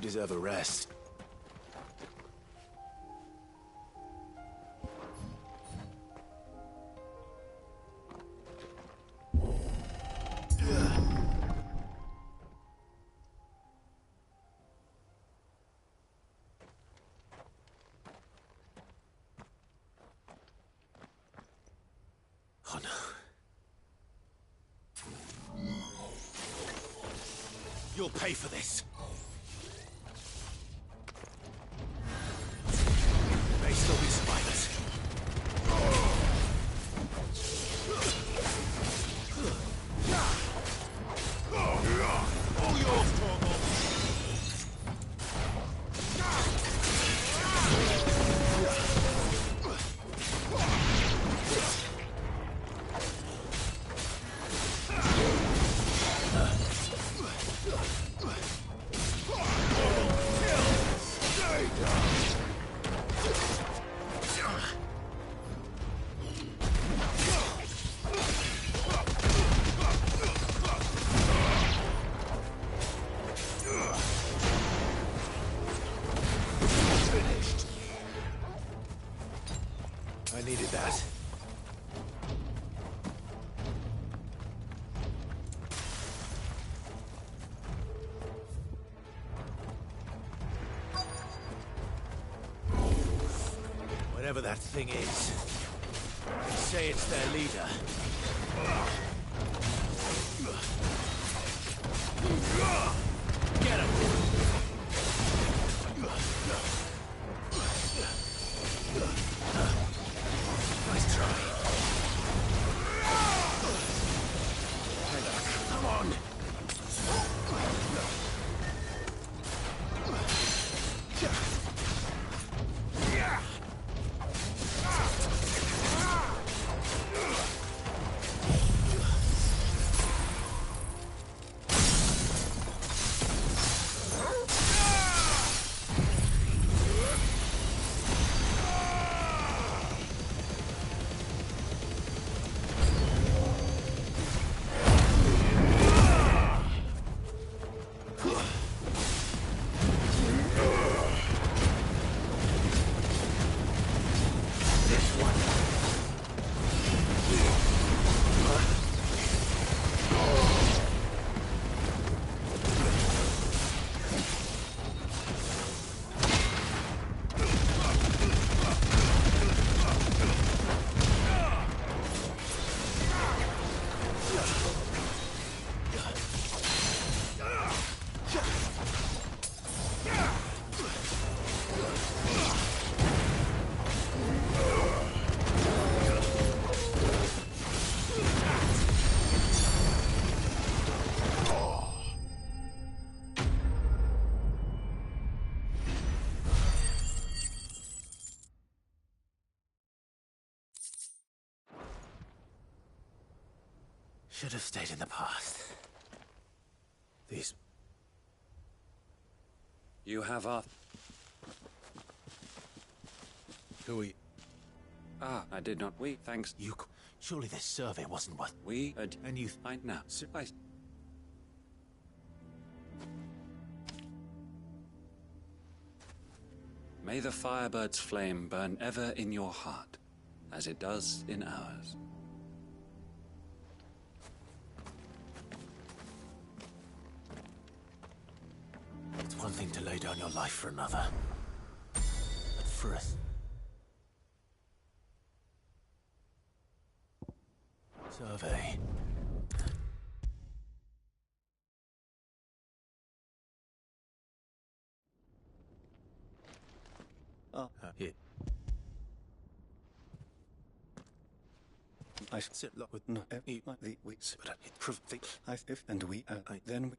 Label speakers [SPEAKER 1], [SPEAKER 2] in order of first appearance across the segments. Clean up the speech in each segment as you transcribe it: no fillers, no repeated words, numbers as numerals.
[SPEAKER 1] deserve a rest. Oh no. You'll pay for this. There may still be survivors. All yours, Torgal. I needed that. Whatever that thing is, they say it's their leader. Get him! Nice try. Come on! Should have stayed in the past. These...
[SPEAKER 2] You have our...
[SPEAKER 1] Who are you?
[SPEAKER 2] Ah, I did not. We, thanks.
[SPEAKER 1] You... Surely this survey wasn't what...
[SPEAKER 2] We,
[SPEAKER 1] And you...
[SPEAKER 2] I now. I... May the Firebird's flame burn ever in your heart, as it does in ours.
[SPEAKER 1] It's one thing to lay down your life for another. But for a... survey... Here.
[SPEAKER 3] I sit locked with no every the weeks, but I prove the I if and we then we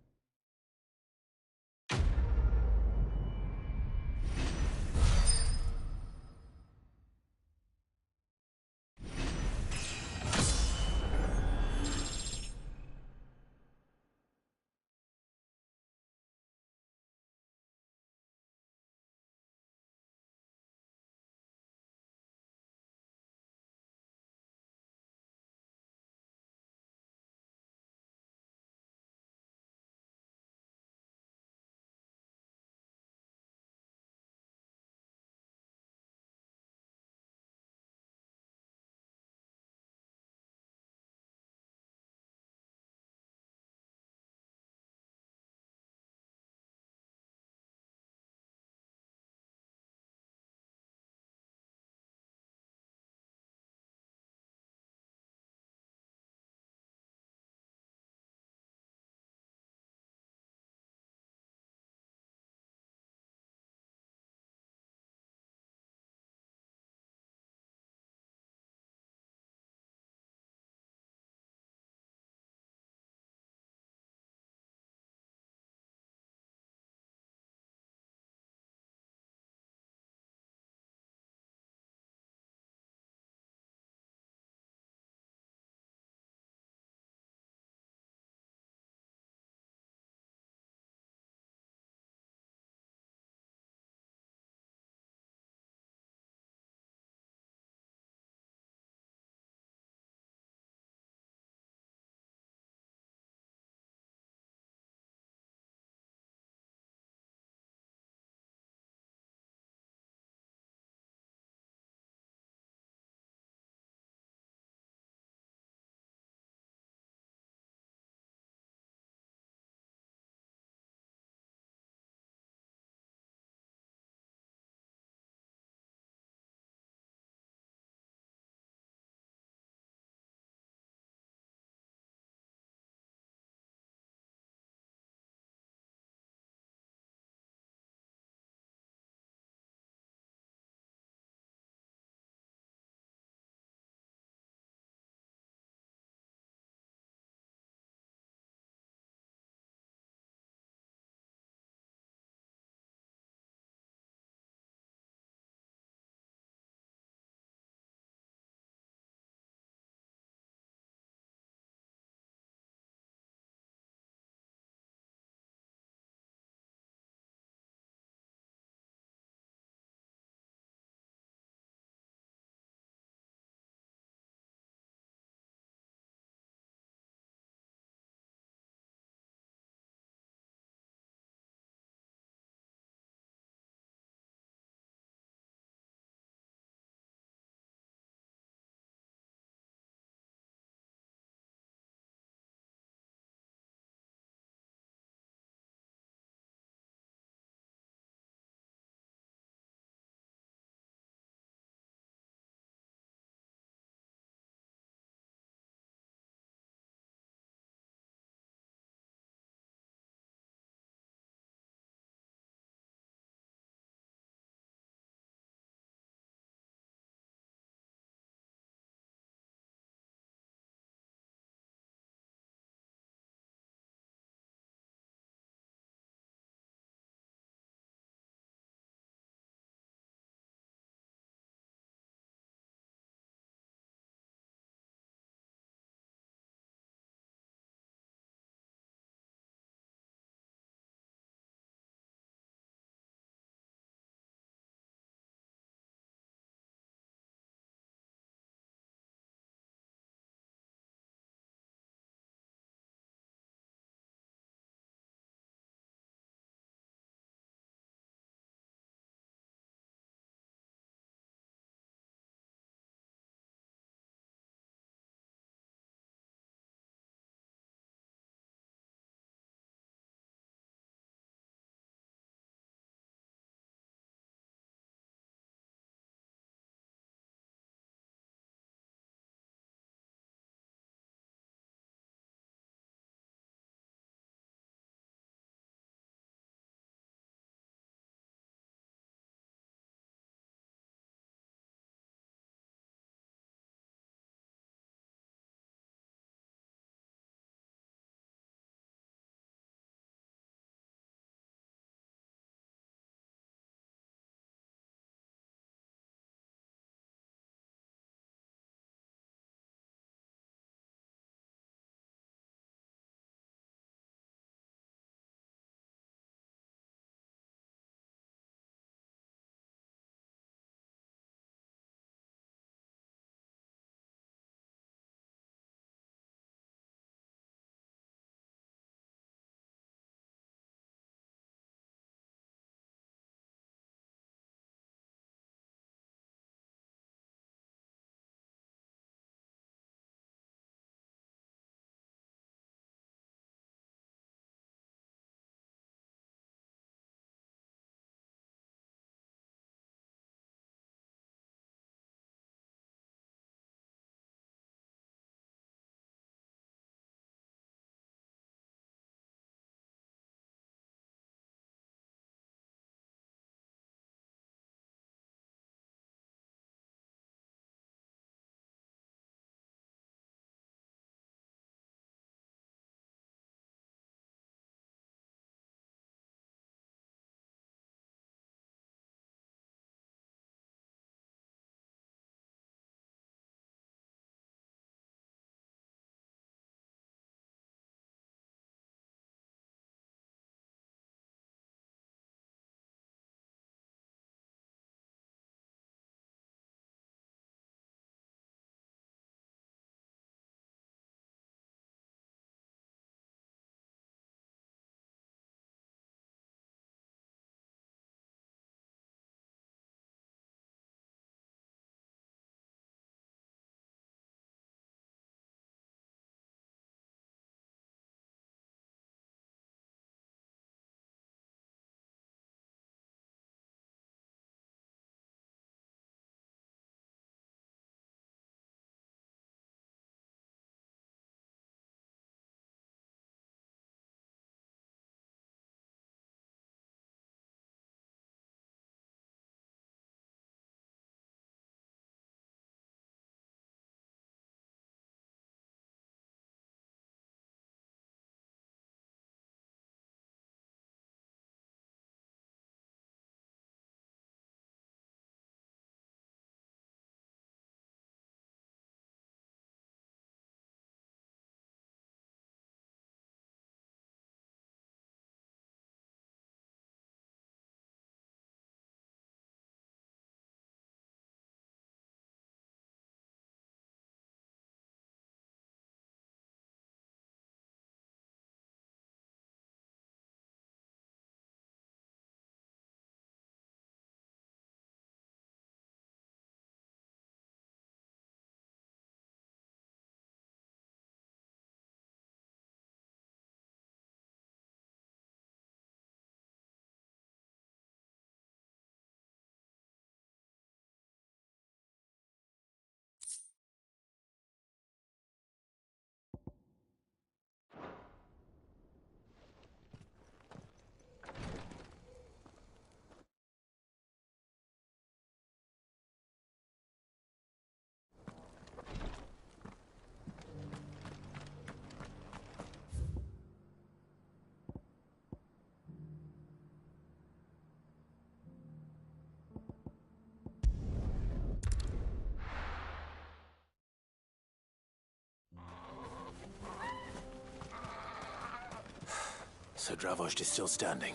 [SPEAKER 1] So Dravost is still standing.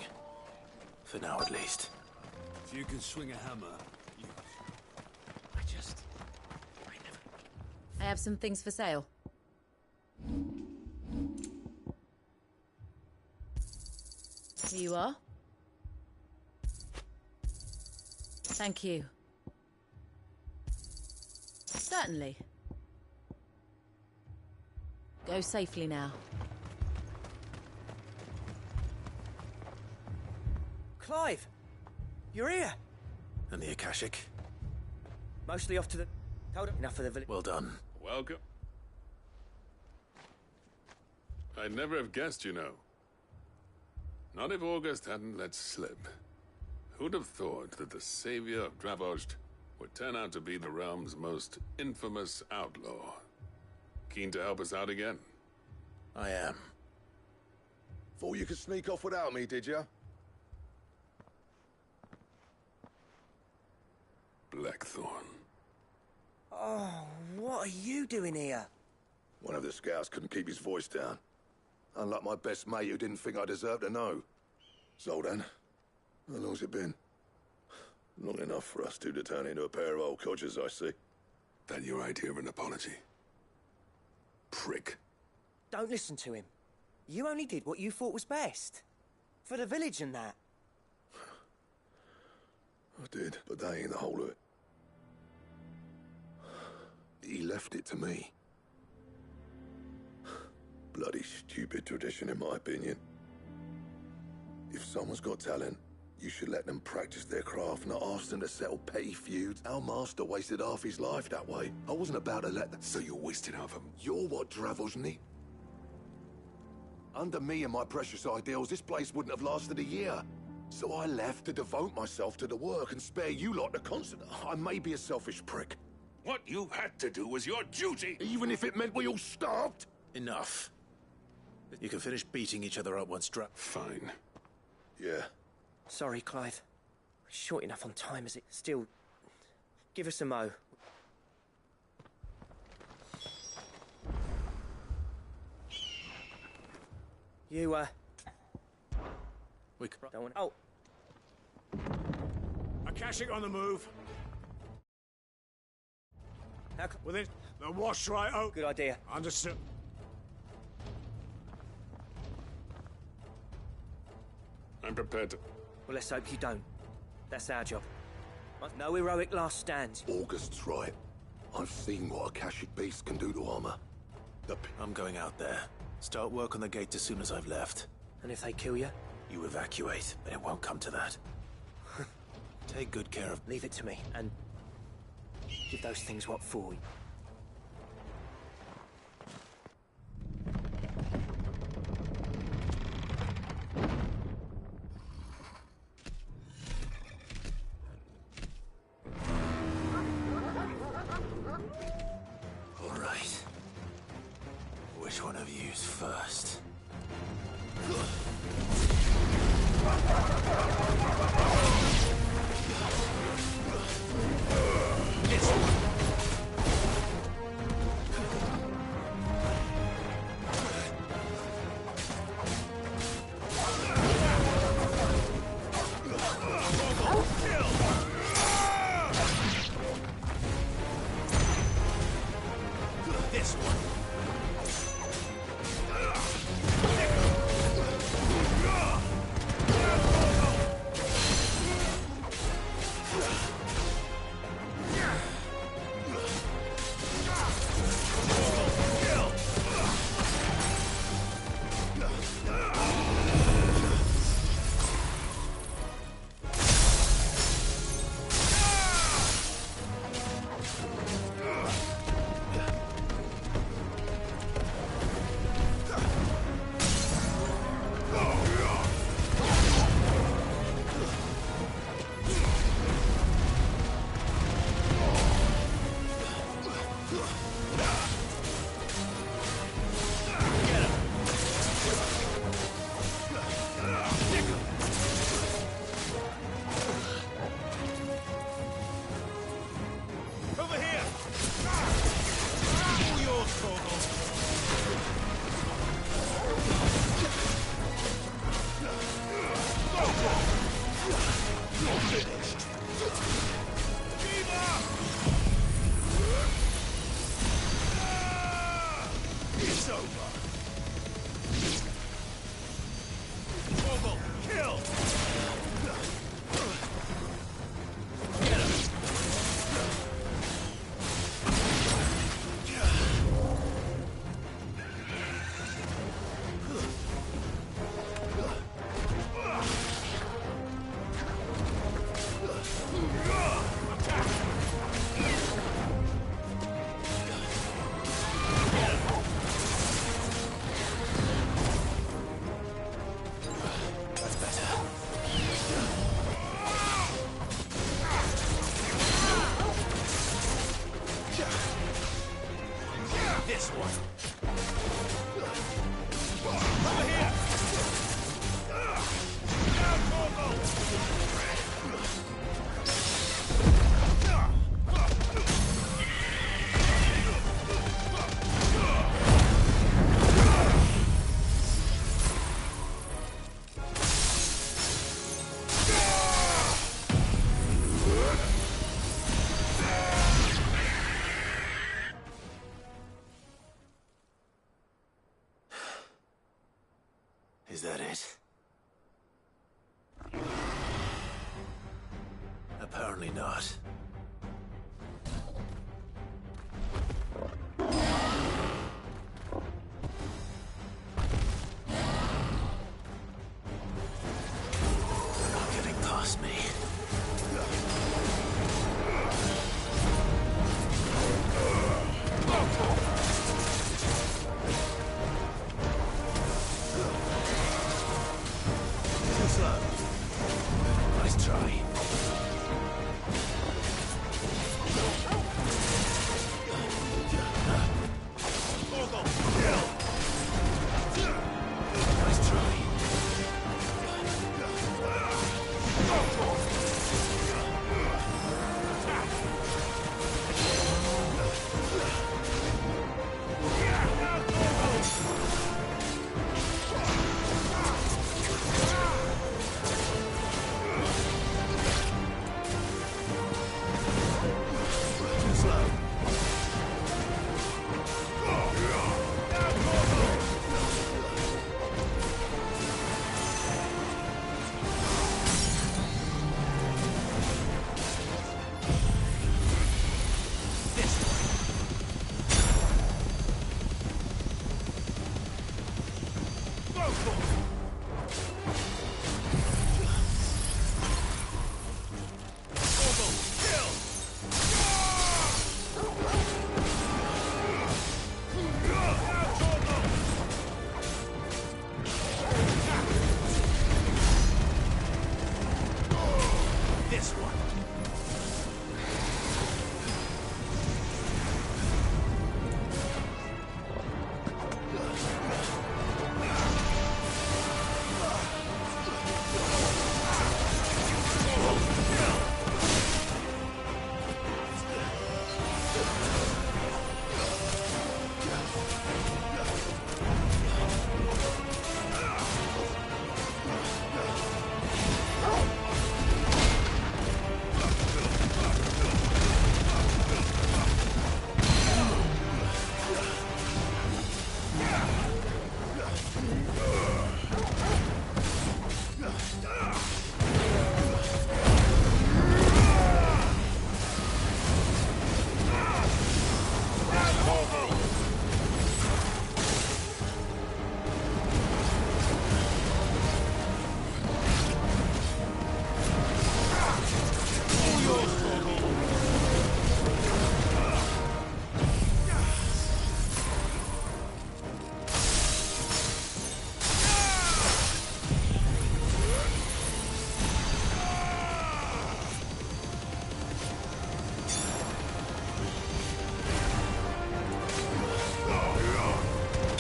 [SPEAKER 1] For now, at least.
[SPEAKER 4] If you can swing a hammer, you...
[SPEAKER 5] I have some things for sale. Here you are. Thank you. Certainly. Go safely now.
[SPEAKER 6] Clive! You're here!
[SPEAKER 1] And the Akashic?
[SPEAKER 6] Mostly off to the... Hold up. Enough of the village.
[SPEAKER 1] Well done.
[SPEAKER 7] Welcome. I'd never have guessed, you know. Not if August hadn't let slip. Who'd have thought that the savior of Dravost would turn out to be the realm's most infamous outlaw? Keen to help us out again?
[SPEAKER 1] I am.
[SPEAKER 8] Thought you could sneak off without me, did you?
[SPEAKER 7] Blackthorn.
[SPEAKER 6] Oh, what are you doing here?
[SPEAKER 8] One of the scouts couldn't keep his voice down. Unlike my best mate who didn't think I deserved to know. Zoldan, how long's it been? Long enough for us two to turn into a pair of old codgers, I see.
[SPEAKER 7] That your idea of an apology? Prick.
[SPEAKER 6] Don't listen to him. You only did what you thought was best. For the village and that.
[SPEAKER 8] I did, but that ain't the whole of it. He left it to me. Bloody stupid tradition, in my opinion. If someone's got talent, you should let them practice their craft, not ask them to settle petty feuds. Our master wasted half his life that way. I wasn't about to let them...
[SPEAKER 7] So you wasted half of him?
[SPEAKER 8] You're what Dravost need. Under me and my precious ideals, this place wouldn't have lasted a year. So I left to devote myself to the work and spare you lot the constant. I may be a selfish prick.
[SPEAKER 7] What you had to do was your duty!
[SPEAKER 8] Even if it meant we all starved?
[SPEAKER 1] Enough. You can finish beating each other up once
[SPEAKER 7] Fine.
[SPEAKER 8] Yeah.
[SPEAKER 6] Sorry, Clive. Short enough on time as it... Still... Give us a mo. You,
[SPEAKER 1] We
[SPEAKER 6] don't want... Oh!
[SPEAKER 4] Akashic on the move.
[SPEAKER 6] How
[SPEAKER 4] With it, the wash right out.
[SPEAKER 6] Good idea.
[SPEAKER 4] Understood.
[SPEAKER 7] I'm prepared to...
[SPEAKER 6] Well, let's hope you don't. That's our job. No heroic last stands.
[SPEAKER 8] August's right. I've seen what Akashic Beast can do to armor.
[SPEAKER 1] I'm going out there. Start work on the gate as soon as I've left.
[SPEAKER 6] And if they kill you?
[SPEAKER 1] You evacuate, but it won't come to that. Take good care of...
[SPEAKER 6] Leave it to me, and... give those things what for.
[SPEAKER 1] All right. Which one of you's first? This one. Over here! All yours, Torgal.
[SPEAKER 4] This one.
[SPEAKER 1] Is that it? Apparently not. They're not getting past me. Too slow. Nice try. Nice try. Too slow. This one.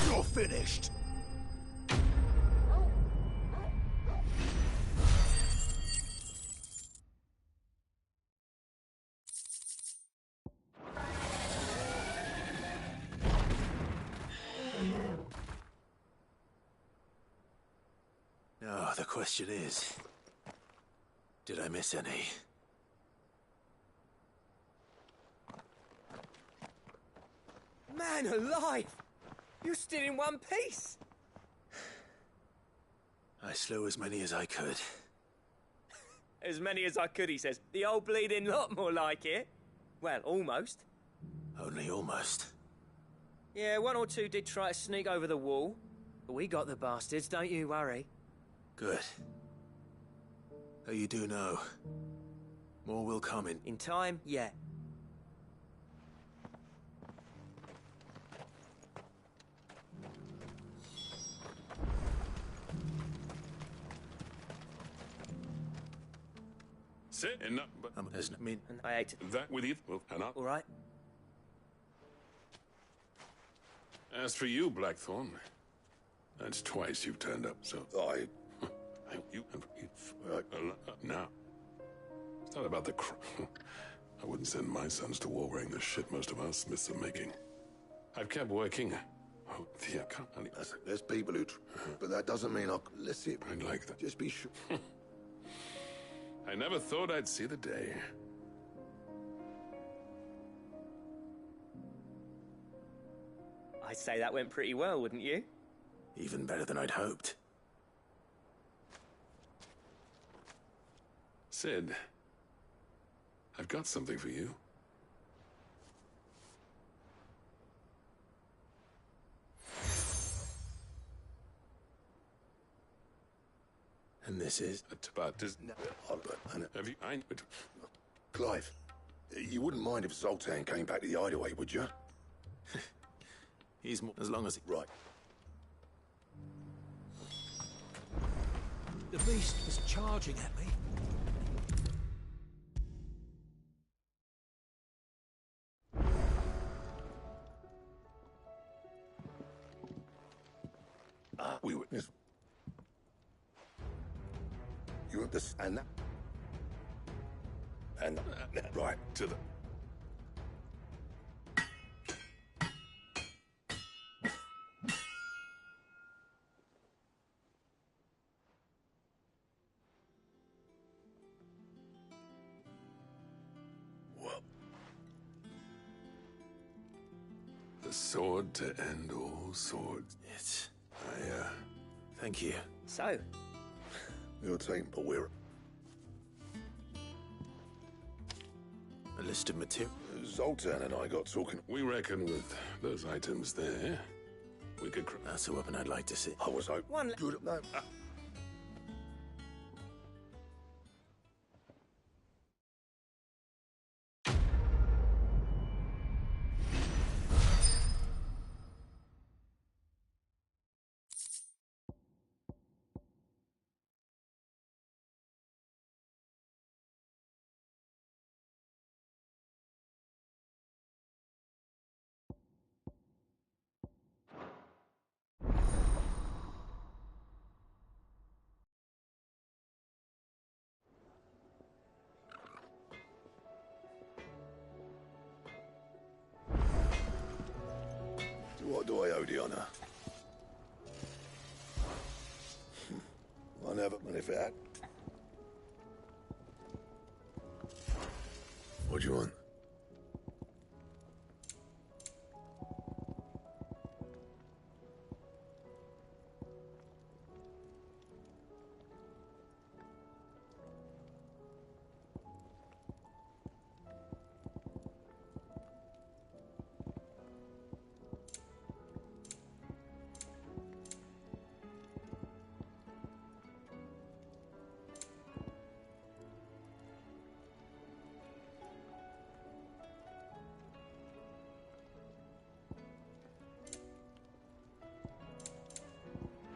[SPEAKER 1] You're finished. Now, the question is, did I miss any?
[SPEAKER 6] Man alive! You're still in one piece!
[SPEAKER 1] I slew as many as I could.
[SPEAKER 6] As many as I could, he says. The old bleeding lot, more like it. Well, almost.
[SPEAKER 1] Only almost.
[SPEAKER 6] Yeah, one or two did try to sneak over the wall. But we got the bastards, don't you worry.
[SPEAKER 1] Good. Though you do know, more will come in.
[SPEAKER 6] In time, yeah.
[SPEAKER 7] Sit in that, but
[SPEAKER 1] There's no mean.
[SPEAKER 6] And I ate it.
[SPEAKER 7] that with you. Well, and up.
[SPEAKER 6] All right?
[SPEAKER 7] As for you, Blackthorn, that's twice you've turned up, so... Now. It's not about the I wouldn't send my sons to war wearing the shit most of our Smiths are making. I've kept working. Oh, yeah,
[SPEAKER 8] There's people who... But that doesn't mean let's see it.
[SPEAKER 7] I'd like that.
[SPEAKER 8] Just be sure.
[SPEAKER 7] I never thought I'd see the day.
[SPEAKER 6] I'd say that went pretty well, wouldn't you?
[SPEAKER 1] Even better than I'd hoped.
[SPEAKER 7] Sid, I've got something for you.
[SPEAKER 1] And this is...
[SPEAKER 7] Have you...
[SPEAKER 8] Clive, you wouldn't mind if Zoltan came back to the hideaway, would you?
[SPEAKER 1] He's more... As long as he...
[SPEAKER 8] Right.
[SPEAKER 4] The beast was charging at me.
[SPEAKER 8] We witnessed. You understand that? And right to the. Well,
[SPEAKER 7] The sword to end all swords.
[SPEAKER 1] It's... Thank you.
[SPEAKER 6] So,
[SPEAKER 8] you're taking, but we're.
[SPEAKER 1] A list of material.
[SPEAKER 8] Zoltan and I got talking.
[SPEAKER 7] We reckon with those items there, we could...
[SPEAKER 1] That's a weapon I'd like to see.
[SPEAKER 8] I was hoping.
[SPEAKER 6] One-
[SPEAKER 8] Good. No. What do I owe the honor? I never, and if it had. What do you want?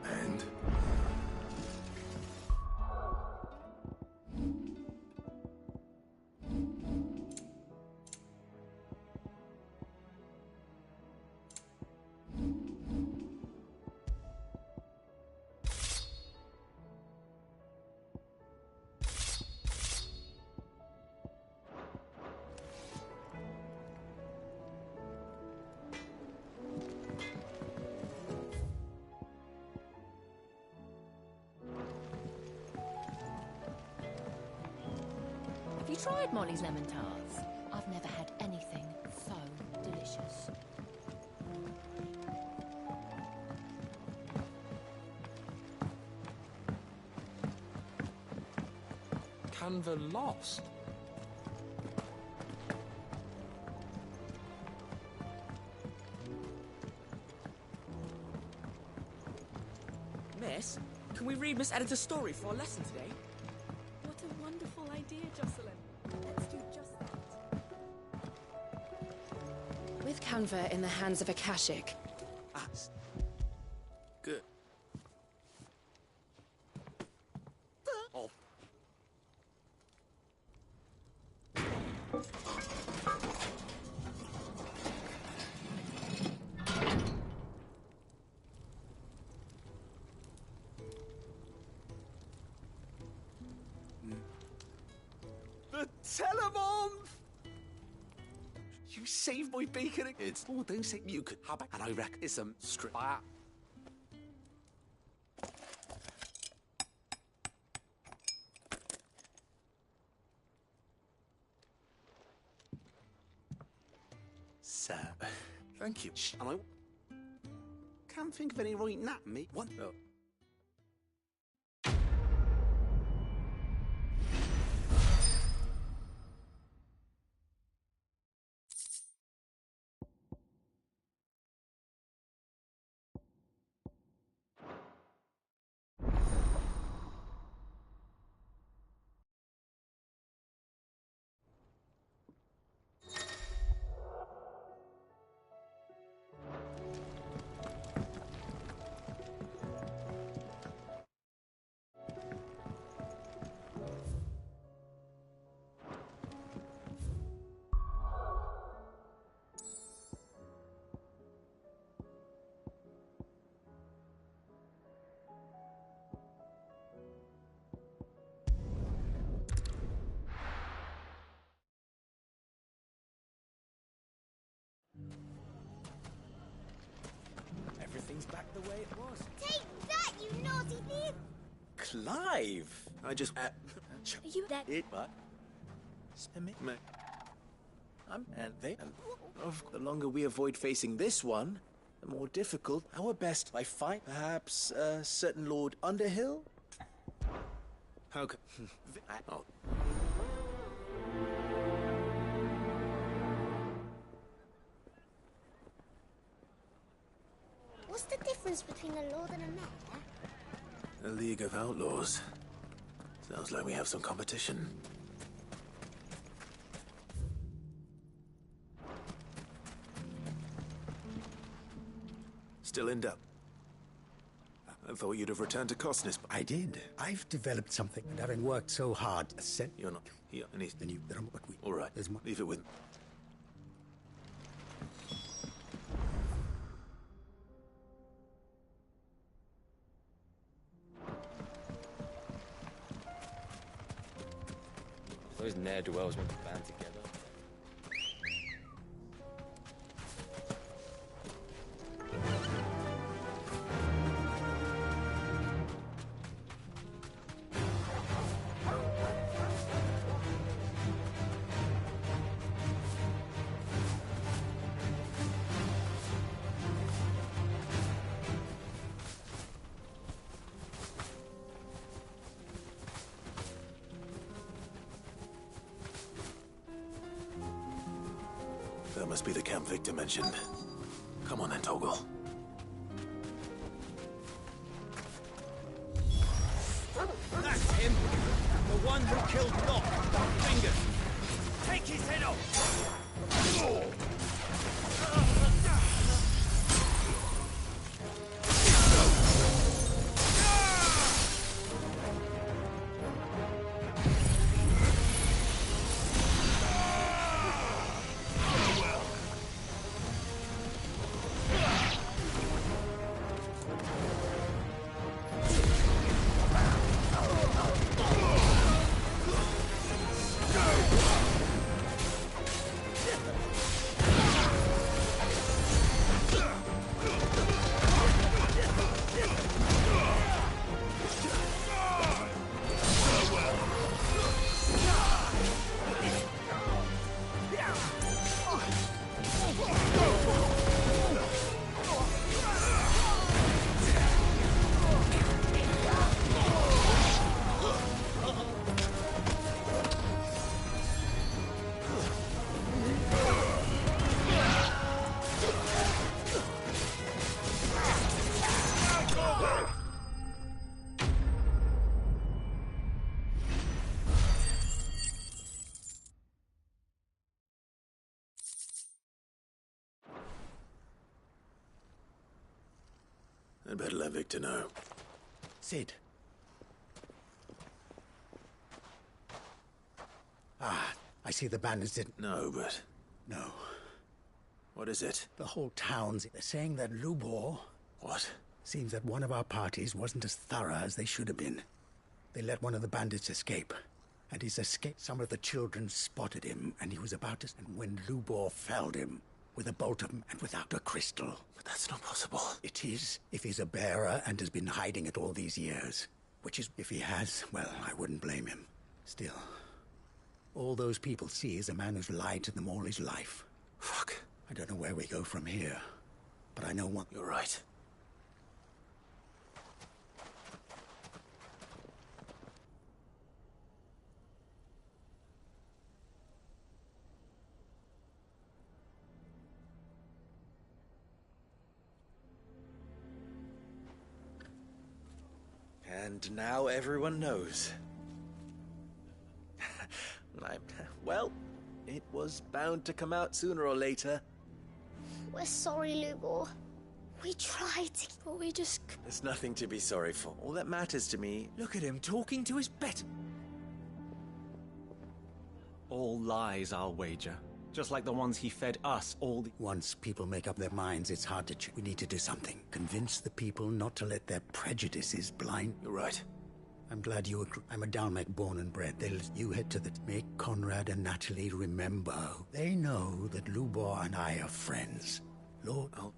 [SPEAKER 8] And
[SPEAKER 5] Have you tried Molly's lemon tarts? I've never had anything so delicious.
[SPEAKER 9] Canva lost.
[SPEAKER 10] Miss, can we read Miss Editor's story for our lesson today?
[SPEAKER 11] What a wonderful idea, Jocelyn. Let's do just that.
[SPEAKER 12] With Canva in the hands of Akashic.
[SPEAKER 1] Good.
[SPEAKER 10] Oh.
[SPEAKER 1] Telemon! You saved my beacon. It's all don't say you could have it. And I reckon it's some strip. Sir, thank you. And I can't think of any right now. Me one. Oh.
[SPEAKER 6] Everything's back the way it was.
[SPEAKER 11] Take that, you naughty thief!
[SPEAKER 1] Clive! I just...
[SPEAKER 11] Are you that?
[SPEAKER 1] What? And they... The longer we avoid facing this one, the more difficult our best by fight. Perhaps a certain Lord Underhill? How could... oh.
[SPEAKER 11] What's the difference between a lord and a mayor?
[SPEAKER 1] A League of Outlaws. Sounds like we have some competition. Still in debt? I thought you'd have returned to Cosnes.
[SPEAKER 13] I did. I've developed something, and having worked so hard,
[SPEAKER 1] You're not here, and he's...
[SPEAKER 13] Then you... But we...
[SPEAKER 1] All right, leave it with...
[SPEAKER 6] Those ne'er-do-wells went to band together.
[SPEAKER 1] That must be the camp Victor mentioned. Come on then, Toggle.
[SPEAKER 10] That's him! The one who killed Locke, Fingers! Take his head off!
[SPEAKER 1] I'd better let Victor know.
[SPEAKER 13] Sid. Ah, I see the bandits didn't...
[SPEAKER 1] No, but...
[SPEAKER 13] No.
[SPEAKER 1] What is it?
[SPEAKER 13] The whole town's... They're saying that Lubor...
[SPEAKER 1] What?
[SPEAKER 13] Seems that one of our parties wasn't as thorough as they should have been. They let one of the bandits escape. and his escape. Some of the children spotted him, and he was about to... And when Lubor felled him with a bolt of... and without a crystal.
[SPEAKER 1] But that's not possible.
[SPEAKER 13] It is, if he's a bearer and has been hiding it all these years. Which is, if he has, well, I wouldn't blame him. Still, all those people see is a man who's lied to them all his life.
[SPEAKER 1] Fuck.
[SPEAKER 13] I don't know where we go from here, but I know one...
[SPEAKER 1] You're right. And now everyone knows. Well, it was bound to come out sooner or later.
[SPEAKER 14] We're sorry, Lubor. We tried to... But we just...
[SPEAKER 1] There's nothing to be sorry for. All that matters to me...
[SPEAKER 4] Look at him talking to his bet.
[SPEAKER 10] All lies, I'll wager. Just like the ones he fed us all the...
[SPEAKER 13] Once people make up their minds, it's hard to we need to do something. Convince the people not to let their prejudices blind...
[SPEAKER 1] You're right.
[SPEAKER 13] I'm glad you agree. I'm a Dalmec born and bred. You head to the... Make Conrad and Natalie remember. They know that Lubor and I are friends. Lord...
[SPEAKER 1] Oh.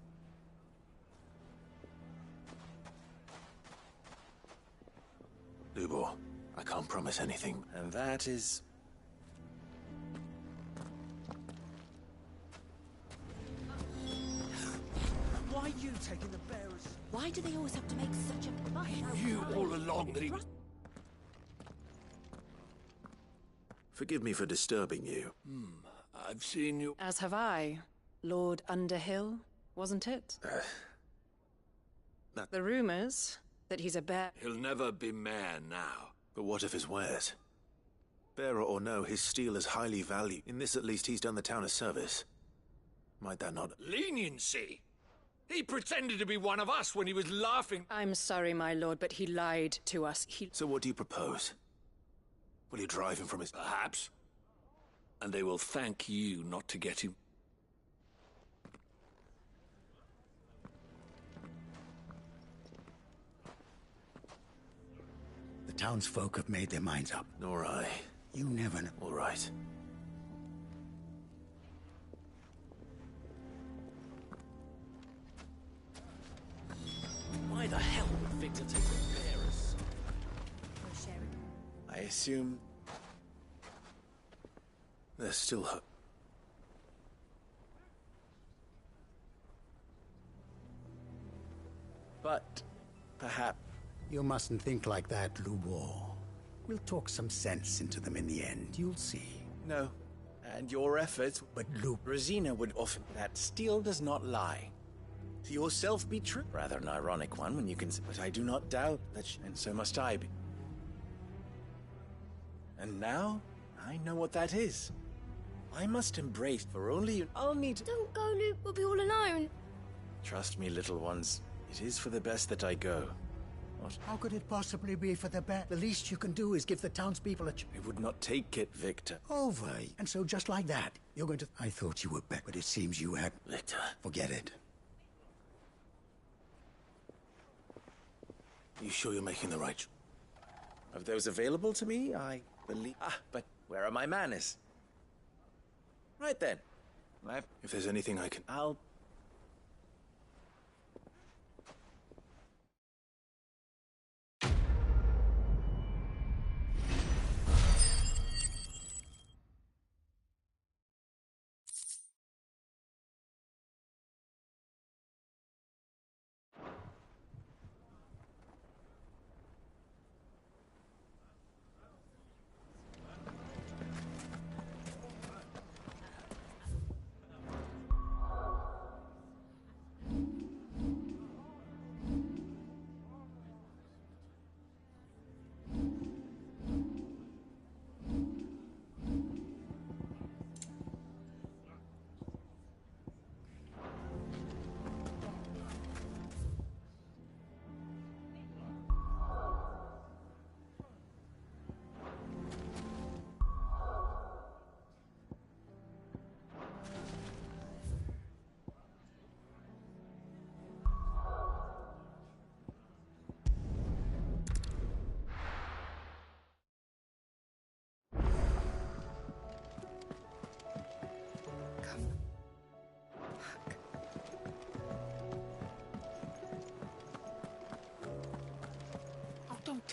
[SPEAKER 1] Lubor, I can't promise anything. And that is...
[SPEAKER 4] Why are you taking the bearers?
[SPEAKER 5] Why do they always have to make such a fuss?
[SPEAKER 4] You all along that he...
[SPEAKER 1] Forgive me for disturbing you.
[SPEAKER 4] I've seen you...
[SPEAKER 12] As have I. Lord Underhill, wasn't it? The rumors that he's a bear...
[SPEAKER 4] He'll never be mayor now.
[SPEAKER 1] But what of his wares? Bearer or no, his steel is highly valued. In this, at least, he's done the town a service. Might that not...
[SPEAKER 4] Leniency? He pretended to be one of us when he was laughing.
[SPEAKER 12] I'm sorry, my lord, but he lied to us.
[SPEAKER 1] So what do you propose? Will you drive him from his...
[SPEAKER 4] Perhaps. And they will thank you not to get him.
[SPEAKER 13] The townsfolk have made their minds up.
[SPEAKER 1] Nor I.
[SPEAKER 13] You never know.
[SPEAKER 1] All right.
[SPEAKER 4] Why the hell would Victor take the bearers?
[SPEAKER 1] I assume... there's still hope. But... perhaps...
[SPEAKER 13] You mustn't think like that, Lubor. We'll talk some sense into them in the end, you'll see.
[SPEAKER 1] No. And your efforts...
[SPEAKER 13] But Luke...
[SPEAKER 1] Rosina would often... That steel does not lie. To yourself be true. Rather an ironic one when you can... But I do not doubt that... And so must I be. And now, I know what that is. I must embrace, for only I'll need...
[SPEAKER 14] Don't go, Luke. We'll be all alone.
[SPEAKER 1] Trust me, little ones. It is for the best that I go. What?
[SPEAKER 13] How could it possibly be for the best? The least you can do is give the townspeople a...
[SPEAKER 1] I would not take it, Victor.
[SPEAKER 13] Over. And so just like that, you're going to... I thought you were back, but it seems you had...
[SPEAKER 1] Victor.
[SPEAKER 13] Forget it.
[SPEAKER 1] You sure you're making the right... Of those available to me, I believe... but where are my manners? Right then. If there's anything I can... I'll...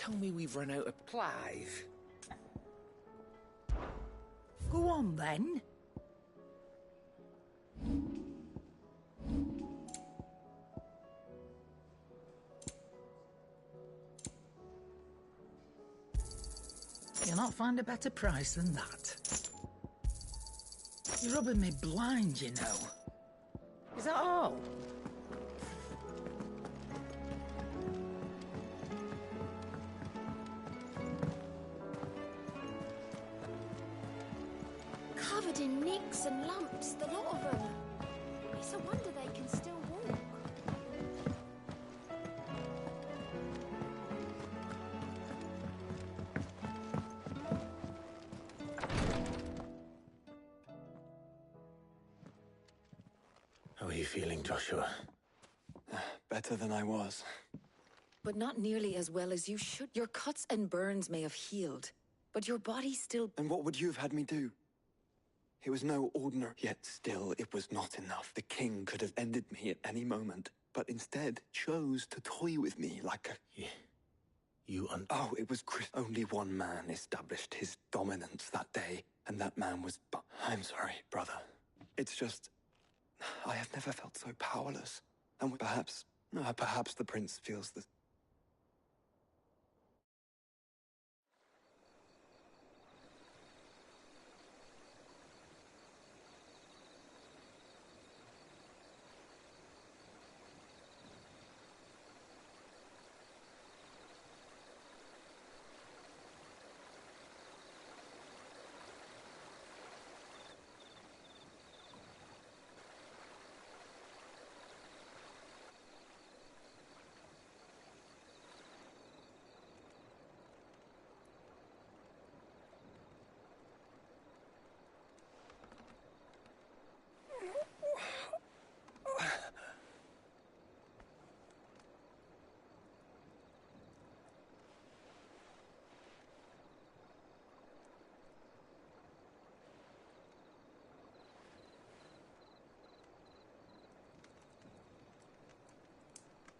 [SPEAKER 4] tell me we've run out of
[SPEAKER 10] Clive. Go on, then. You'll not find a better price than that. You're rubbing me blind, you know. Is that all?
[SPEAKER 14] Covered in nicks and lumps, the lot of them. It's a wonder they can still walk.
[SPEAKER 3] How are you feeling, Joshua?
[SPEAKER 15] Better than I was.
[SPEAKER 16] But not nearly as well as you should. Your cuts and burns may have healed, but your body still...
[SPEAKER 15] And what would you have had me do? It was no ordinary... Yet still, it was not enough. The king could have ended me at any moment, but instead chose to toy with me like a... Oh, it was Chris. Only one man established his dominance that day, and that man was... I'm sorry, brother. It's just... I have never felt so powerless. And perhaps the prince feels the...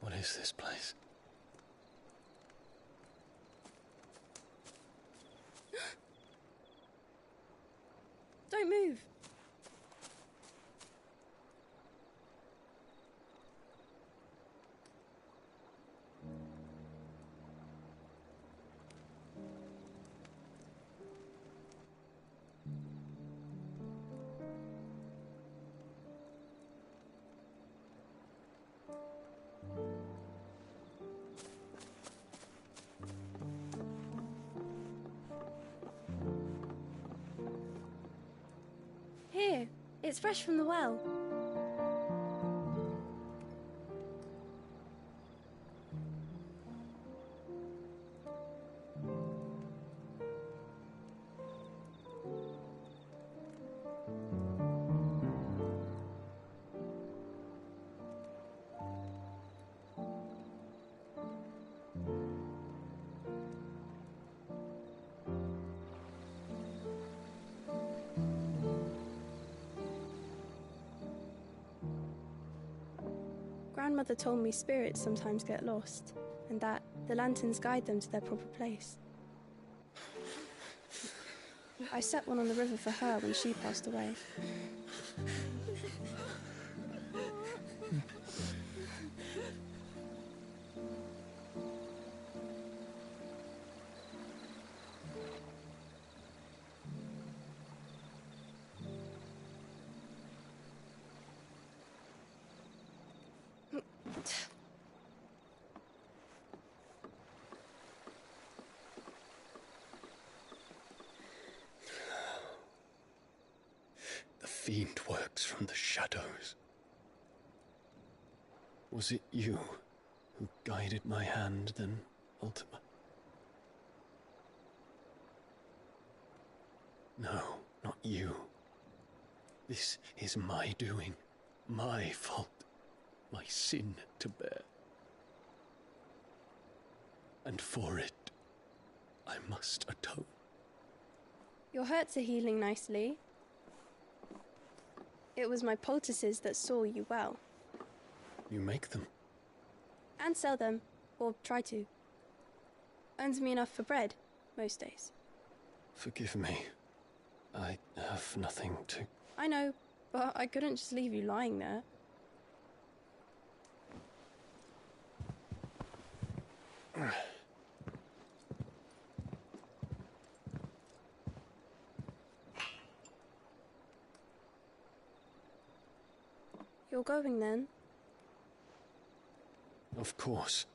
[SPEAKER 3] What is this place?
[SPEAKER 11] Don't move. Here, it's fresh from the well. Grandmother told me spirits sometimes get lost, and that the lanterns guide them to their proper place. I set one on the river for her when she passed away.
[SPEAKER 3] The fiend works from the shadows. Was it you who guided my hand, then, Ultima? No, not you. This is my doing, my fault, my sin to bear. And for it, I must atone.
[SPEAKER 11] Your hurts are healing nicely. It was my poultices that saw you well.
[SPEAKER 3] You make them?
[SPEAKER 11] And sell them, or try to. Earns me enough for bread, most days.
[SPEAKER 3] Forgive me. I have nothing to...
[SPEAKER 11] I know, but I couldn't just leave you lying there. You're going then?
[SPEAKER 3] Of course.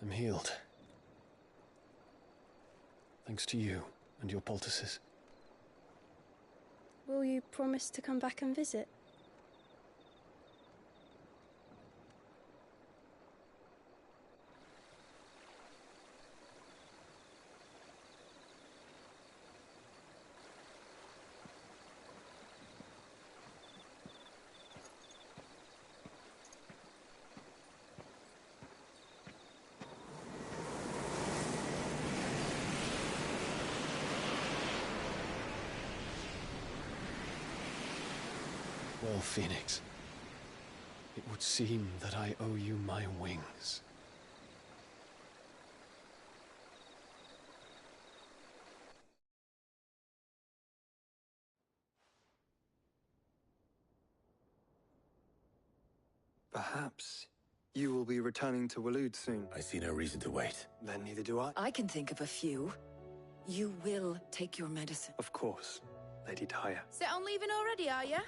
[SPEAKER 3] I'm healed. Thanks to you and your poultices.
[SPEAKER 11] Will you promise to come back and visit?
[SPEAKER 3] Well, Phoenix, it would seem that I owe you my wings.
[SPEAKER 15] Perhaps you will be returning to Waloed soon.
[SPEAKER 8] I see no reason to wait.
[SPEAKER 15] Then neither do I.
[SPEAKER 16] I can think of a few. You will take your medicine.
[SPEAKER 15] Of course, Lady Daya.
[SPEAKER 17] Set on leaving already, are you?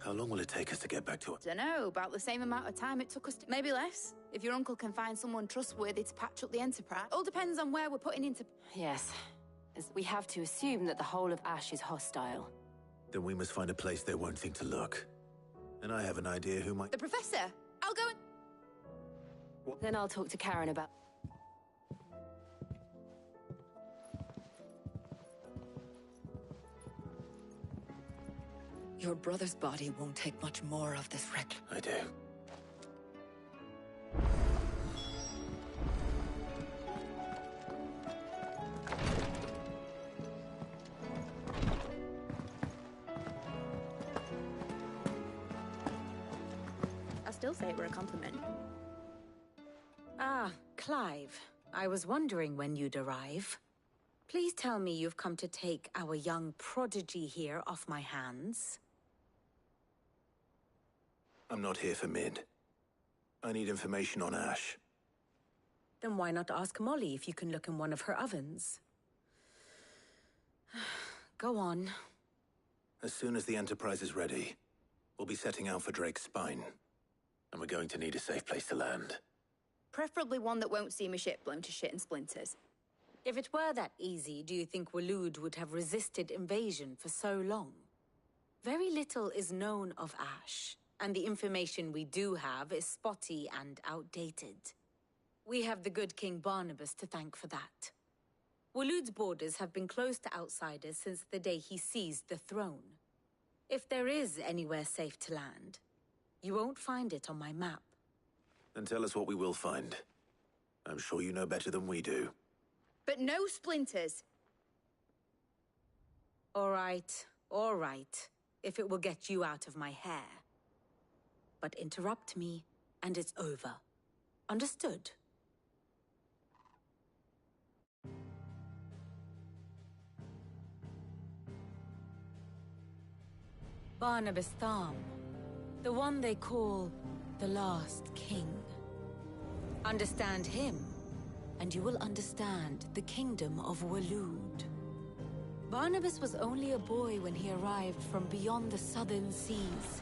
[SPEAKER 8] How long will it take us to get back to it?
[SPEAKER 17] Dunno, about the same amount of time it took us to... Maybe less, if your uncle can find someone trustworthy to patch up the Enterprise. All depends on where we're putting into...
[SPEAKER 5] Yes, as we have to assume that the whole of Ash is hostile.
[SPEAKER 8] Then we must find a place they won't think to look. And I have an idea who might...
[SPEAKER 17] The Professor! I'll go and...
[SPEAKER 5] What? Then I'll talk to Karen about...
[SPEAKER 16] Your brother's body won't take much more of this wreck.
[SPEAKER 8] I do.
[SPEAKER 17] I still say it were a compliment.
[SPEAKER 18] Ah, Clive. I was wondering when you'd arrive. Please tell me you've come to take our young prodigy here off my hands.
[SPEAKER 8] I'm not here for Mid. I need information on Ash.
[SPEAKER 18] Then why not ask Molly if you can look in one of her ovens? Go on.
[SPEAKER 8] As soon as the Enterprise is ready, we'll be setting out for Drake's Spine. And we're going to need a safe place to land.
[SPEAKER 17] Preferably one that won't see my ship blown to shit and splinters.
[SPEAKER 18] If it were that easy, do you think Waloed would have resisted invasion for so long? Very little is known of Ash, and the information we do have is spotty and outdated. We have the good King Barnabas to thank for that. Waloed's borders have been closed to outsiders since the day he seized the throne. If there is anywhere safe to land, you won't find it on my map.
[SPEAKER 8] Then tell us what we will find. I'm sure you know better than we do.
[SPEAKER 17] But no splinters.
[SPEAKER 18] All right, if it will get you out of my hair. But interrupt me, and it's over. Understood? Barnabas Tham, the one they call the Last King. Understand him, and you will understand the kingdom of Waloed. Barnabas was only a boy when he arrived from beyond the southern seas,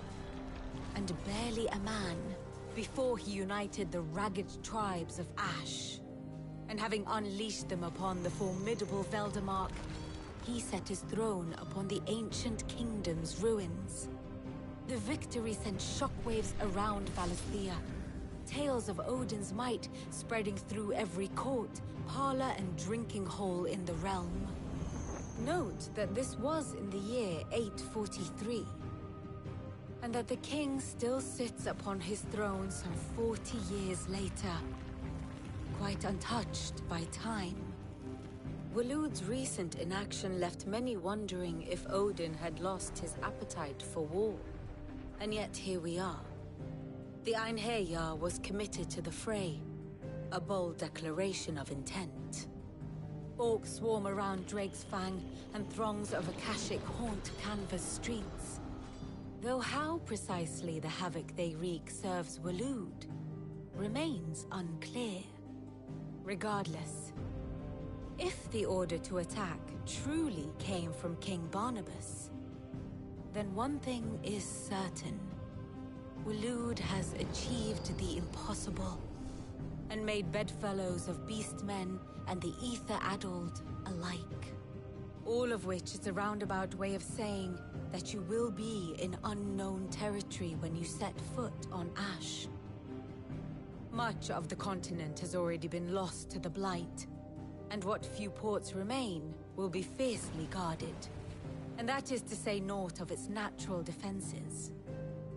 [SPEAKER 18] and barely a man before he united the ragged tribes of Ash. And having unleashed them upon the formidable Veldamark, he set his throne upon the ancient kingdom's ruins. The victory sent shockwaves around Valisthea, tales of Odin's might spreading through every court, parlor, and drinking hole in the realm. Note that this was in the year 843, and that the king still sits upon his throne some 40 years later, quite untouched by time. Waloed's recent inaction left many wondering if Odin had lost his appetite for war. And yet here we are. The Einherjar was committed to the fray, a bold declaration of intent. Orcs swarm around Drake's Fang, and throngs of Akashic haunt Canva's streets. Though how precisely the havoc they wreak serves Waloed remains unclear. Regardless, if the order to attack truly came from King Barnabas, then one thing is certain. Waloed has achieved the impossible, and made bedfellows of beastmen and the ether-addled alike. All of which is a roundabout way of saying that you will be in unknown territory when you set foot on Ash. Much of the continent has already been lost to the Blight, and what few ports remain will be fiercely guarded. And that is to say naught of its natural defenses.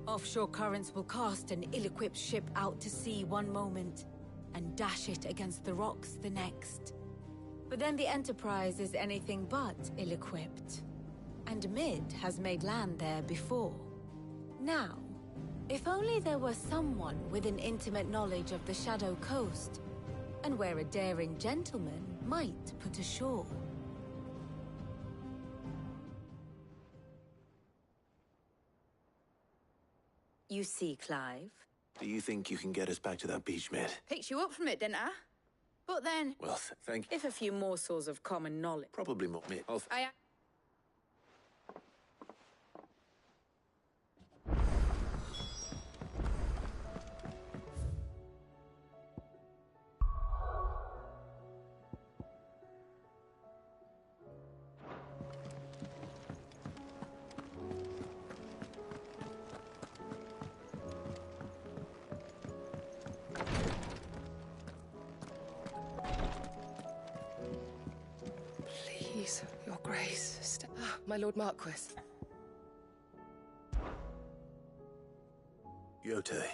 [SPEAKER 18] Offshore currents will cast an ill-equipped ship out to sea one moment, and dash it against the rocks the next. But then the Enterprise is anything but ill-equipped. And Mid has made land there before. Now, if only there were someone with an intimate knowledge of the Shadow Coast, and where a daring gentleman might put ashore. You see, Clive?
[SPEAKER 1] Do you think you can get us back to that beach, Mid?
[SPEAKER 17] Picked you up from it, didn't I? But then...
[SPEAKER 1] Well, thank you.
[SPEAKER 18] If a few morsels of common knowledge...
[SPEAKER 1] Probably more, Mid.
[SPEAKER 19] Please, your grace, my Lord Marquis.
[SPEAKER 1] Yotei.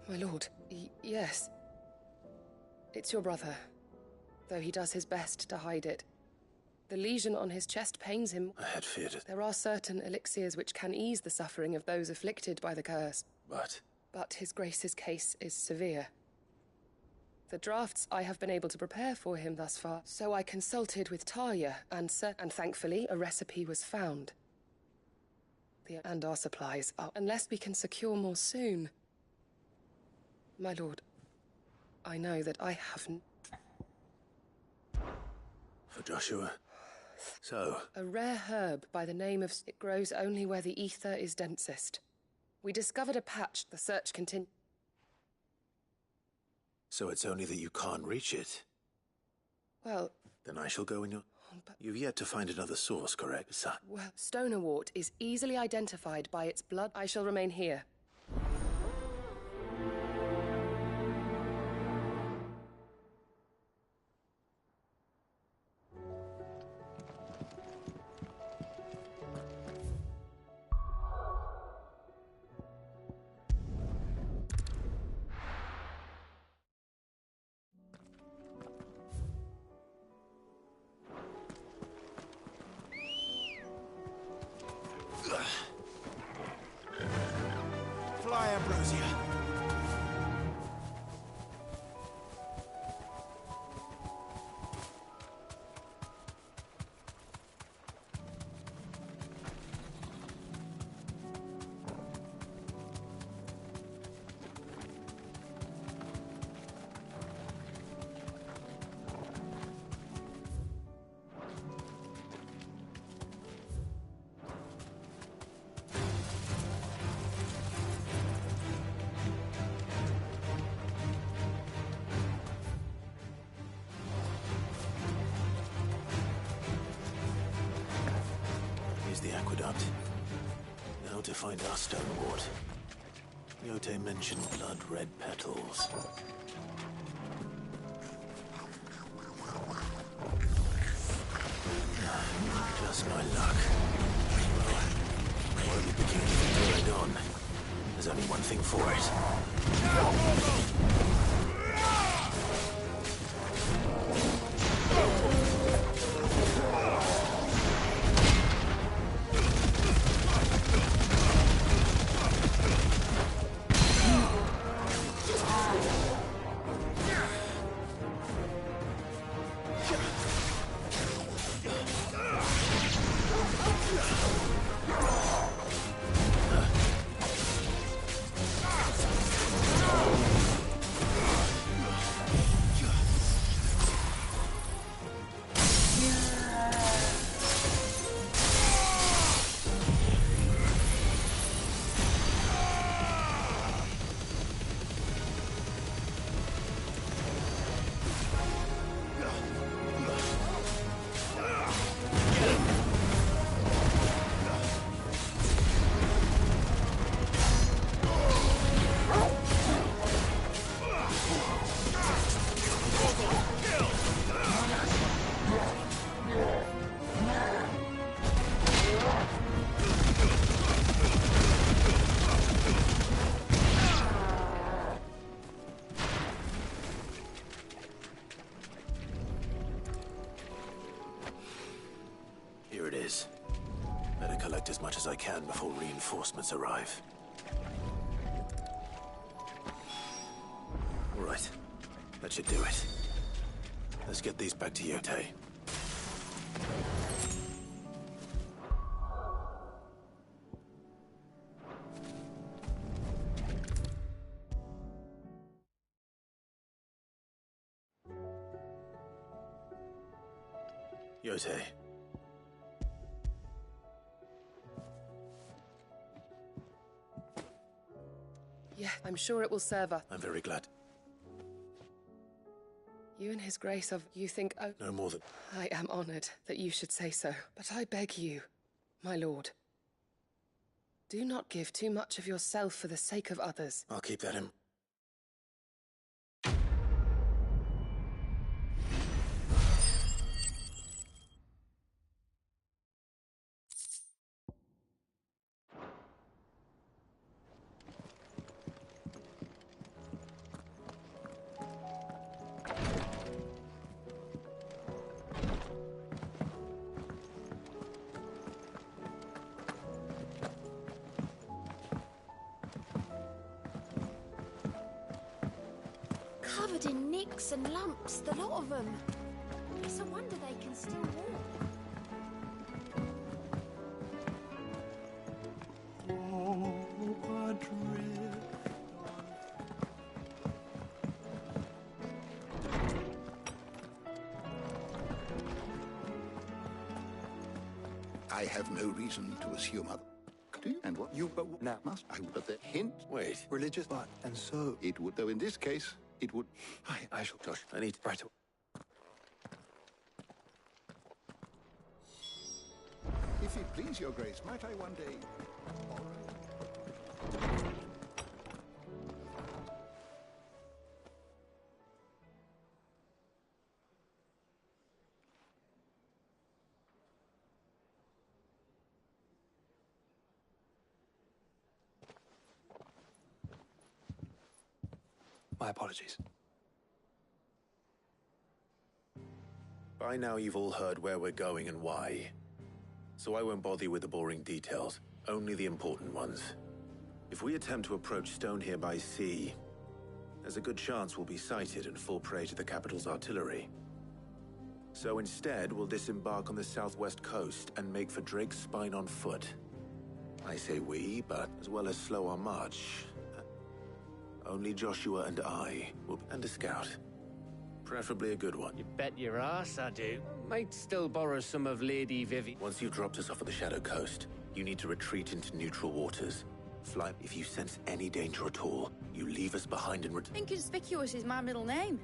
[SPEAKER 19] My lord, yes. It's your brother, though he does his best to hide it. The lesion on his chest pains him.
[SPEAKER 1] I had feared it.
[SPEAKER 19] There are certain elixirs which can ease the suffering of those afflicted by the curse. But his grace's case is severe. The drafts I have been able to prepare for him thus far, so I consulted with Talia, and thankfully a recipe was found. And our supplies are, unless we can secure more soon. My lord, I know that I haven't.
[SPEAKER 1] For Joshua. So?
[SPEAKER 19] A rare herb by the name of... It grows only where the ether is densest. We discovered a patch. The search continued.
[SPEAKER 1] So it's only that you can't reach it?
[SPEAKER 19] Well...
[SPEAKER 1] Then I shall go in your... You've yet to find another source, correct, son?
[SPEAKER 19] Well, Stonerwort is easily identified by its blood. I shall remain here.
[SPEAKER 1] Fly, Ambrosia. The aqueduct. Now to find our Stonerwort. Yotei mentioned blood-red petals. Just my luck. Well, while the beginning of Duradon, there's only one thing for it. can before reinforcements arrive. All right. That should do it. Let's get these back to Yotei. Yotei.
[SPEAKER 19] Yeah, I'm sure it will serve us.
[SPEAKER 1] I'm very glad.
[SPEAKER 19] You and His Grace of... You think... Oh,
[SPEAKER 1] No more than...
[SPEAKER 19] I am honored that you should say so. But I beg you, my lord, do not give too much of yourself for the sake of others.
[SPEAKER 1] I'll keep that in...
[SPEAKER 14] Covered in nicks and lumps, the lot of them. It's a wonder they can still walk.
[SPEAKER 20] I have no reason to assume other. And what you but now must I but the hint?
[SPEAKER 1] Wait.
[SPEAKER 20] Religious but and so it would though in this case it would
[SPEAKER 1] I shall Josh. I need right away.
[SPEAKER 20] If it please your grace, might I one day
[SPEAKER 1] My apologies. By now you've all heard where we're going and why. So I won't bother you with the boring details, only the important ones. If we attempt to approach Stonehere by sea, there's a good chance we'll be sighted and fall prey to the capital's artillery. So instead, we'll disembark on the southwest coast and make for Drake's Spine on foot. I say we, but as well as slow our march, only Joshua and I will be, and a scout. Preferably a good one.
[SPEAKER 21] You bet your ass I do. Might still borrow some of Lady Vivi.
[SPEAKER 1] Once you've dropped us off at the Shadow Coast, you need to retreat into neutral waters. Fly. If you sense any danger at all, you leave us behind and
[SPEAKER 17] Inconspicuous is my middle name.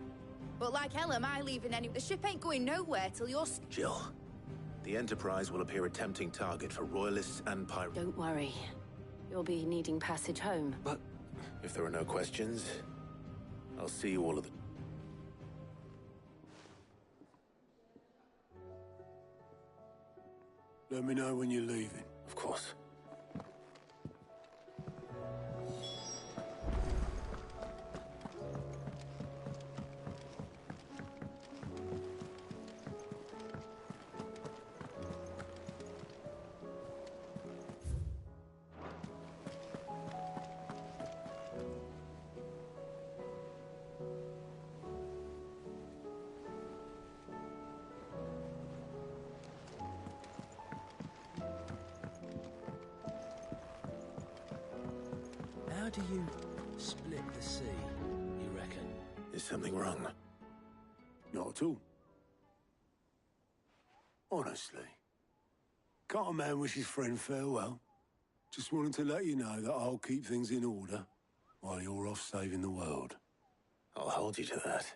[SPEAKER 17] But like hell am I leaving any... The ship ain't going nowhere till you're...
[SPEAKER 1] Jill, the Enterprise will appear a tempting target for Royalists and pirates.
[SPEAKER 18] Don't worry. You'll be needing passage home.
[SPEAKER 1] But if there are no questions, I'll see you all at the...
[SPEAKER 22] Let me know when you're leaving.
[SPEAKER 1] Of course.
[SPEAKER 23] How do you split the sea, you reckon?
[SPEAKER 1] Is something wrong?
[SPEAKER 22] Not at all. Honestly. Can't a man wish his friend farewell? Just wanted to let you know that I'll keep things in order while you're off saving the world.
[SPEAKER 1] I'll hold you to that.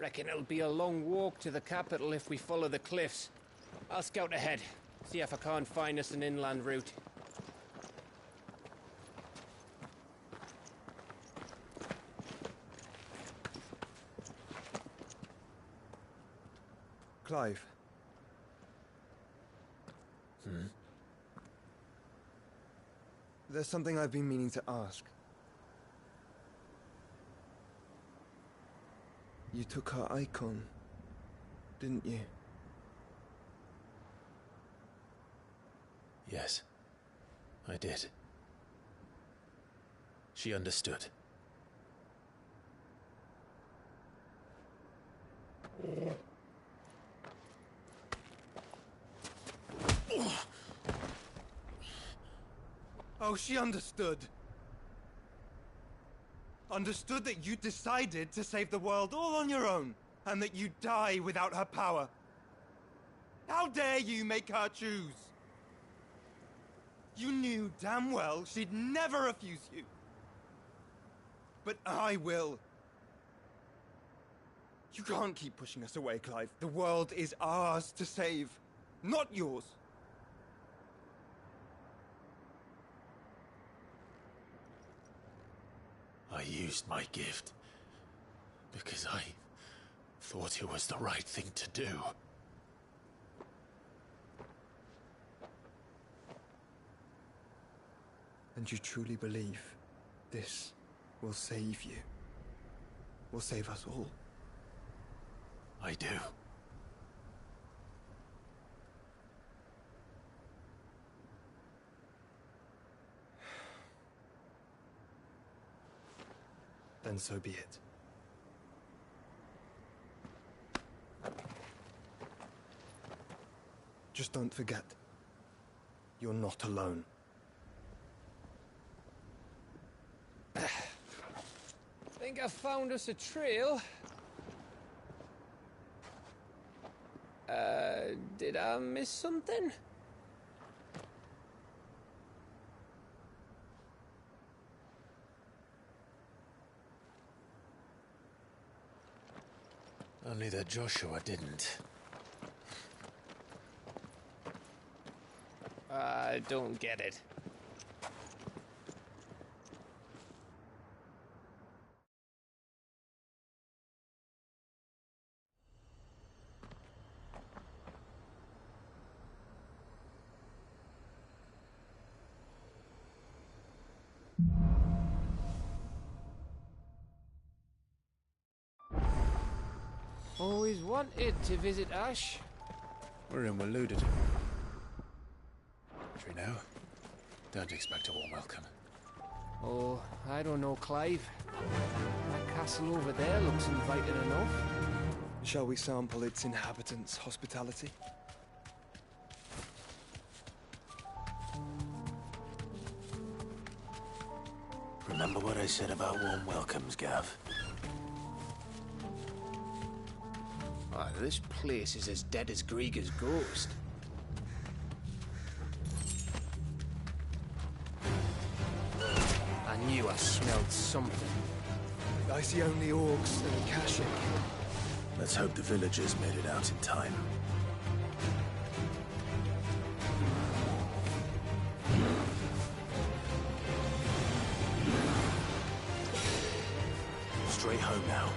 [SPEAKER 21] Reckon it'll be a long walk to the capital if we follow the cliffs. I'll scout ahead, see if I can't find us an inland route.
[SPEAKER 2] Clive. There's something I've been meaning to ask. You took her icon, didn't you?
[SPEAKER 3] Yes, I did. She understood.
[SPEAKER 2] Oh, she understood. Understood that you decided to save the world all on your own, and that you'd die without her power. How dare you make her choose? You knew damn well she'd never refuse you. But I will. You can't keep pushing us away, Clive. The world is ours to save, not yours.
[SPEAKER 3] I used my gift because I thought it was the right thing to do.
[SPEAKER 2] And you truly believe this will save you? Will save us all?
[SPEAKER 3] I do.
[SPEAKER 2] Then so be it. Just don't forget, you're not alone.
[SPEAKER 21] Think I found us a trail. Did I miss something?
[SPEAKER 3] Only that Joshua didn't.
[SPEAKER 21] I don't get it. Always wanted to visit Ash.
[SPEAKER 3] We're in Waloed. Now, don't expect a warm welcome.
[SPEAKER 21] Oh, I don't know, Clive. That castle over there looks inviting enough.
[SPEAKER 2] Shall we sample its inhabitants' hospitality?
[SPEAKER 3] Remember what I said about warm welcomes, Gav?
[SPEAKER 21] Oh, this place is as dead as Greagor's ghost. I knew I smelled something.
[SPEAKER 2] I see only orcs and Akashic.
[SPEAKER 3] Let's hope the villagers made it out in time. Straight home now.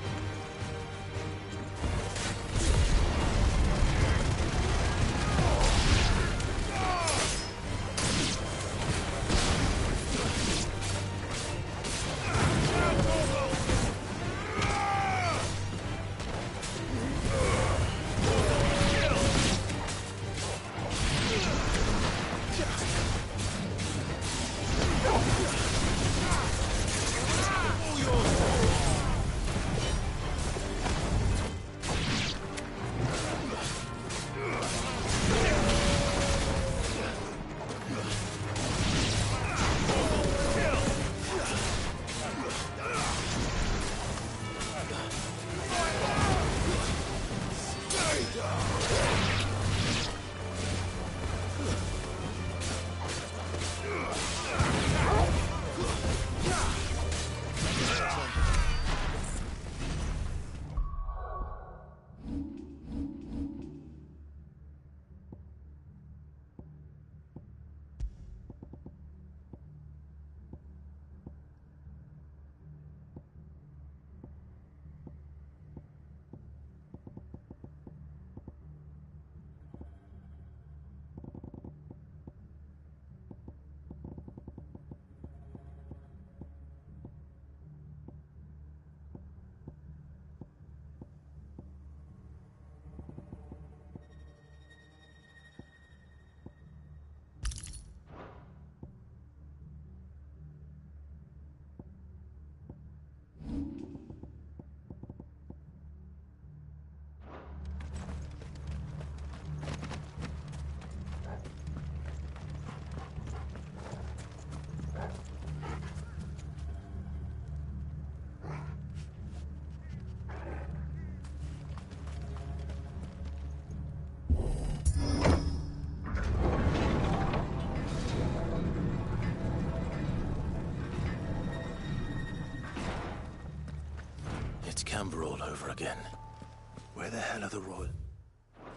[SPEAKER 1] the hell are the royal?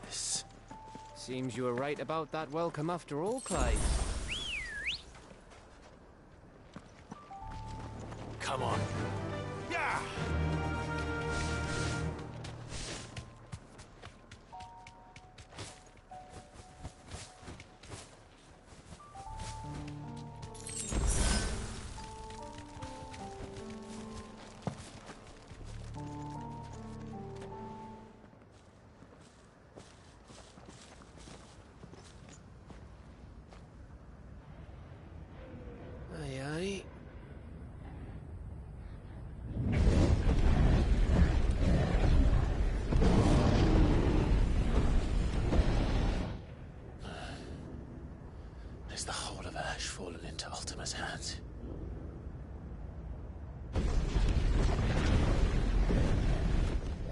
[SPEAKER 1] This...
[SPEAKER 21] Seems you were right about that welcome after all, Clive.
[SPEAKER 1] Come on.
[SPEAKER 2] Yeah!
[SPEAKER 21] Aye, aye.
[SPEAKER 1] Is the whole of Ash fallen into Ultima's hands?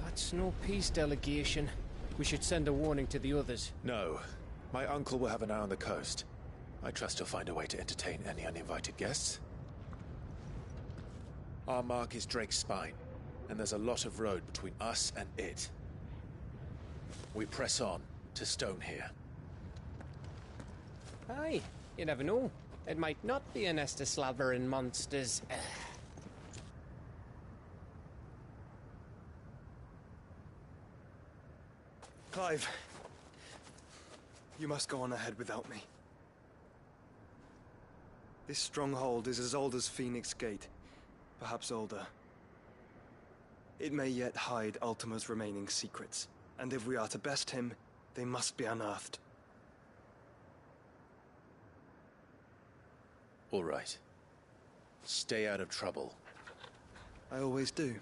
[SPEAKER 21] That's no peace delegation. We should send a warning to the others.
[SPEAKER 6] No. My uncle will have an eye on the coast. I trust he'll find a way to entertain any uninvited guests. Our mark is Drake's Spine, and there's a lot of road between us and it. We press on to Stonehere.
[SPEAKER 21] Aye, you never know. It might not be a nest of slavering monsters.
[SPEAKER 2] Clive, you must go on ahead without me. This stronghold is as old as Phoenix Gate, perhaps older. It may yet hide Ultima's remaining secrets, and if we are to best him, they must be unearthed.
[SPEAKER 6] All right. Stay out of trouble.
[SPEAKER 2] I always do.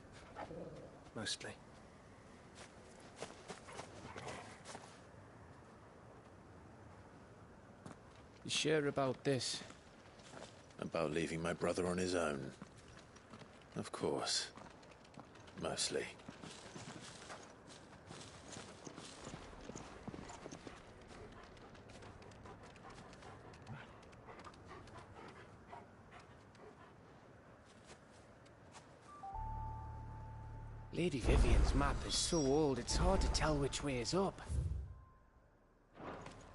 [SPEAKER 2] Mostly.
[SPEAKER 21] You sure about this?
[SPEAKER 6] About leaving my brother on his own. Of course. Mostly.
[SPEAKER 21] Lady Vivian's map is so old, it's hard to tell which way is up.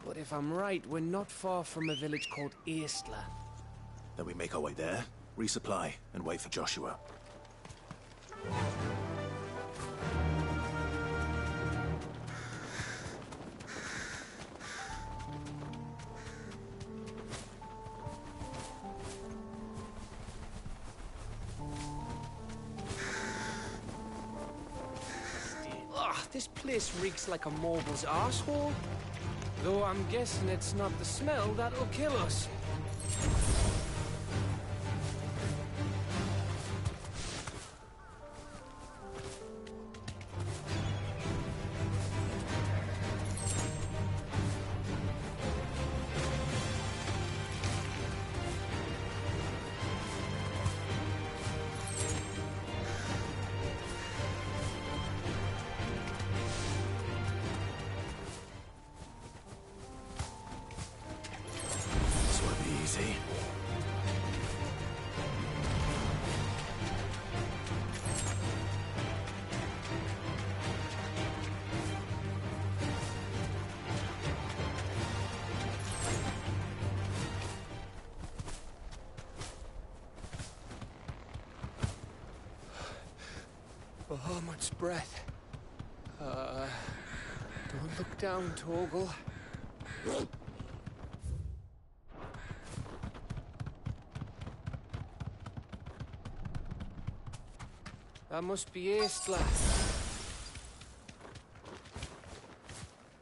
[SPEAKER 21] But if I'm right, we're not far from a village called Aistla.
[SPEAKER 1] Then we make our way there, resupply, and wait for Joshua.
[SPEAKER 21] This place reeks like a morble's arsehole. Though I'm guessing it's not the smell that'll kill us. Oh, much breath. Don't look down, Torgal. That must be Aistla.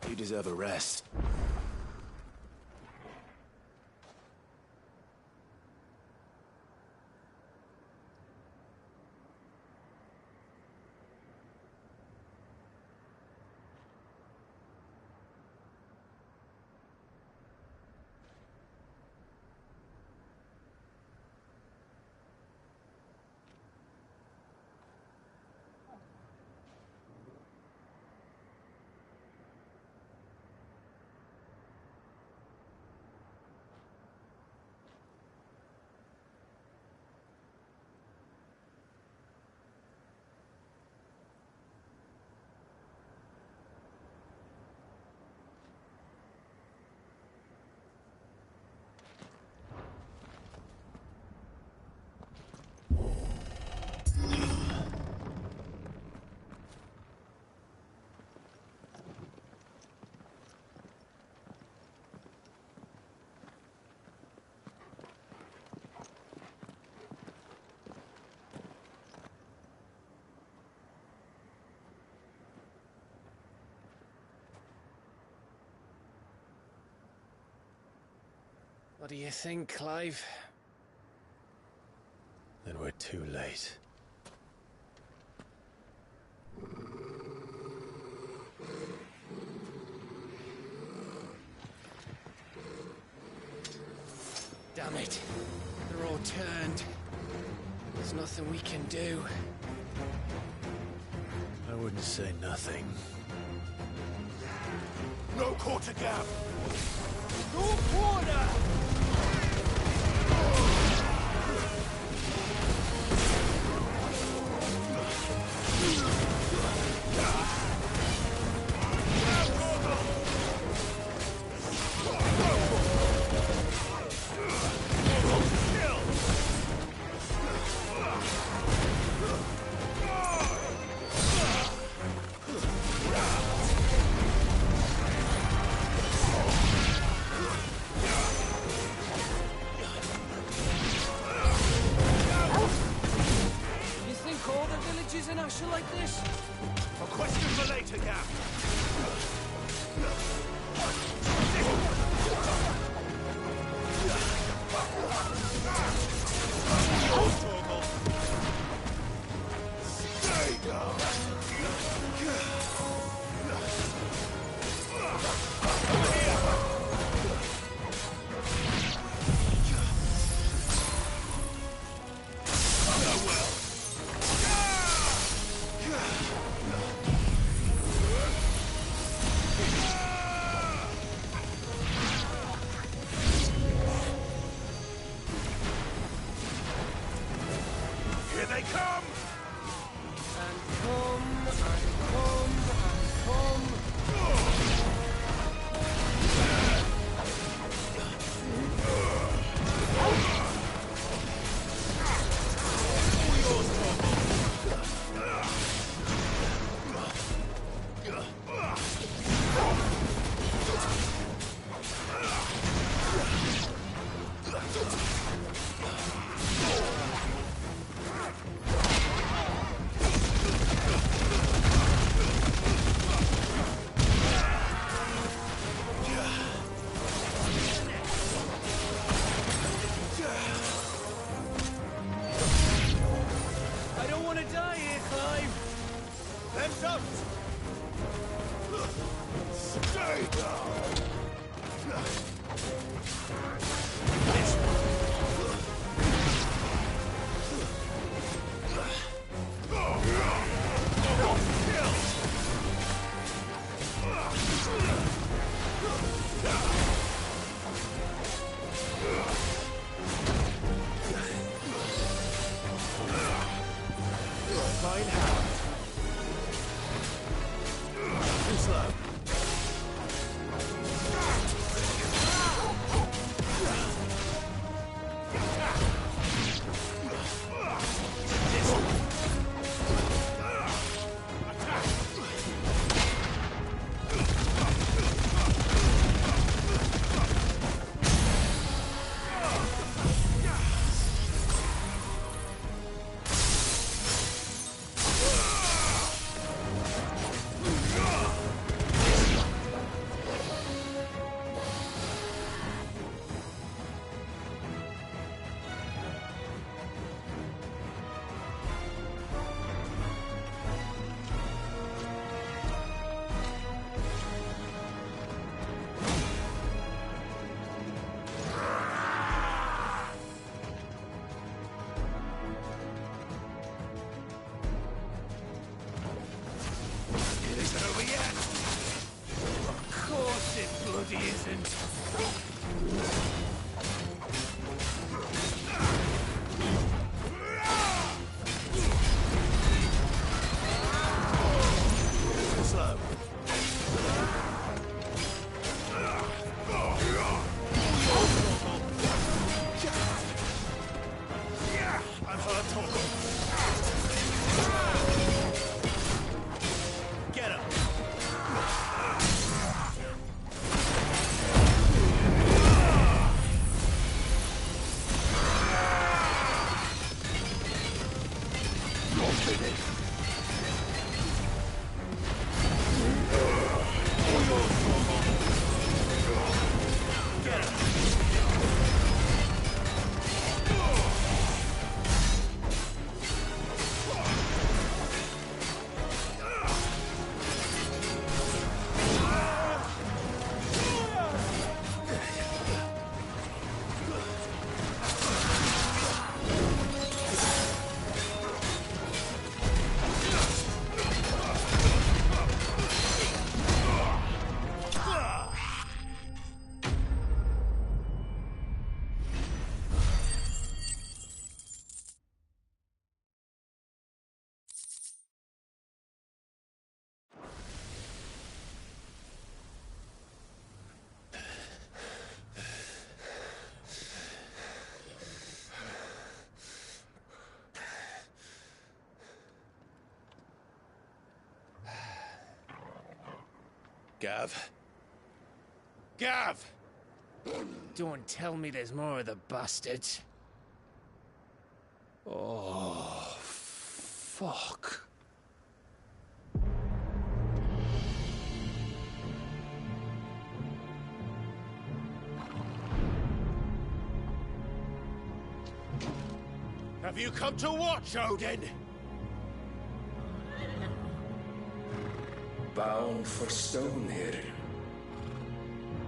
[SPEAKER 1] You deserve a rest.
[SPEAKER 21] What do you think, Clive?
[SPEAKER 3] Then we're too late.
[SPEAKER 21] Damn it. They're all turned. There's nothing we can do.
[SPEAKER 3] I wouldn't say nothing.
[SPEAKER 4] No quarter gap!
[SPEAKER 21] No quarter! Like this?
[SPEAKER 4] A question for later, Gap. Stay down.
[SPEAKER 6] Gav? Gav!
[SPEAKER 21] Don't tell me there's more of the bastards. Oh, fuck.
[SPEAKER 6] Have you come to watch, Odin?
[SPEAKER 7] Bound for Stonehill.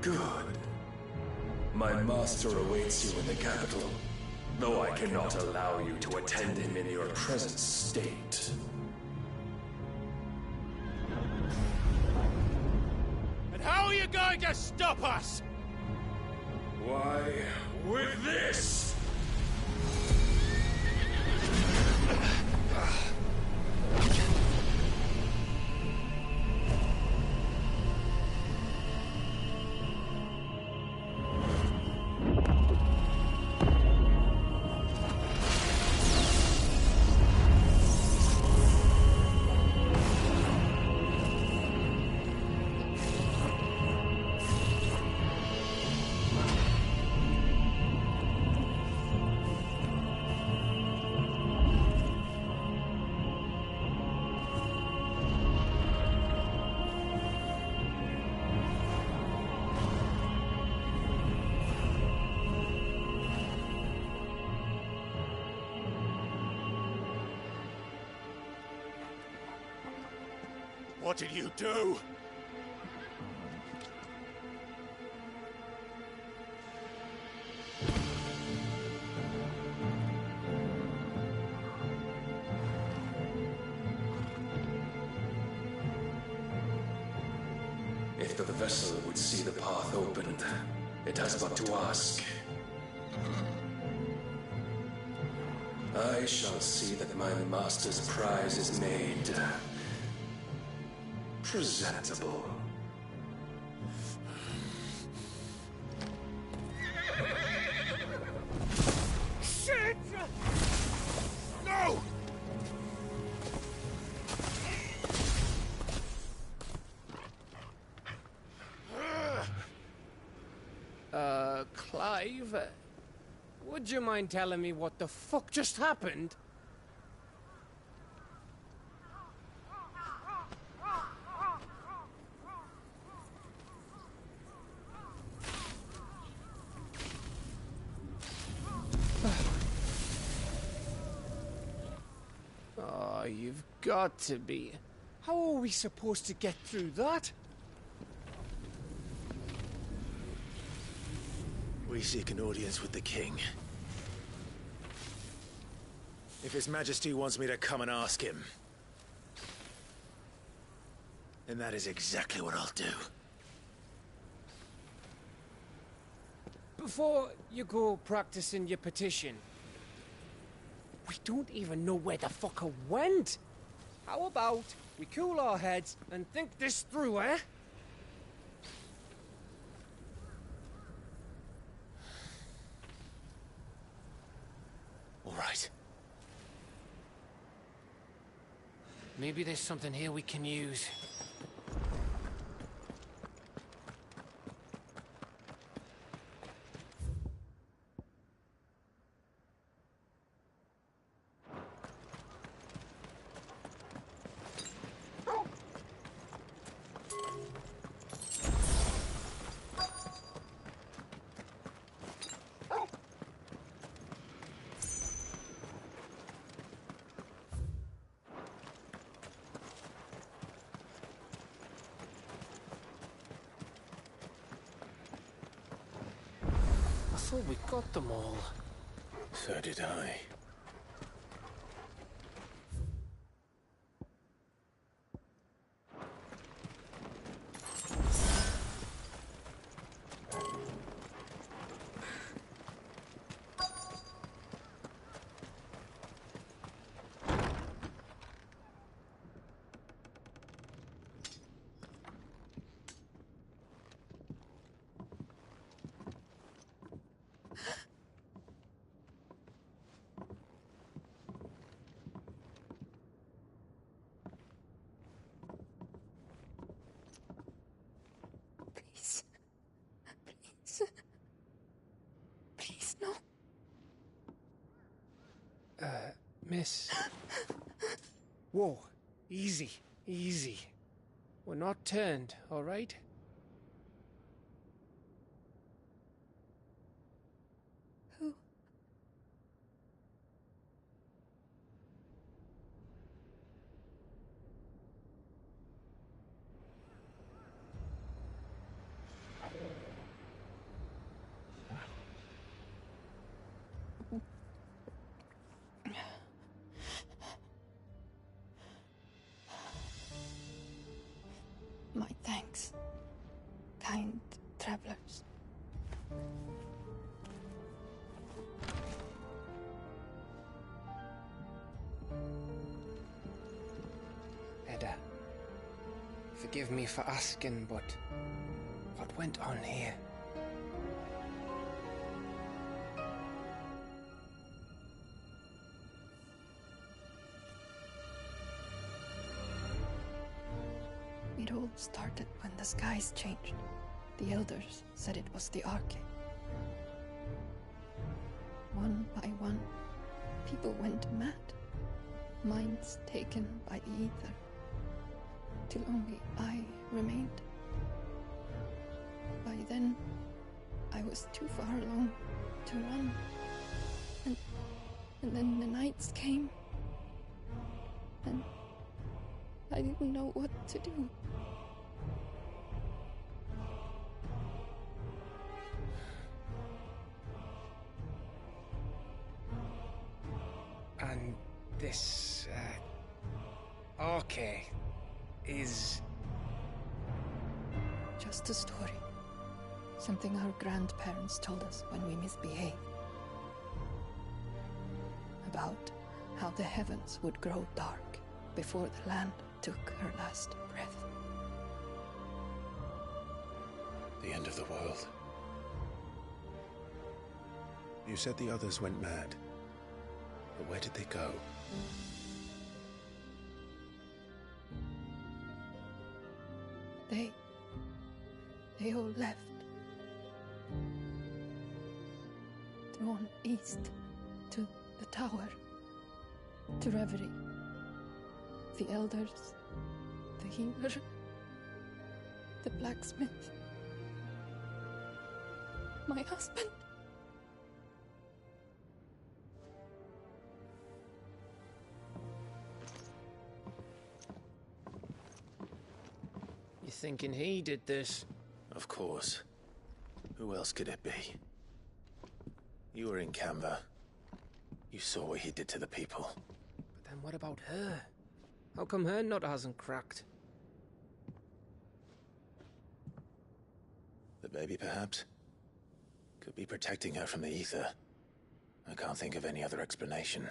[SPEAKER 7] Good. My master awaits you in the capital, though I cannot allow you to attend him in your present state.
[SPEAKER 6] And how are you going to stop us?
[SPEAKER 7] Why, with this!
[SPEAKER 6] What did you do?
[SPEAKER 7] If the vessel would see the path opened, it has but to ask. I shall see that my master's prize is made presentable.
[SPEAKER 6] Shit! No!
[SPEAKER 21] Clive? Would you mind telling me what the fuck just happened? Oh, you've got to be. How are we supposed to get through that?
[SPEAKER 6] We seek an audience with the king. If His Majesty wants me to come and ask him, then that is exactly what I'll do.
[SPEAKER 21] Before you go practicing your petition, we don't even know where the fucker went. How about we cool our heads and think this through, eh?
[SPEAKER 6] All right.
[SPEAKER 21] Maybe there's something here we can use. I thought we got them all.
[SPEAKER 6] So did I.
[SPEAKER 21] Miss. Whoa. Easy. Easy. We're not turned, all right?
[SPEAKER 11] Who? My thanks, kind travelers.
[SPEAKER 21] Edda, forgive me for asking, but what went on here?
[SPEAKER 11] It all started when the skies changed. The elders said it was the Arche. One by one, people went mad. Minds taken by the ether. Till only I remained. By then, I was too far along to run. And then the nights came. And I didn't know what to do.
[SPEAKER 21] And this, Arche is...
[SPEAKER 11] Just a story. Something our grandparents told us when we misbehaved. About how the heavens would grow dark before the land took her last breath.
[SPEAKER 3] The end of the world. You said the others went mad. But where did they go?
[SPEAKER 11] They all left. Drawn east to the tower, to Reverie. The elders, the healer, the blacksmith, my husband.
[SPEAKER 21] You thinking he did this?
[SPEAKER 6] Of course. Who else could it be? You were in Canva. You saw what he did to the people.
[SPEAKER 21] But then what about her? How come her nut hasn't cracked?
[SPEAKER 6] The baby, perhaps? Could be protecting her from the ether. I can't think of any other explanation.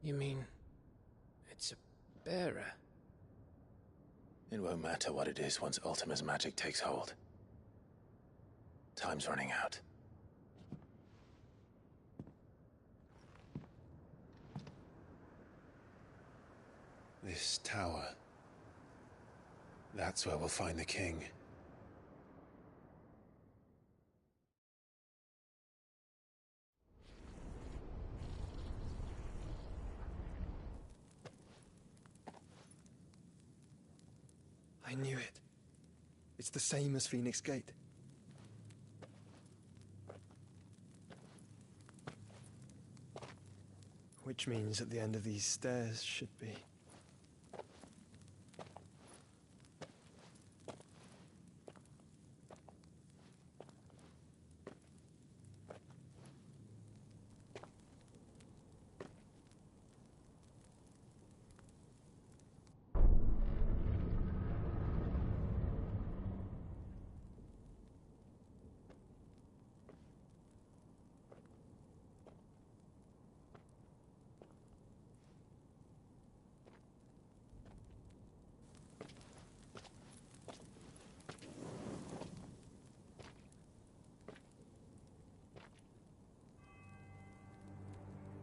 [SPEAKER 21] You mean... it's a bearer?
[SPEAKER 6] It won't matter what it is once Ultima's magic takes hold. Time's running out.
[SPEAKER 3] This tower. That's where we'll find the king.
[SPEAKER 2] I knew it. It's the same as Phoenix Gate. Which means at the end of these stairs should be...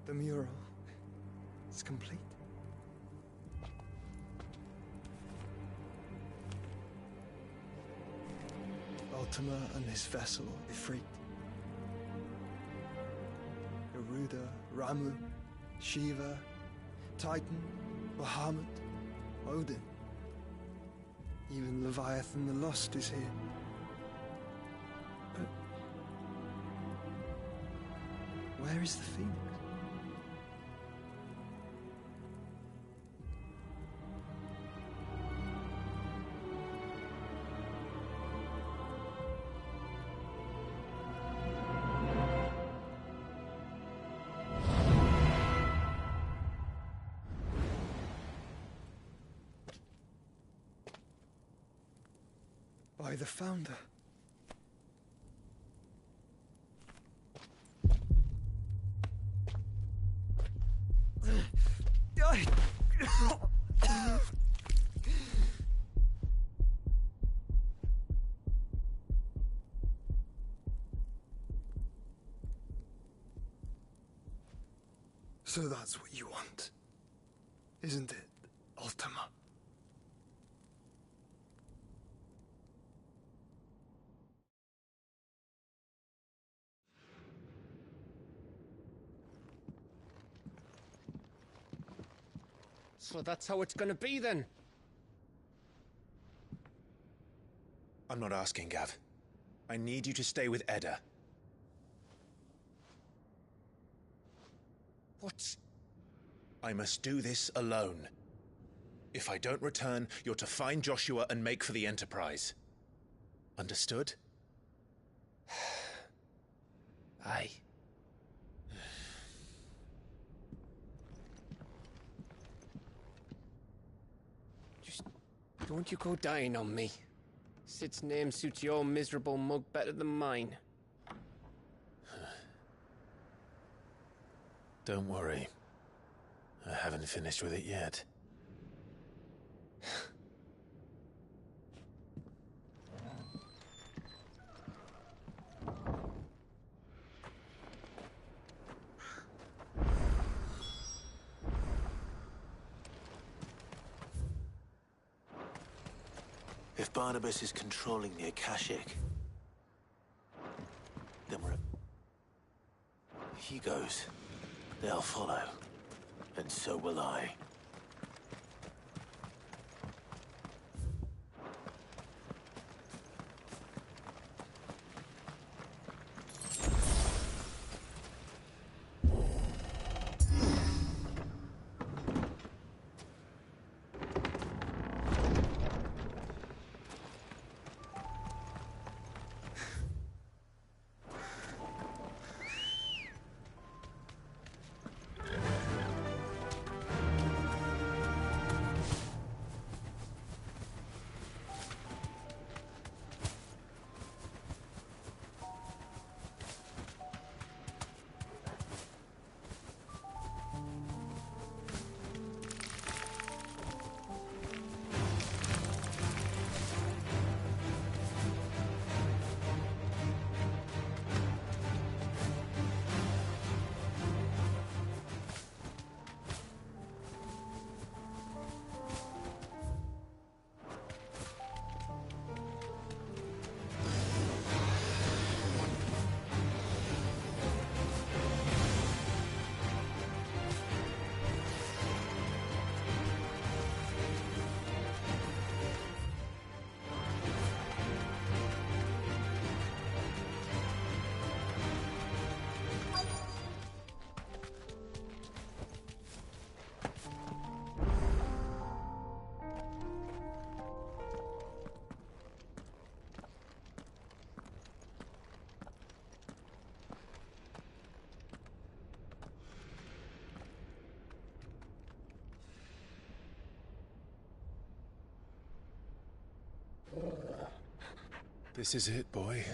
[SPEAKER 2] The mural is complete. Ultima and his vessel, Ifrit. Garuda, Ramu, Shiva, Titan, Bahamut, Odin. Even Leviathan the Lost is here. But where is the Phoenix? By the Founder. So that's what you want, isn't it, Ultima?
[SPEAKER 21] So that's how it's gonna be then?
[SPEAKER 6] I'm not asking, Gav. I need you to stay with Edda.
[SPEAKER 21] What?
[SPEAKER 6] I must do this alone. If I don't return, you're to find Joshua and make for the Enterprise. Understood?
[SPEAKER 21] Aye. Just don't you go dying on me. Sid's name suits your miserable mug better than mine.
[SPEAKER 6] Don't worry. I haven't finished with it yet.
[SPEAKER 1] If Barnabas is controlling the Akashic, then we're... He goes, they'll follow. And so will I.
[SPEAKER 6] This is it, boy.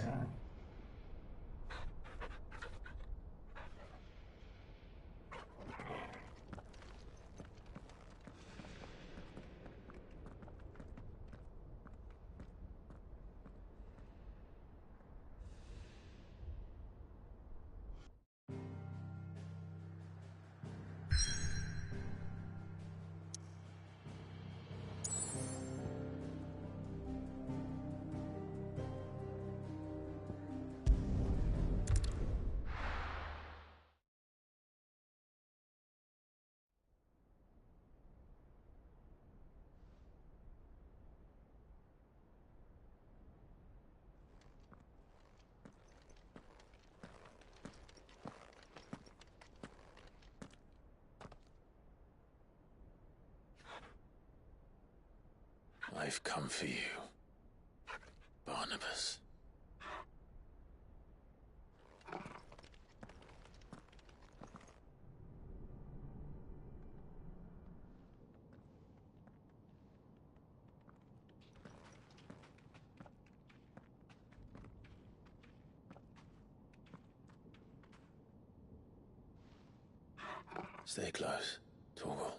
[SPEAKER 6] I've come for you, Barnabas. Stay close, Torgal.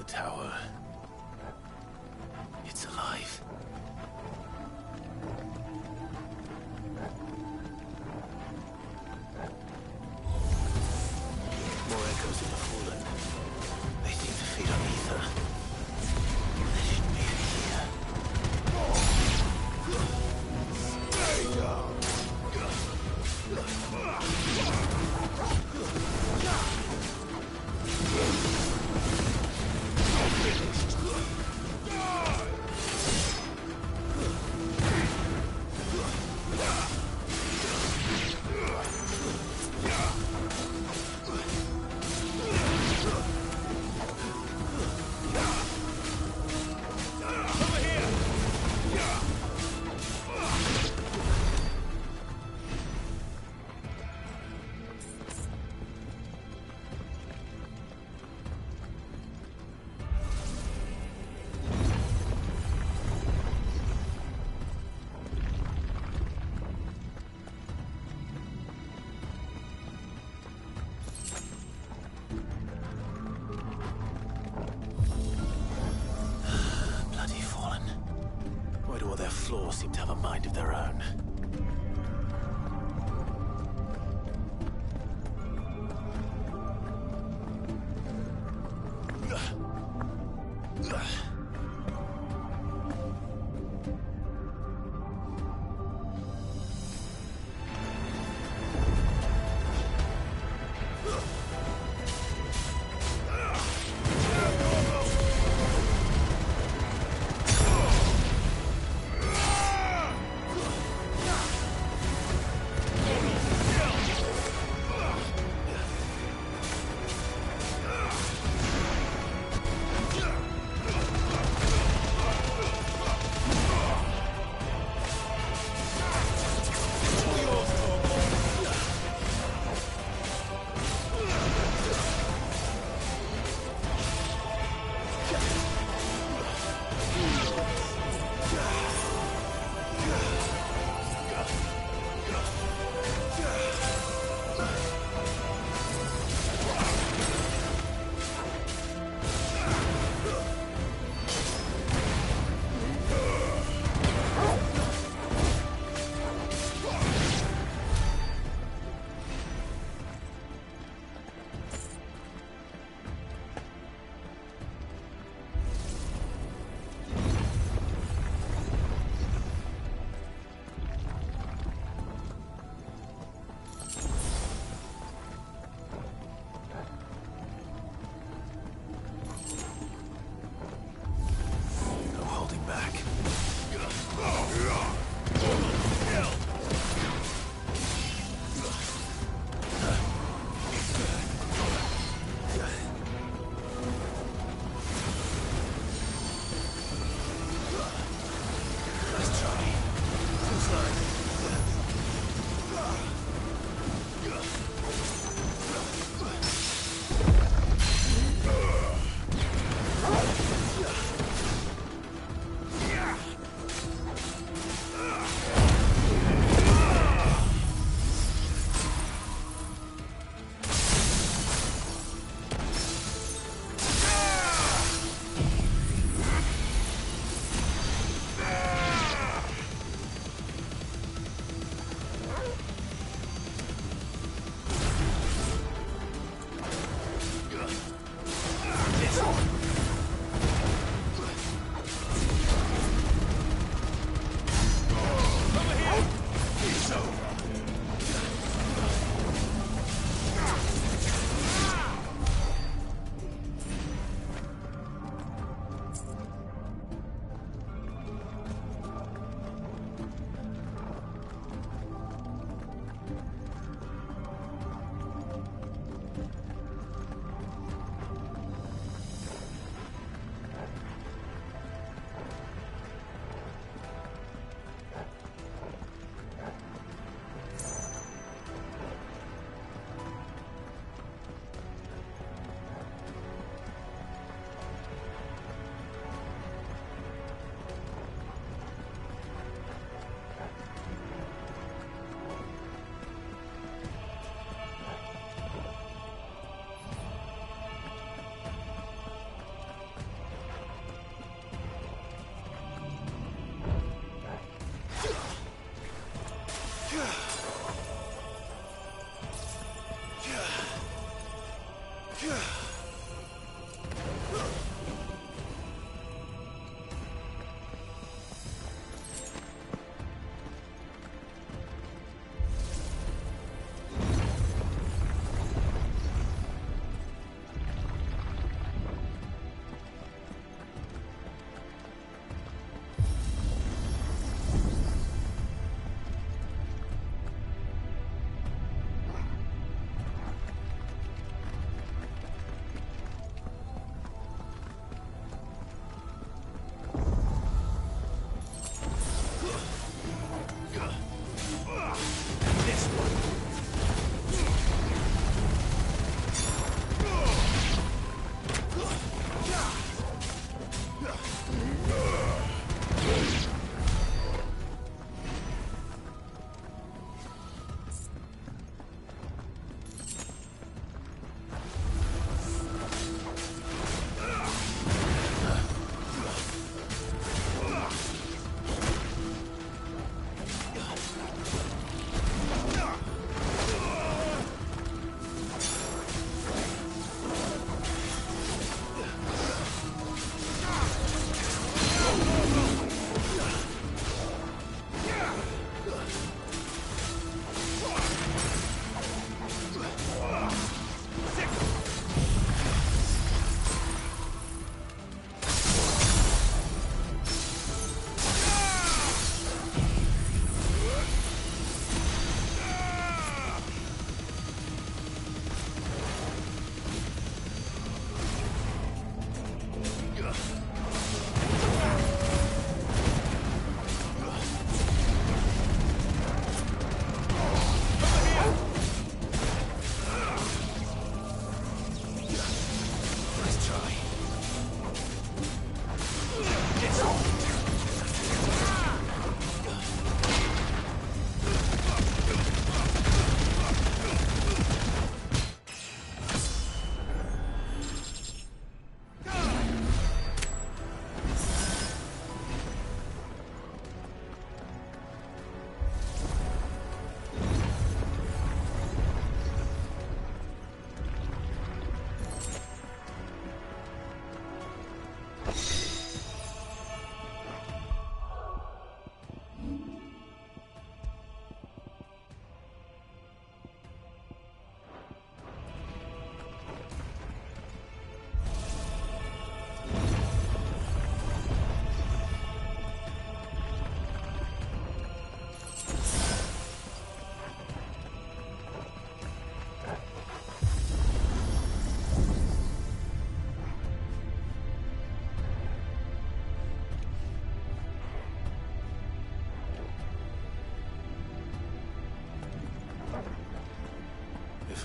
[SPEAKER 6] Tower. It's alive. More echoes of the fallen. They seem to feed on ether. There shouldn't be any here. Stay down. Floors seem to have a mind of their own.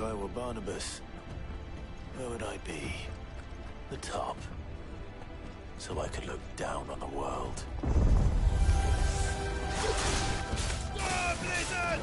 [SPEAKER 6] If I were Barnabas, where would I be? The top. So I could look down on the world.
[SPEAKER 9] Blizzard!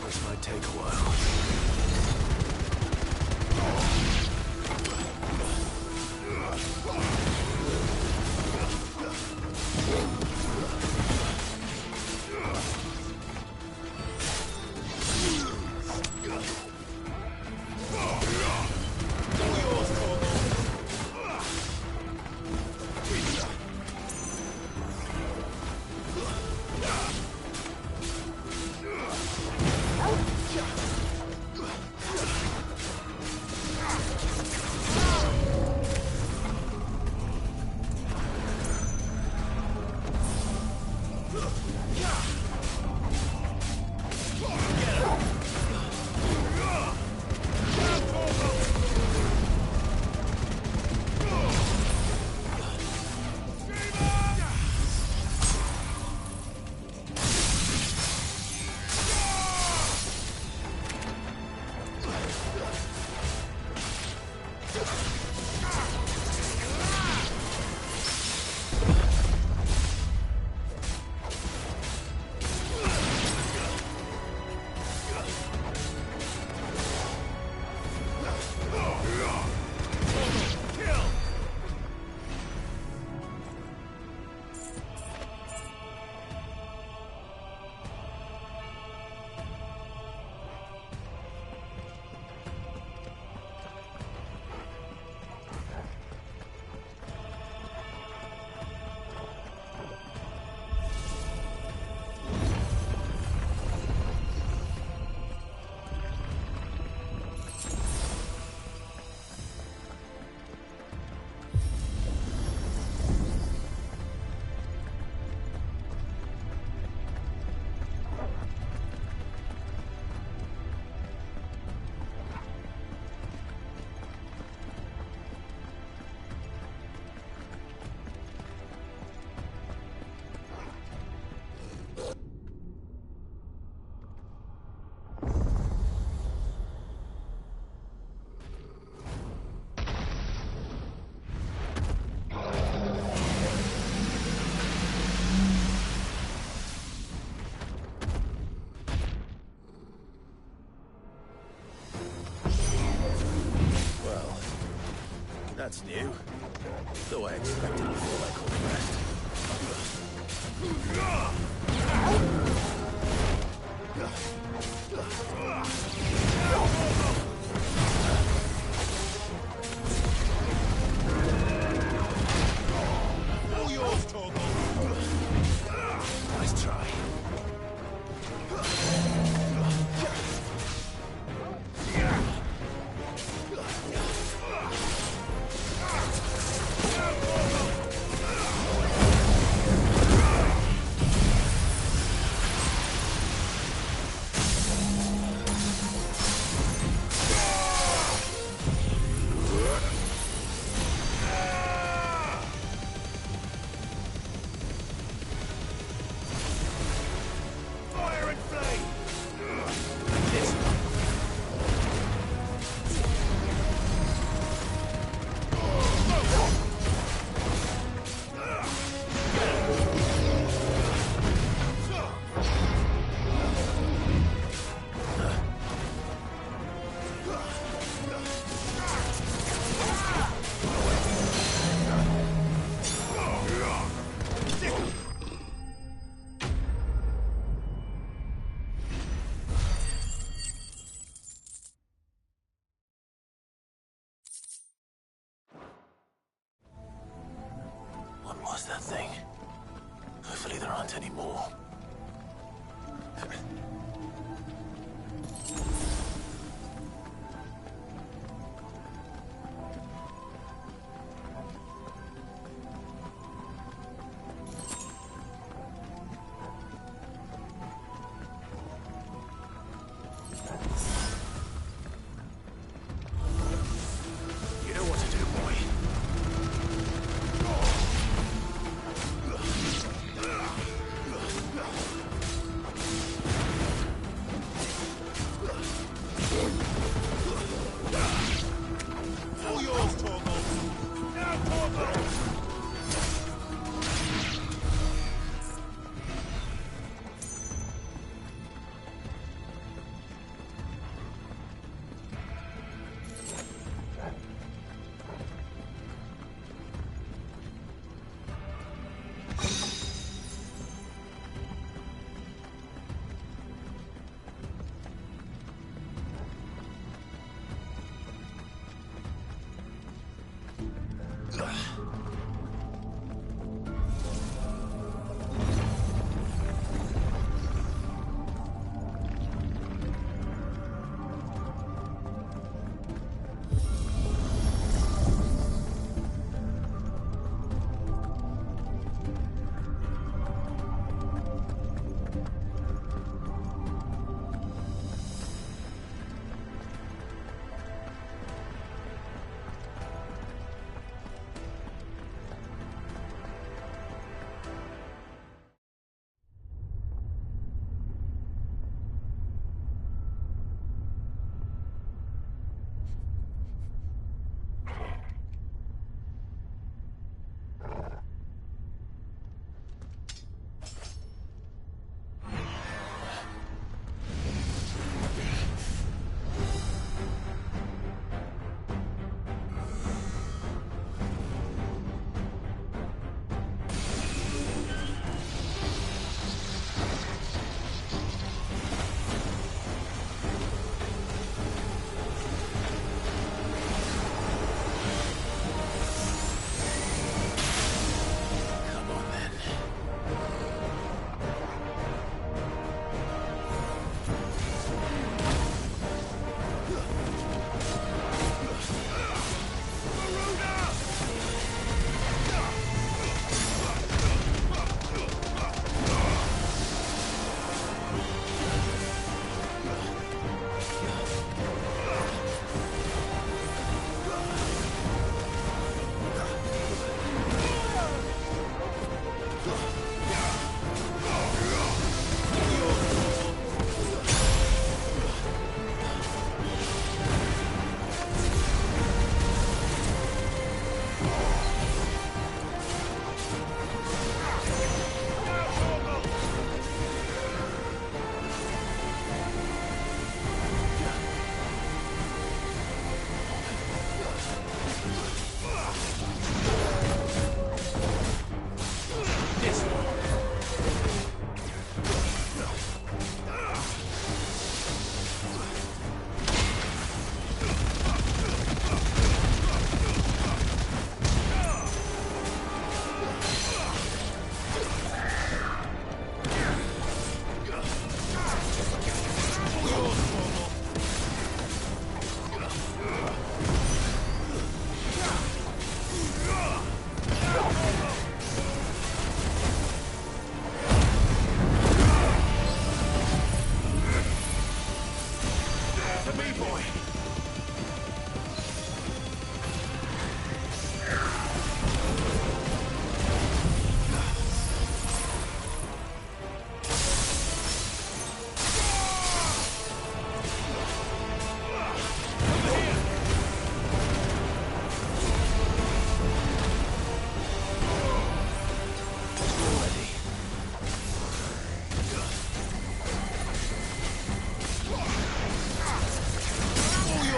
[SPEAKER 6] This might take a while. That's new. Though I expected before I called the rest.
[SPEAKER 9] All yours, Torgal.
[SPEAKER 6] Nice try.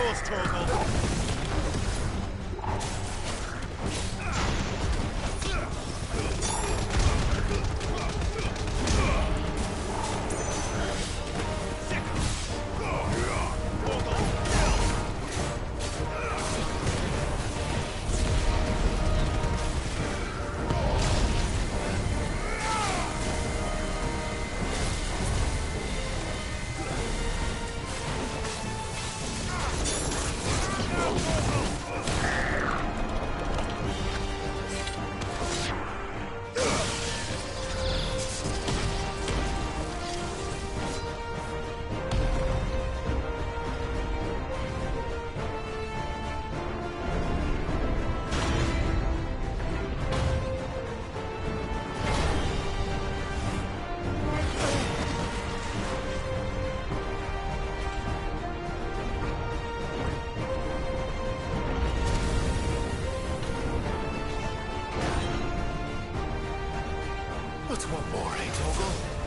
[SPEAKER 9] yours, Torgal.
[SPEAKER 6] What's one more, eh, Torgal?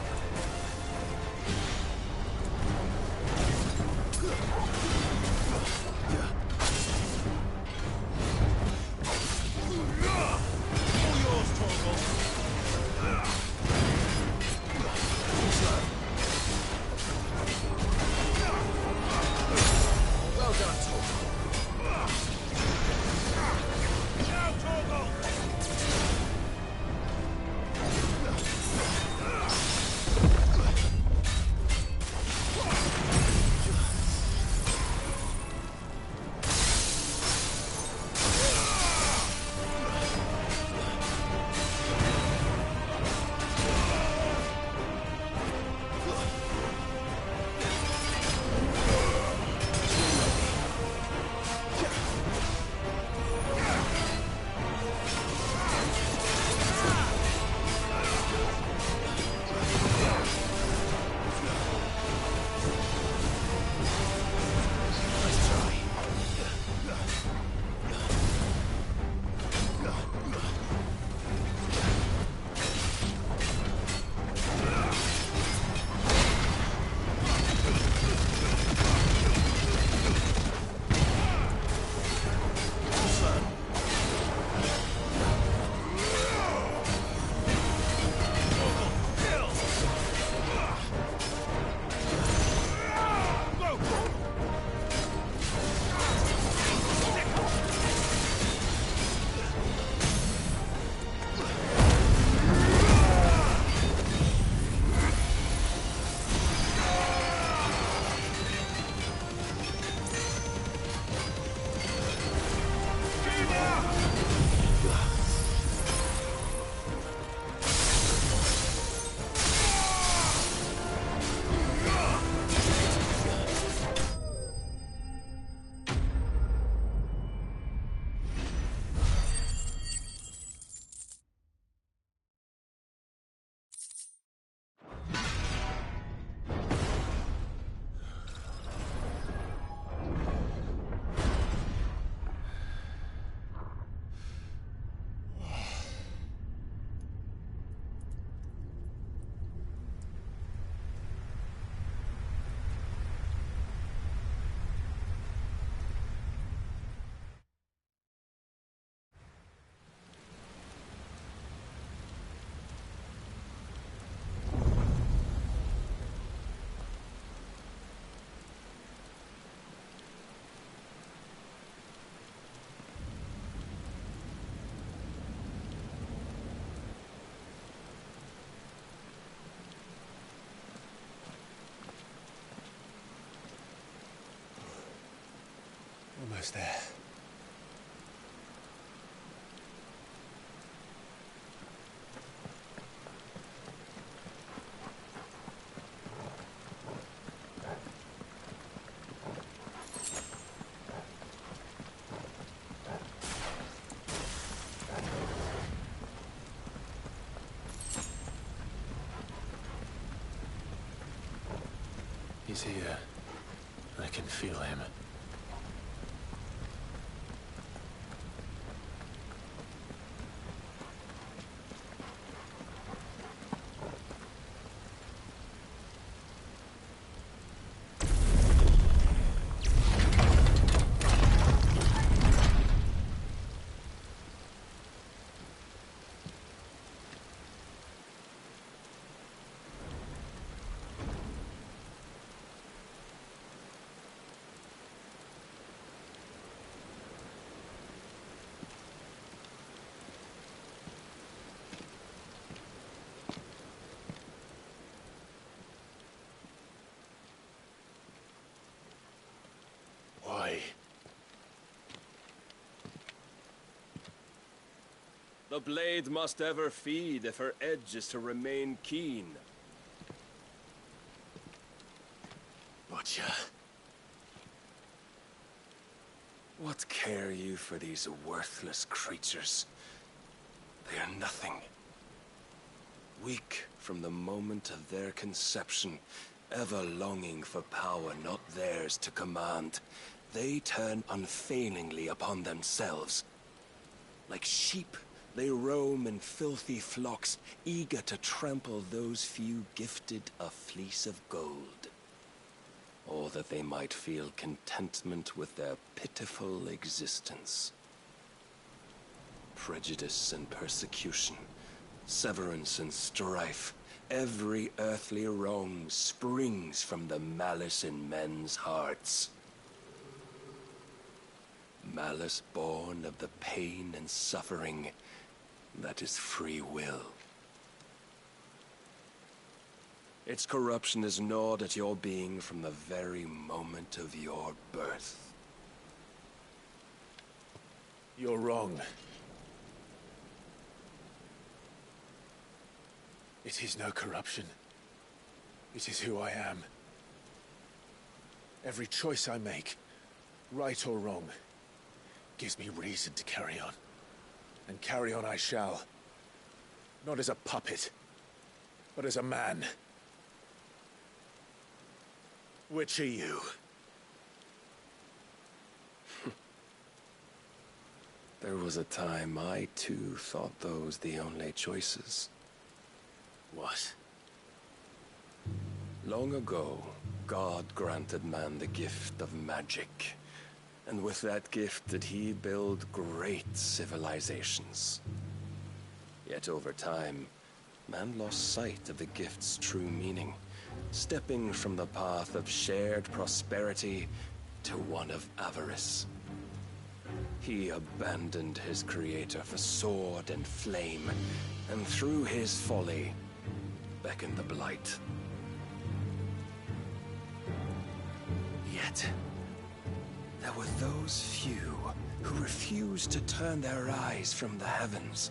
[SPEAKER 3] Almost there.
[SPEAKER 6] He's here. I can feel him.
[SPEAKER 7] The blade must ever feed if her edge is to remain keen.
[SPEAKER 6] Butcher.
[SPEAKER 7] What care you for these worthless creatures? They are nothing. Weak from the moment of their conception, ever longing for power not theirs to command, they turn unfailingly upon themselves. Like sheep, they roam in filthy flocks, eager to trample those few gifted a fleece of gold. Or that they might feel contentment with their pitiful existence. Prejudice and persecution, severance and strife, every earthly wrong springs from the malice in men's hearts. Malice born of the pain and suffering that is free will. Its corruption is gnawed at your being from the very moment of your birth.
[SPEAKER 6] You're wrong. It is no corruption. It is who I am. Every choice I make, right or wrong, gives me reason to carry on. And carry on I shall. Not as a puppet, but as a man. Which are you?
[SPEAKER 7] There was a time I too thought those the only choices.
[SPEAKER 6] What?
[SPEAKER 7] Long ago, God granted man the gift of magic. And with that gift did he build great civilizations. Yet over time, man lost sight of the gift's true meaning, stepping from the path of shared prosperity to one of avarice. He abandoned his creator for sword and flame, and through his folly, beckoned the blight. Yet, there were those few who refused to turn their eyes from the heavens,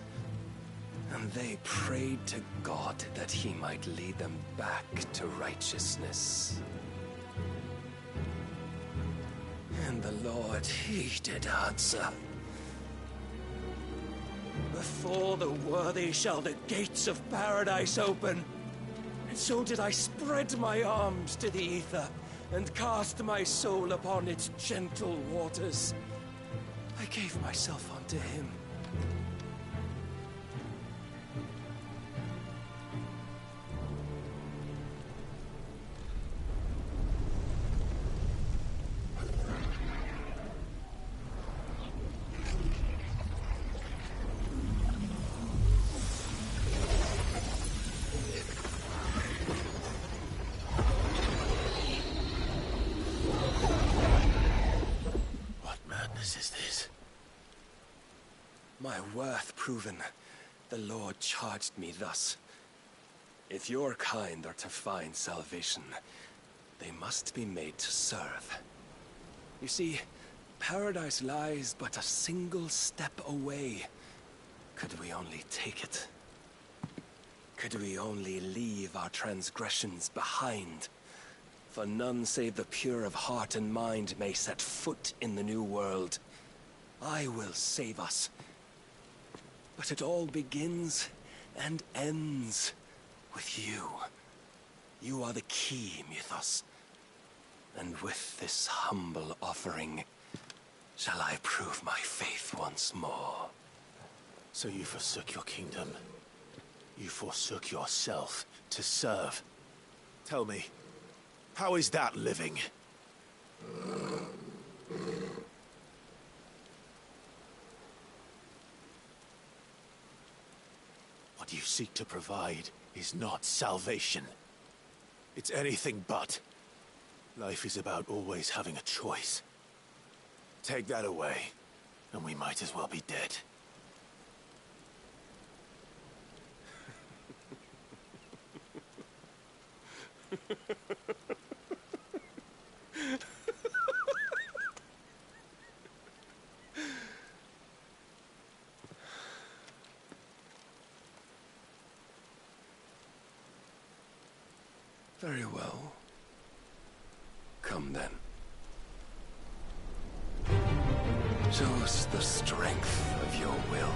[SPEAKER 7] and they prayed to God that he might lead them back to righteousness. And the Lord, he did answer. Before the worthy shall the gates of paradise open. And so did I spread my arms to the ether, and cast my soul upon its gentle waters. I gave myself unto him. My worth proven, the Lord charged me thus. If your kind are to find salvation, they must be made to serve. You see, paradise lies but a single step away. Could we only take it? Could we only leave our transgressions behind? For none save the pure of heart and mind may set foot in the new world. I will save us. But it all begins and ends with you. You are the key, Mythos. And with this humble offering, shall I prove my faith once more.
[SPEAKER 6] So you forsook your kingdom. You forsook yourself to serve. Tell me, how is that living? What you seek to provide is not salvation. It's anything but. Life is about always having a choice. Take that away, and we might as well be dead.
[SPEAKER 7] Very well. Come then. Show us the strength of your will.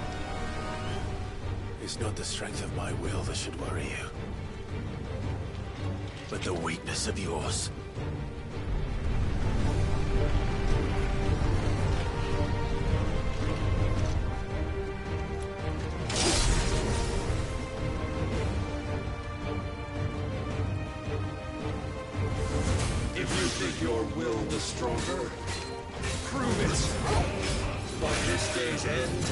[SPEAKER 6] It's not the strength of my will that should worry you, but the weakness of yours.
[SPEAKER 7] If you think your will was stronger, prove it. By this day's end,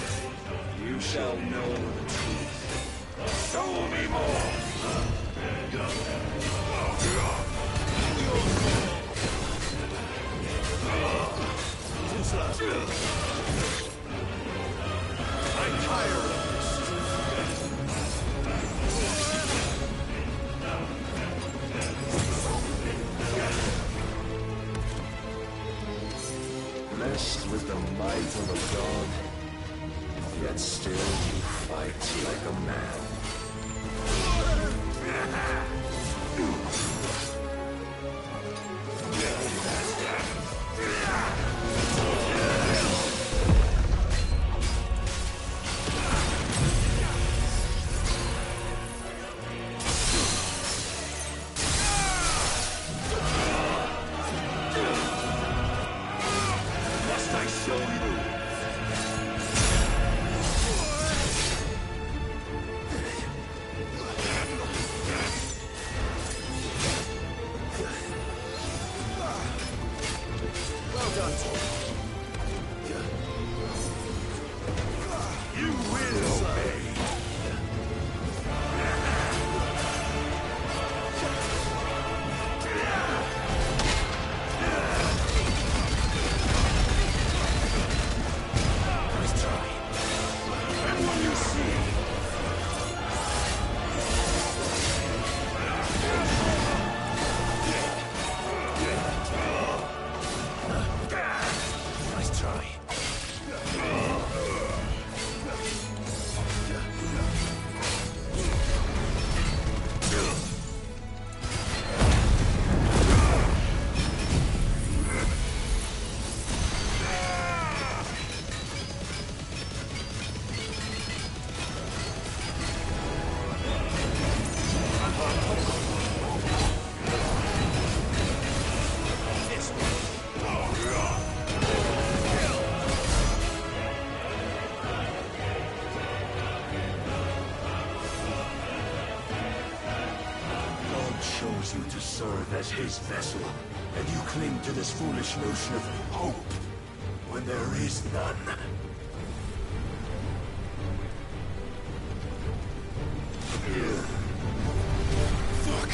[SPEAKER 7] you shall know the truth. Show me more! I'm tired of this. Blessed with the might of a god, yet still you fight like a man. Must I show you?
[SPEAKER 6] Well done, Tom.
[SPEAKER 7] You will obey.
[SPEAKER 6] Nice try.
[SPEAKER 7] And when you see
[SPEAKER 6] Nice try.
[SPEAKER 7] God chose you to serve as his vessel, and you cling to this foolish notion of hope when there is none. Fuck!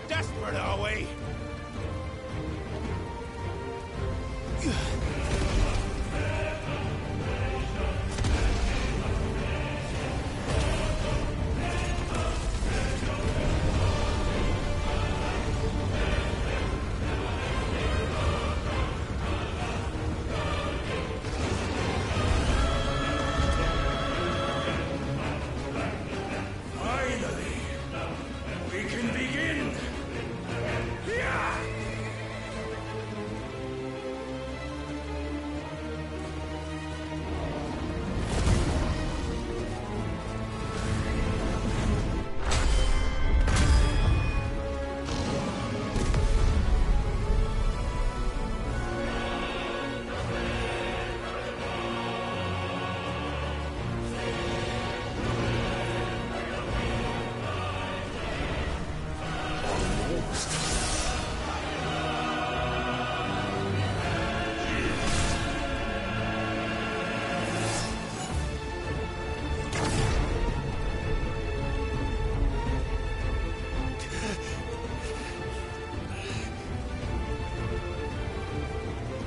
[SPEAKER 6] Desperate, are we?
[SPEAKER 7] Finally, we can begin. Yeah!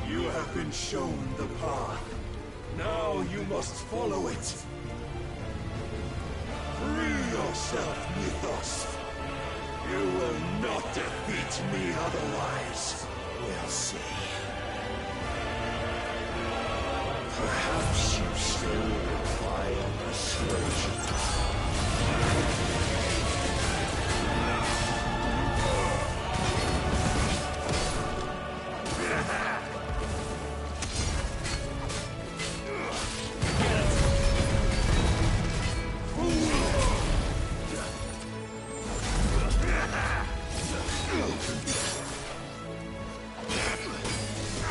[SPEAKER 7] You have been shown the path. Now you must follow it. Free yourself, Mythos. You will not defeat me otherwise.
[SPEAKER 6] We'll see.
[SPEAKER 7] Perhaps you still require persuasion.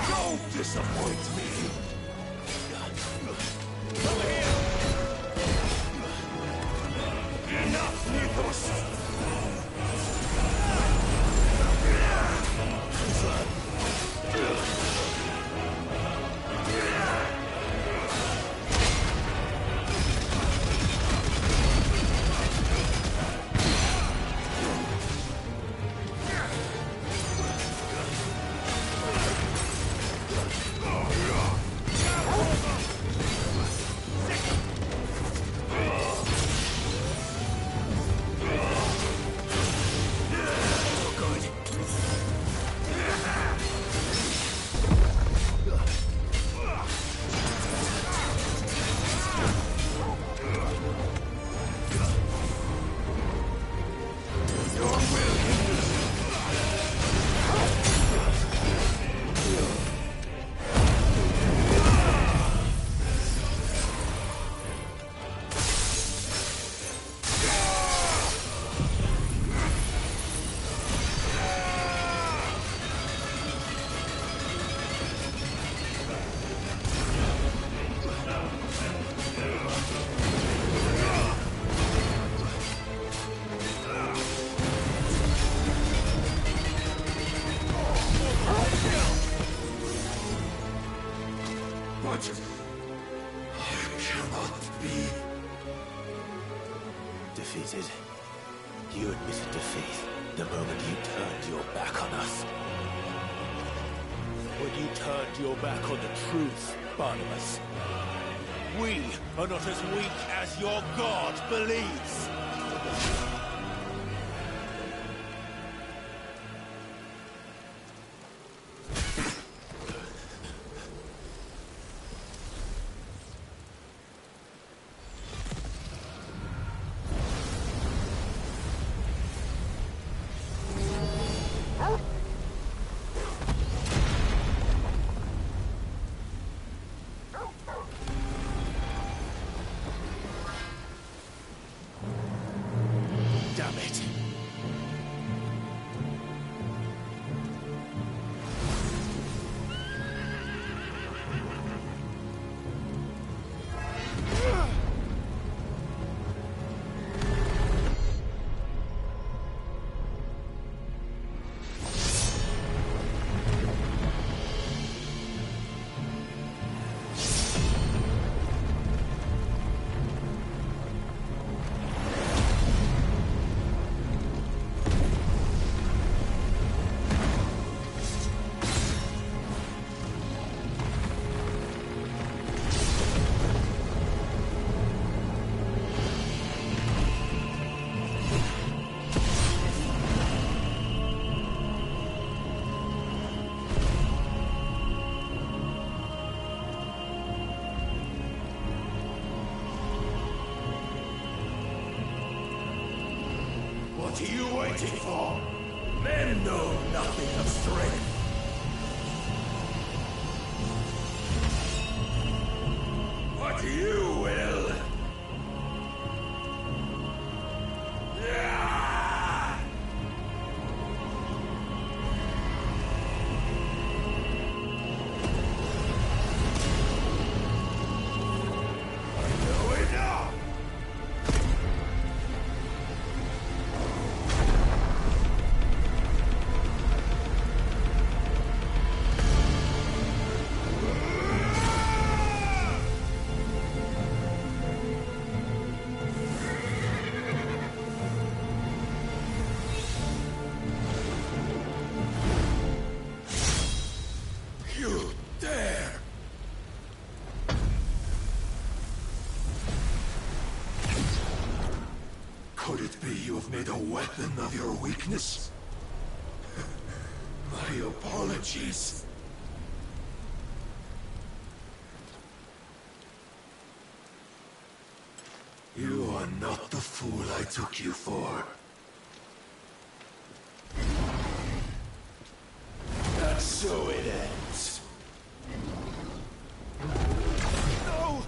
[SPEAKER 7] Don't disappoint me! Enough, Mythos! But I cannot be
[SPEAKER 6] Defeated. You admitted defeat the moment you turned your back on us. When you turned your back on the truth, Barnabas. We are not as weak as your god believes. Damn it. What are you waiting for? Men know nothing of strength. But you will. Could it be you have made a weapon of your weakness? My apologies.
[SPEAKER 7] You are not the fool I took you for. And so it ends. No!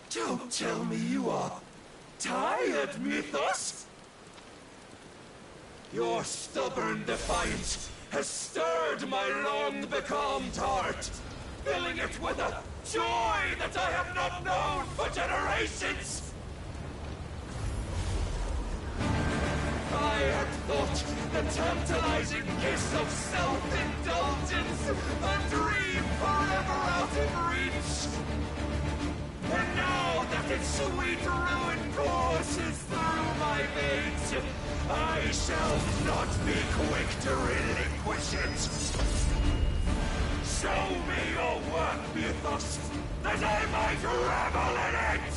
[SPEAKER 7] Don't tell me you are tired, Mythos! Your stubborn defiance has stirred my long-becalmed heart, filling it with a joy that I have not known for generations! I had thought the tantalizing kiss of self-indulgence a dream forever out of reach. And now that its sweet ruin courses through my veins, I shall not be quick to relinquish it. Show me your work, Mythos, that I might revel in it!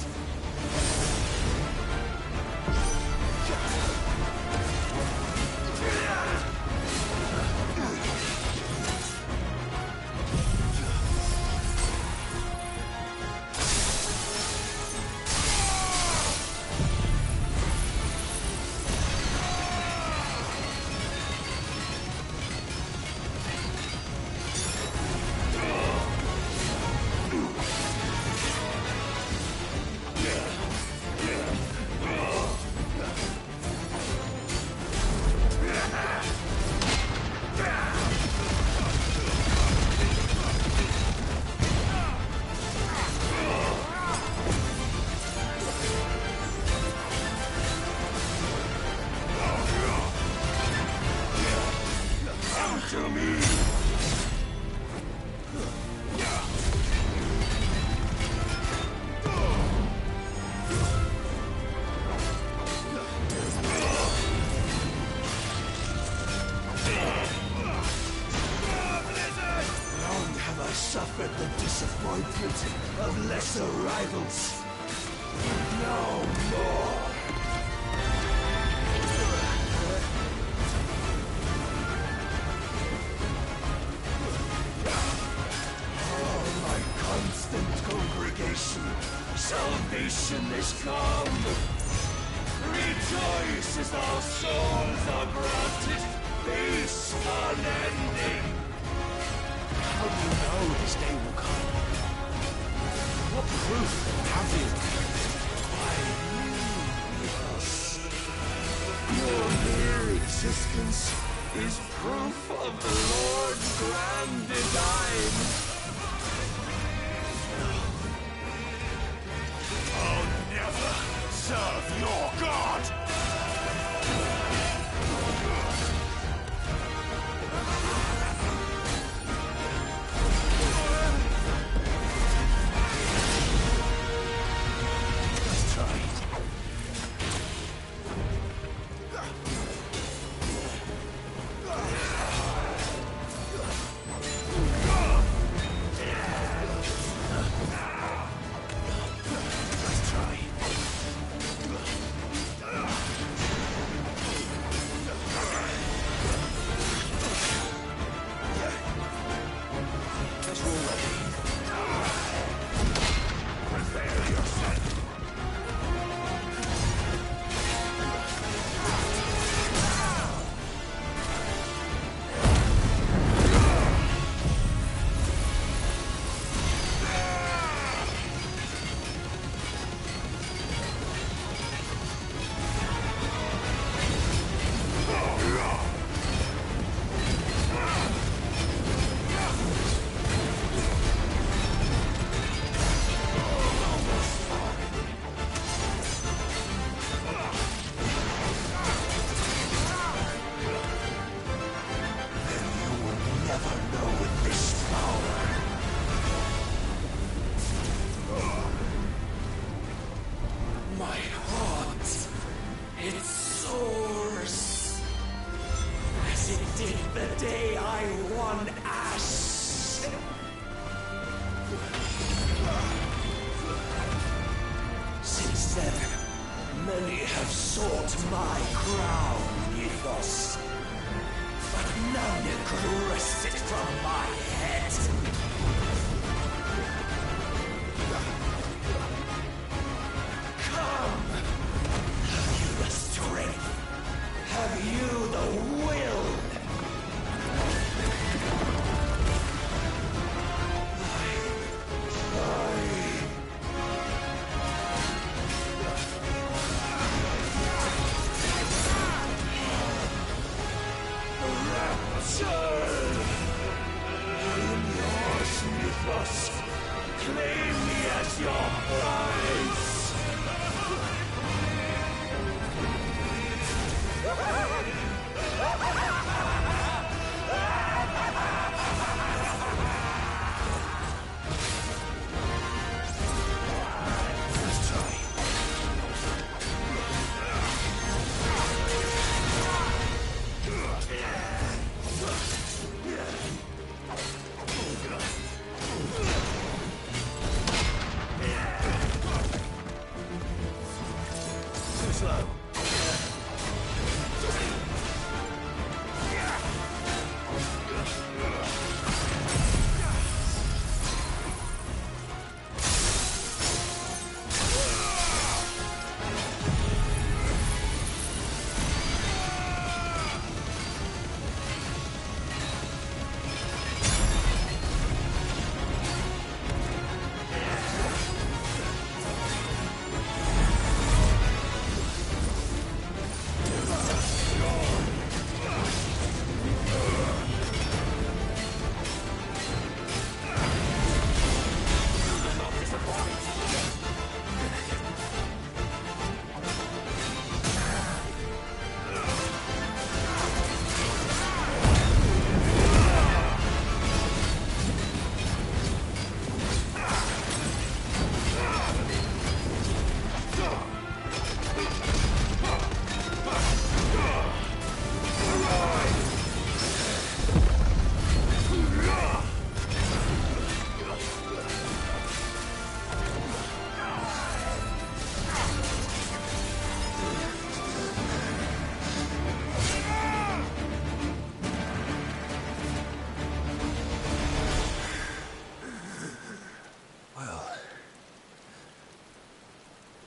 [SPEAKER 7] Suffered the disappointment of lesser rivals. No more. Oh, my constant congregation, salvation is come. Rejoice as our souls are granted peace unending.
[SPEAKER 6] How do you know this day will come? What proof have you?
[SPEAKER 7] Why, your mere existence is proof of the Lord's grand design.
[SPEAKER 6] I'll never serve your God!
[SPEAKER 7] Many have sought my crown, Mythos. But now Nigger, wrest it from my head! Come! Have you the strength? Have you the will? Claim me as your prize! Let's try. Too slow.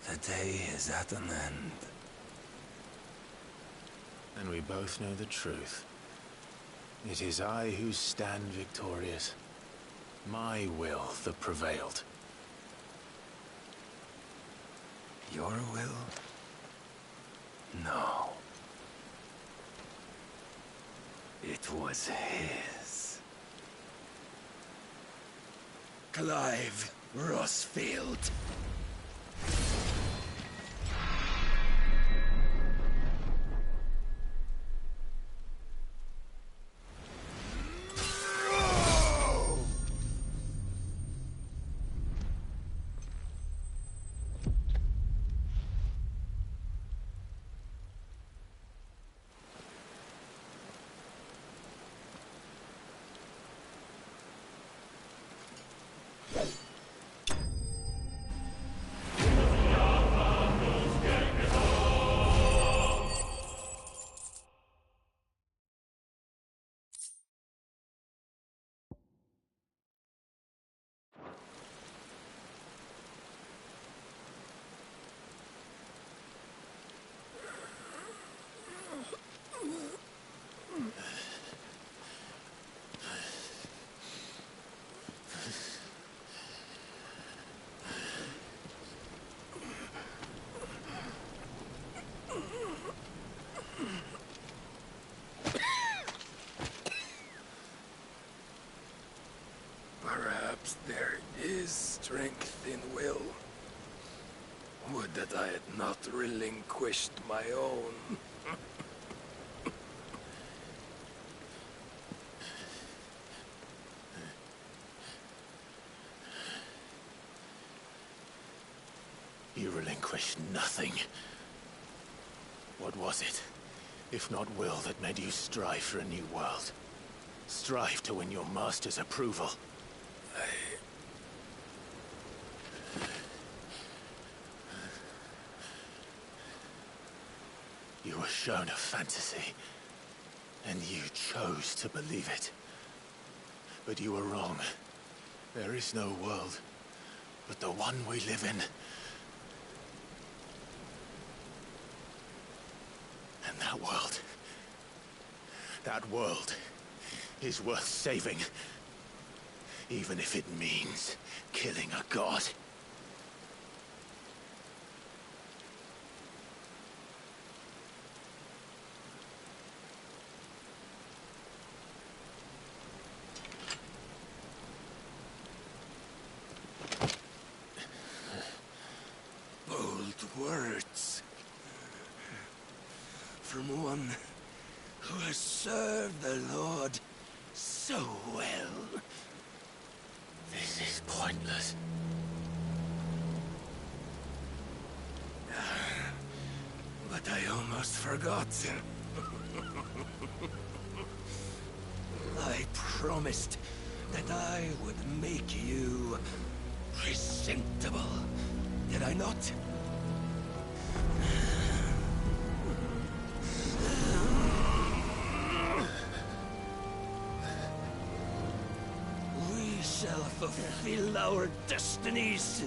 [SPEAKER 7] The day is at an end.
[SPEAKER 6] And we both know the truth. It is I who stand victorious. My will that prevailed.
[SPEAKER 7] Your will? No. It was his. Clive Rossfield. Perhaps there is strength in will. Would that I had not relinquished my own.
[SPEAKER 6] You relinquished nothing. What was it, if not will, that made you strive for a new world? Strive to win your master's approval? You were shown a fantasy. And you chose to believe it. But you were wrong. There is no world but the one we live in. And that world is worth saving. Even if it means killing a god.
[SPEAKER 7] Words from one who has served the Lord so well.
[SPEAKER 6] This is pointless.
[SPEAKER 7] But I almost forgot. I promised that I would make you presentable. Did I not? We shall fulfill our destinies,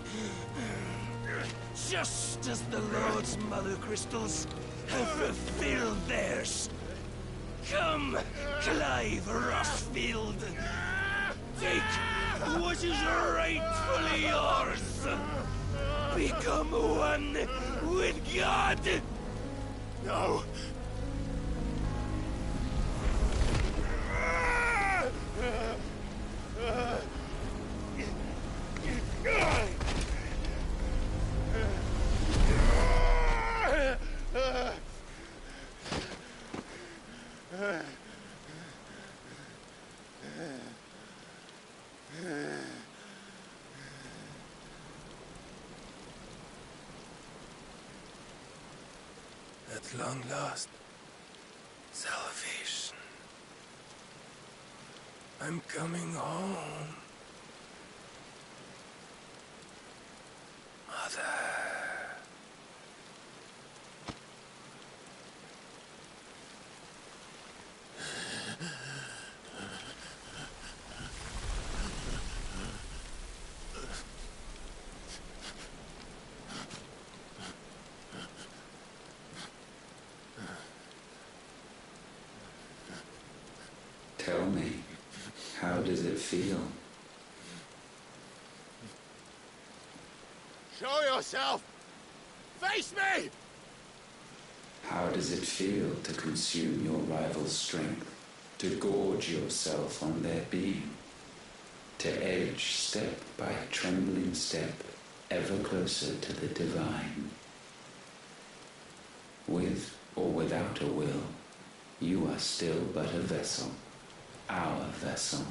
[SPEAKER 7] just as the Lord's Mother Crystals have fulfilled theirs. Come, Clive Rossfield. Take what is rightfully yours. Become one with God!
[SPEAKER 6] No!
[SPEAKER 7] At long last, salvation. I'm coming home. Mother.
[SPEAKER 10] Tell me, how does it feel?
[SPEAKER 6] Show yourself! Face me!
[SPEAKER 10] How does it feel to consume your rival's strength, to gorge yourself on their beam, to edge step by trembling step ever closer to the divine? With or without a will, you are still but a vessel, our vessel.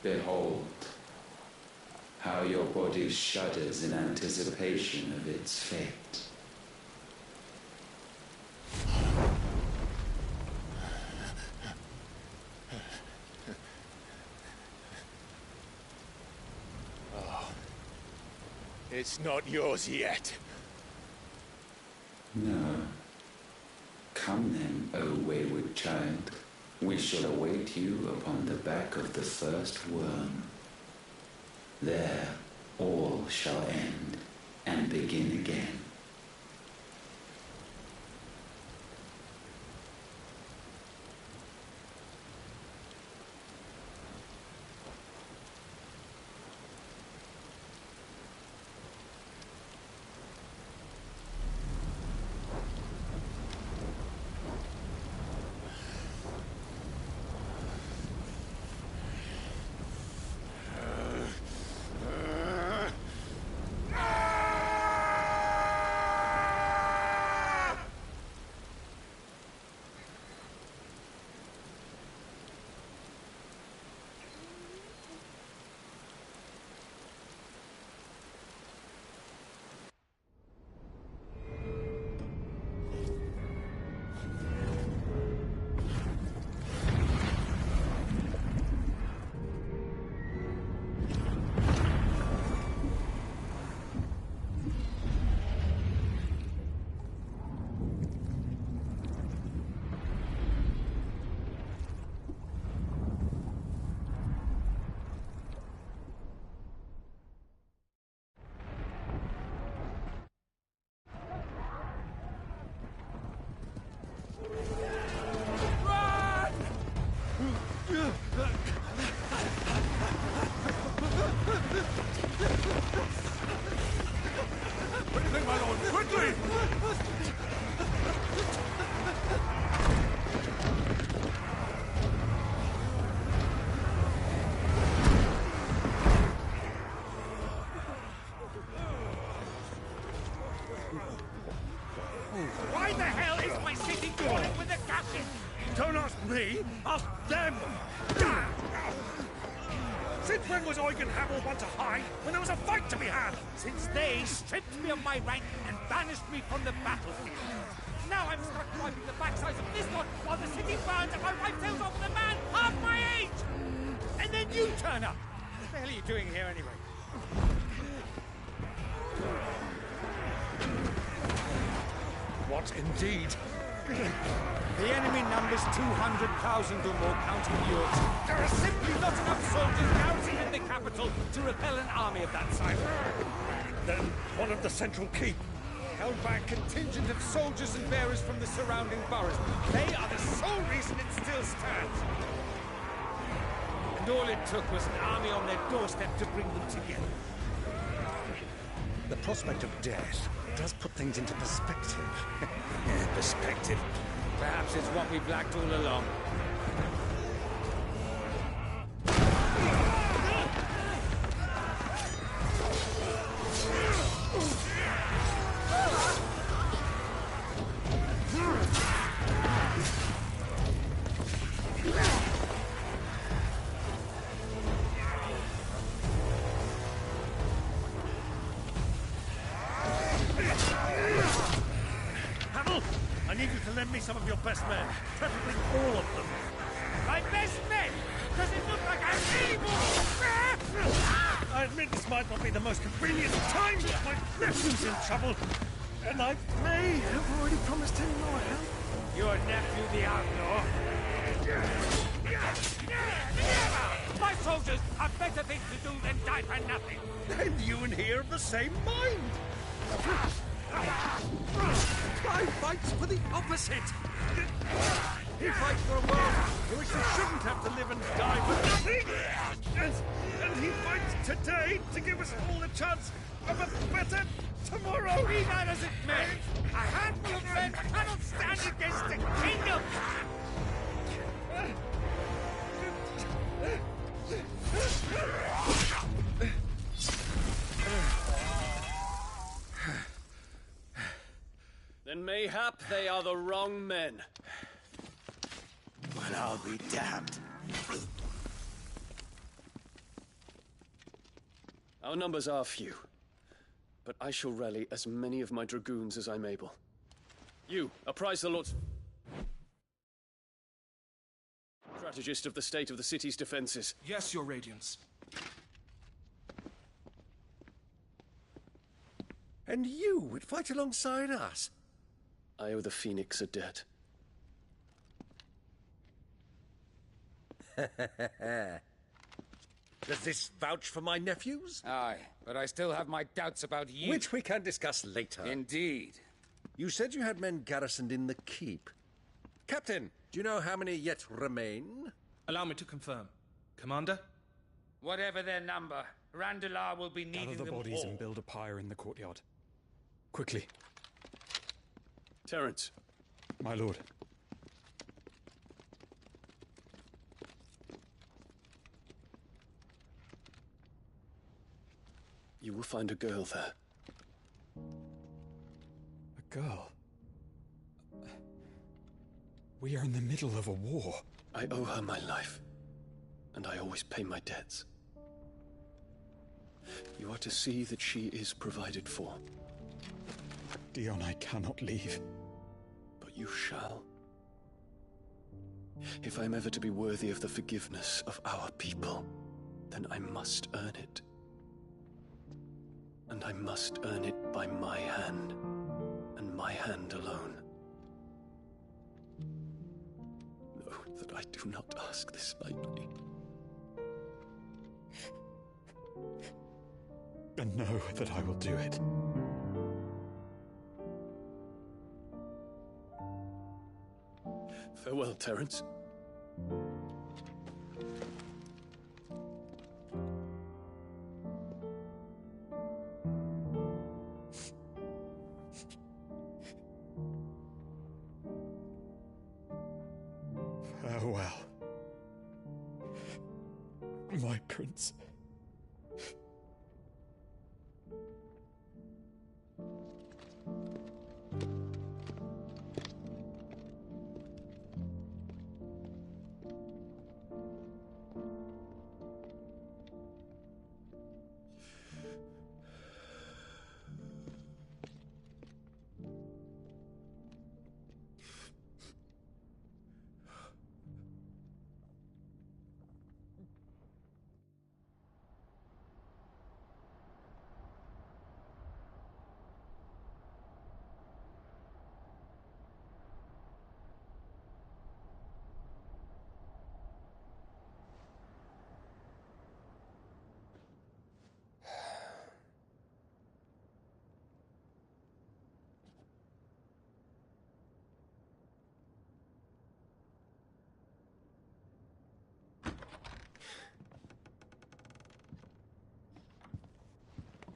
[SPEAKER 10] Behold, how your body shudders in anticipation of its fate.
[SPEAKER 6] Oh, it's not yours yet.
[SPEAKER 10] No. Come then, O wayward child. We shall await you upon the back of the first worm. There all shall end and begin again.
[SPEAKER 4] Since when was Eugen Hamel one to hide when there was a fight to be had? Since they stripped me of my rank and banished me from the battlefield. Now I'm stuck wiping the backsides of this lot while the city burns and my wife tells off with a man half my age! And then you turn up! What the hell are you doing here anyway? What indeed? The enemy numbers 200,000 or more, counting yours. There are simply not enough soldiers garrisoning the capital to repel an army of that size. Then one of the central keep, held by a contingent of soldiers and bearers from the surrounding boroughs. They are the sole reason it still stands. And all it took was an army on their doorstep to bring them together.
[SPEAKER 12] The prospect of death does put things into perspective.
[SPEAKER 4] Perspective. Perhaps it's what we've lacked all along.
[SPEAKER 12] I need you to lend me some of your best men, preferably all of them.
[SPEAKER 4] My best men? Does it look like I'm able?
[SPEAKER 12] I admit this might not be the most convenient time, but my nephew's in trouble, and I may have already promised him more help.
[SPEAKER 4] Your nephew, the outlaw? My soldiers have better things to do than die for nothing.
[SPEAKER 12] And you and he are of the same mind.
[SPEAKER 4] Clive fights for the opposite. He fights for a world in which they shouldn't have to live and die for nothing.
[SPEAKER 12] And he fights today to give us all a chance of a better tomorrow.
[SPEAKER 4] Be that as it may, a handful of men cannot stand against a kingdom.
[SPEAKER 3] Then mayhap they are the wrong men.
[SPEAKER 1] Well, I'll be damned.
[SPEAKER 3] Our numbers are few, but I shall rally as many of my dragoons as I'm able. You, apprise the lords... strategist of the state of the city's defenses.
[SPEAKER 13] Yes, Your Radiance.
[SPEAKER 12] And you would fight alongside us?
[SPEAKER 3] I owe the Phoenix a debt.
[SPEAKER 12] Does this vouch for my nephews?
[SPEAKER 4] Aye, but I still have my doubts about you.
[SPEAKER 12] Which we can discuss later.
[SPEAKER 4] Indeed.
[SPEAKER 12] You said you had men garrisoned in the keep. Captain, do you know how many yet remain?
[SPEAKER 13] Allow me to confirm. Commander?
[SPEAKER 4] Whatever their number, Randalar will be needing
[SPEAKER 15] Gather the
[SPEAKER 4] them
[SPEAKER 15] bodies
[SPEAKER 4] all.
[SPEAKER 15] and build a pyre in the courtyard. Quickly.
[SPEAKER 3] Terence.
[SPEAKER 15] My lord.
[SPEAKER 3] You will find a girl there.
[SPEAKER 15] A girl? We are in the middle of a war.
[SPEAKER 3] I owe her my life, and I always pay my debts. You are to see that she is provided for.
[SPEAKER 15] Dion, I cannot leave.
[SPEAKER 3] But you shall. If I'm ever to be worthy of the forgiveness of our people, then I must earn it. And I must earn it by my hand, and my hand alone. Know that I do not ask this lightly.
[SPEAKER 15] And know that I will do it.
[SPEAKER 3] Farewell, Terence.
[SPEAKER 15] Farewell, my prince.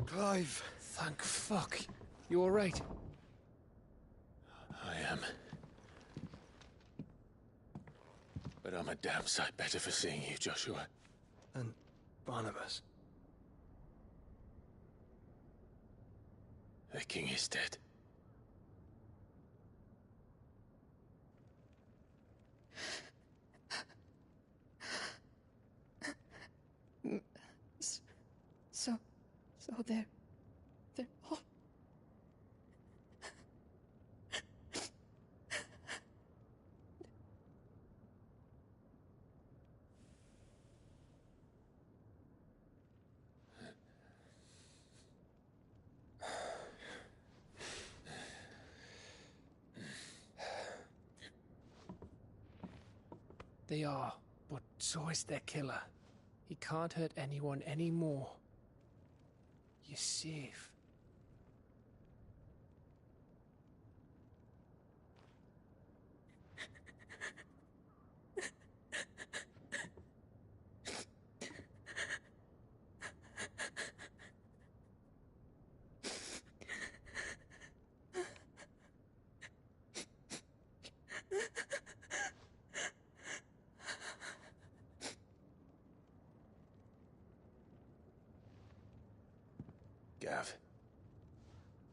[SPEAKER 2] Clive!
[SPEAKER 21] Thank fuck. You alright?
[SPEAKER 3] I am. But I'm a damn sight better for seeing you, Joshua.
[SPEAKER 2] And Barnabas.
[SPEAKER 3] The king is dead.
[SPEAKER 11] So they're all...
[SPEAKER 21] They are, but so is their killer. He can't hurt anyone anymore. You're safe.
[SPEAKER 3] Gav,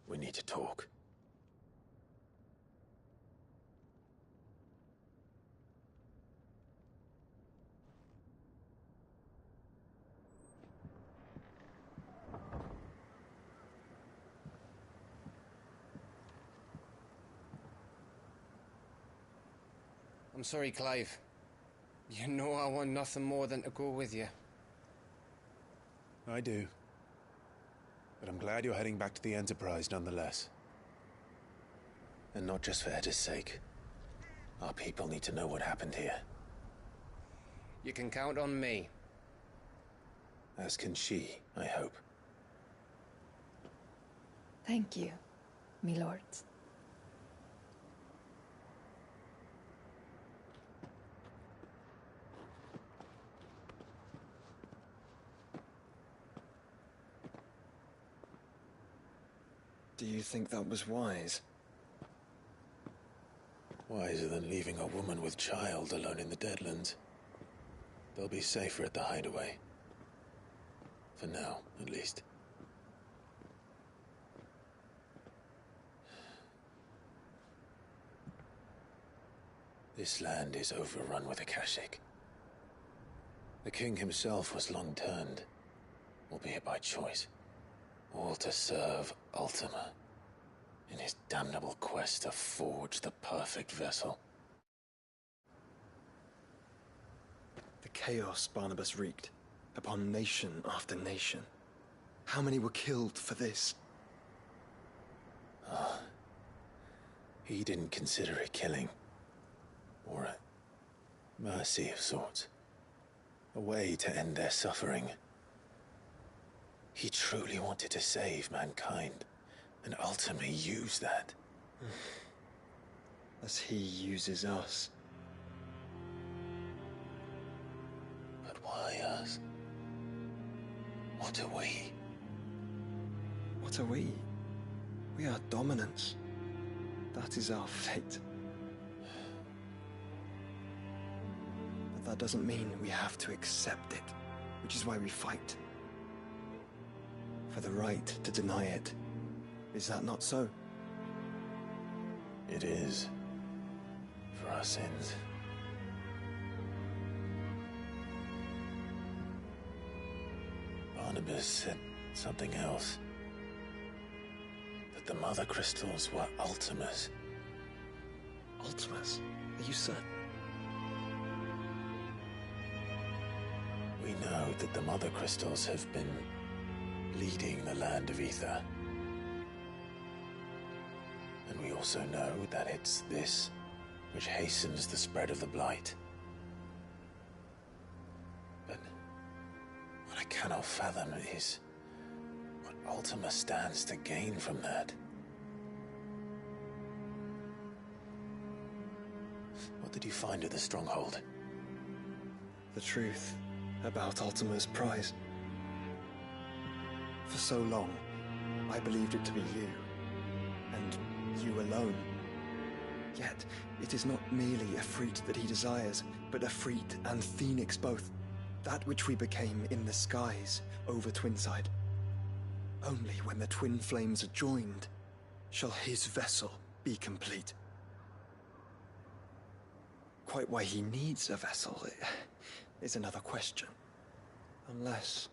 [SPEAKER 3] we need to talk.
[SPEAKER 21] I'm sorry, Clive. You know I want nothing more than to go with you.
[SPEAKER 6] I do. But I'm glad you're heading back to the Enterprise nonetheless.
[SPEAKER 3] And not just for Edda's sake. Our people need to know what happened here.
[SPEAKER 21] You can count on me.
[SPEAKER 3] As can she, I hope.
[SPEAKER 11] Thank you, me lords.
[SPEAKER 2] Do you think that was wise?
[SPEAKER 3] Wiser than leaving a woman with child alone in the Deadlands. They'll be safer at the hideaway. For now, at least. This land is overrun with Akashic. The king himself was long turned, albeit by choice, all to serve Ultima in his damnable quest to forge the perfect vessel.
[SPEAKER 2] The chaos Barnabas wreaked upon nation after nation. How many were killed for this?
[SPEAKER 3] He didn't consider it killing. Or a mercy of sorts. A way to end their suffering. He truly wanted to save mankind, and ultimately used that.
[SPEAKER 2] As he uses us.
[SPEAKER 3] But why us? What are we?
[SPEAKER 2] What are we? We are dominance. That is our fate. But that doesn't mean we have to accept it, which is why we fight. For the right to deny it. Is that not so?
[SPEAKER 3] It is. For our sins. Barnabas said something else. That the Mother Crystals were Ultimas.
[SPEAKER 2] Ultimas? Are you certain?
[SPEAKER 3] We know that the Mother Crystals have been leading the land of Ether. And we also know that it's this which hastens the spread of the Blight. But what I cannot fathom is what Ultima stands to gain from that. What did you find at the Stronghold?
[SPEAKER 2] The truth about Ultima's prize. For so long, I believed it to be you, and you alone. Yet, it is not merely Efreet that he desires, but Efreet and Phoenix both. That which we became in the skies over Twinside. Only when the twin flames are joined shall his vessel be complete. Quite why he needs a vessel is another question. Unless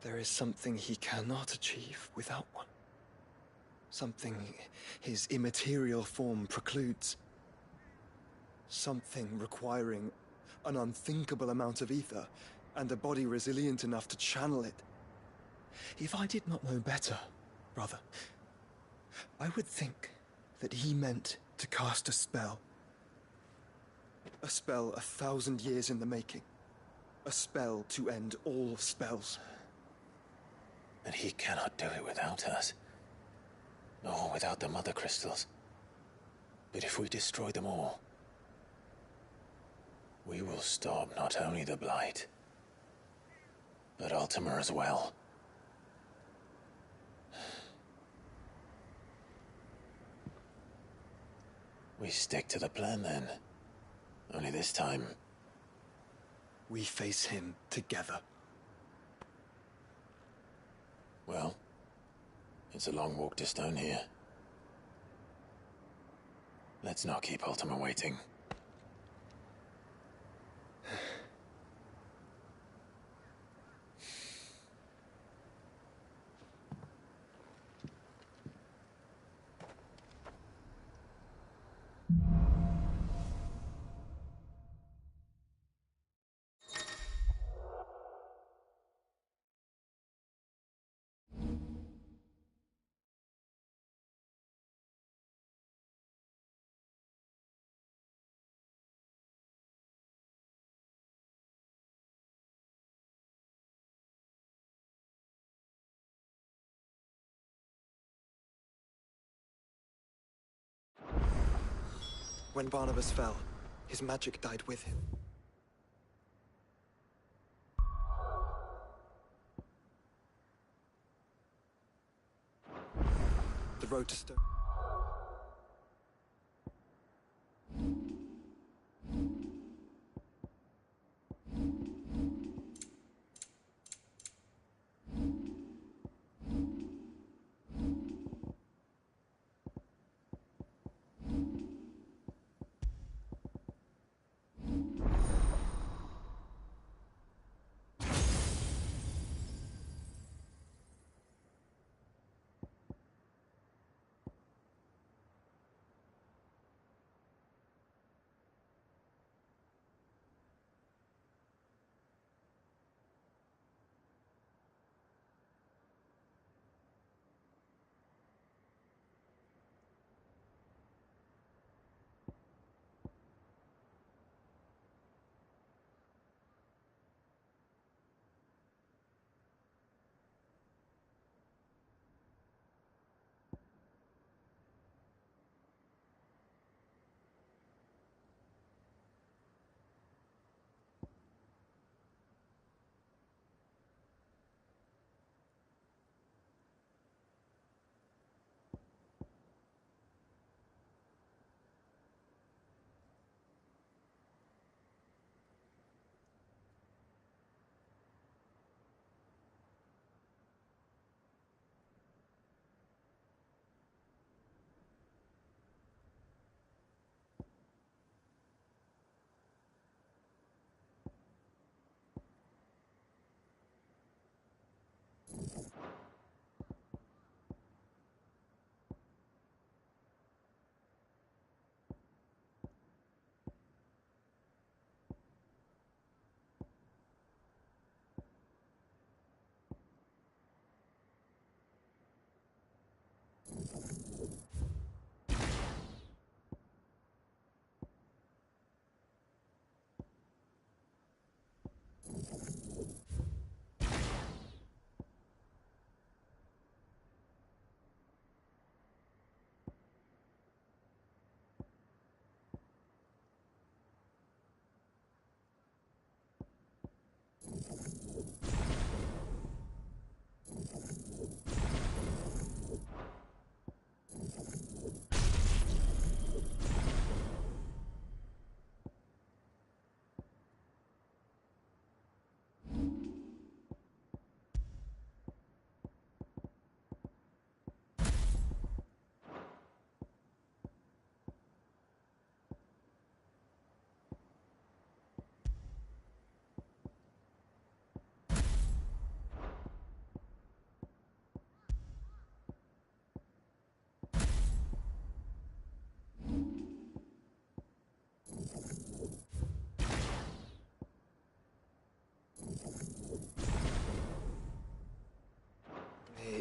[SPEAKER 2] there is something he cannot achieve without one. Something his immaterial form precludes. Something requiring an unthinkable amount of ether and a body resilient enough to channel it. If I did not know better, brother, I would think that he meant to cast a spell. A spell 1,000 years in the making. A spell to end all spells.
[SPEAKER 3] And he cannot do it without us. Nor without the Mother Crystals. But if we destroy them all, we will stop not only the Blight, but Ultima as well. We stick to the plan then. Only this time,
[SPEAKER 2] we face him together.
[SPEAKER 3] Well, it's a long walk to Stone here. Let's not keep Ultima waiting.
[SPEAKER 2] When Barnabas fell, his magic died with him. The road to Stone...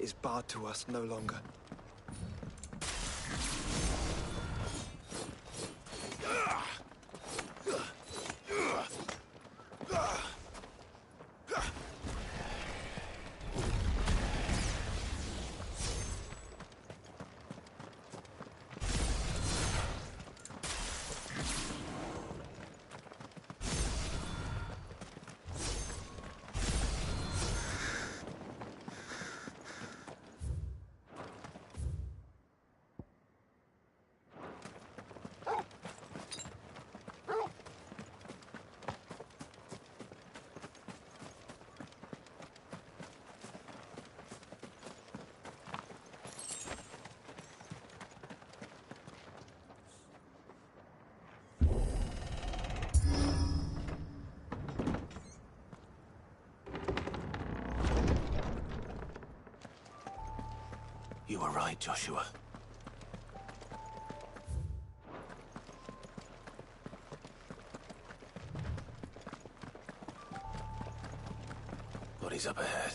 [SPEAKER 2] is barred to us no longer.
[SPEAKER 6] You were right, Joshua. Bodies up ahead.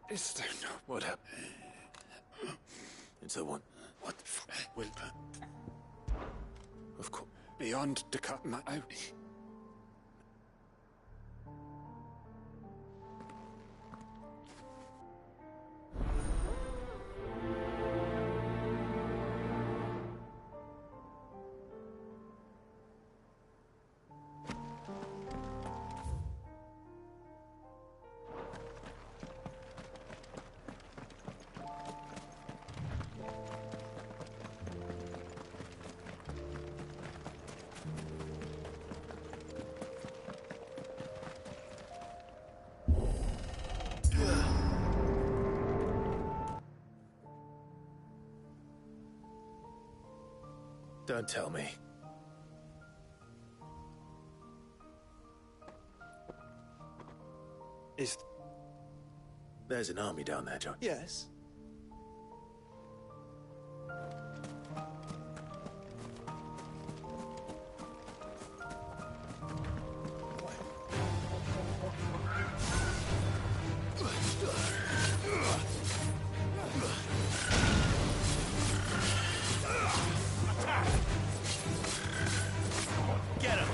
[SPEAKER 22] Is there no...
[SPEAKER 6] What happened? It's the one.
[SPEAKER 22] What the fuck? Will...
[SPEAKER 6] Of course.
[SPEAKER 22] Beyond the cut...
[SPEAKER 6] Don't tell me. There's an army down there, John.
[SPEAKER 2] Yes.
[SPEAKER 6] Get him!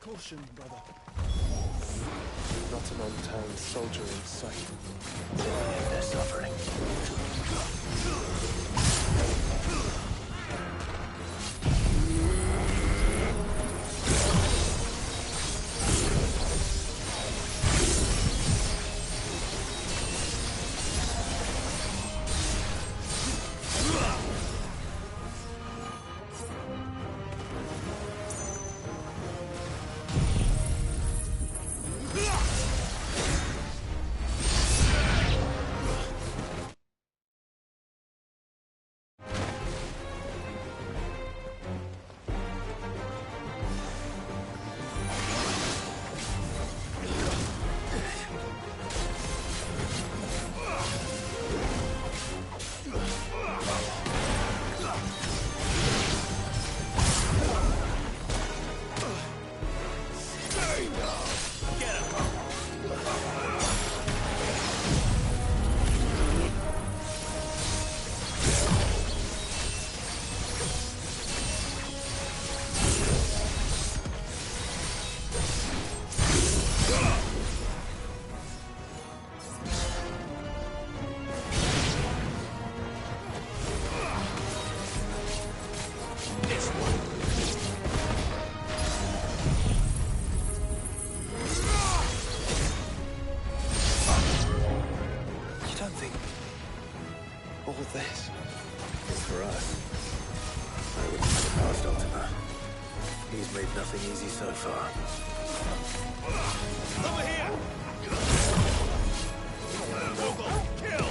[SPEAKER 2] Caution, brother. Not an unturned soldier in sight.
[SPEAKER 6] They're suffering.
[SPEAKER 2] this?
[SPEAKER 6] It's for us. I wouldn't put it past Ultima. He's made nothing easy so far.
[SPEAKER 9] Over here! Kill!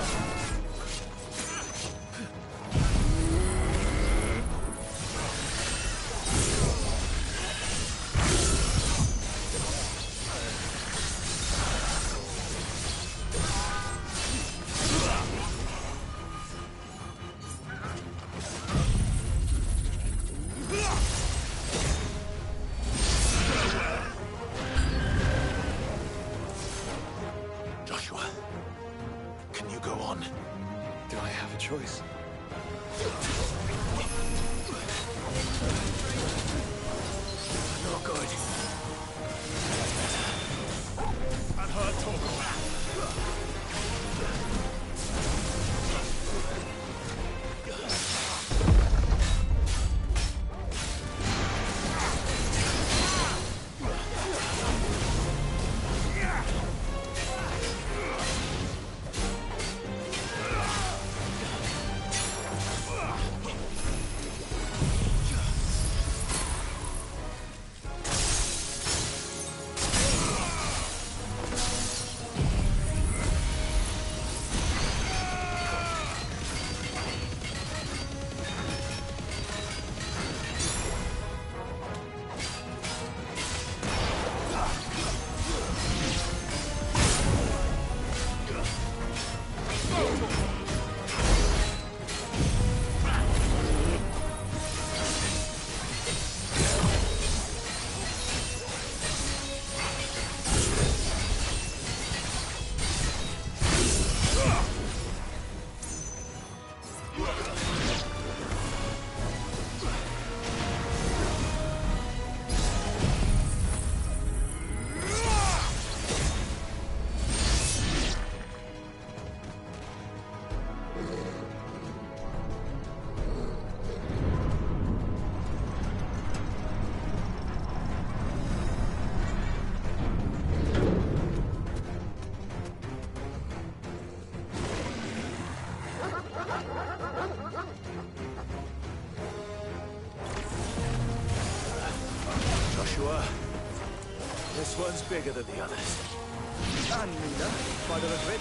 [SPEAKER 6] Joshua, can you go on?
[SPEAKER 2] Do I have a choice?
[SPEAKER 6] Not good.
[SPEAKER 9] And her Torgal.
[SPEAKER 6] Joshua, this one's bigger than the others.
[SPEAKER 2] And Mina, by the look of it.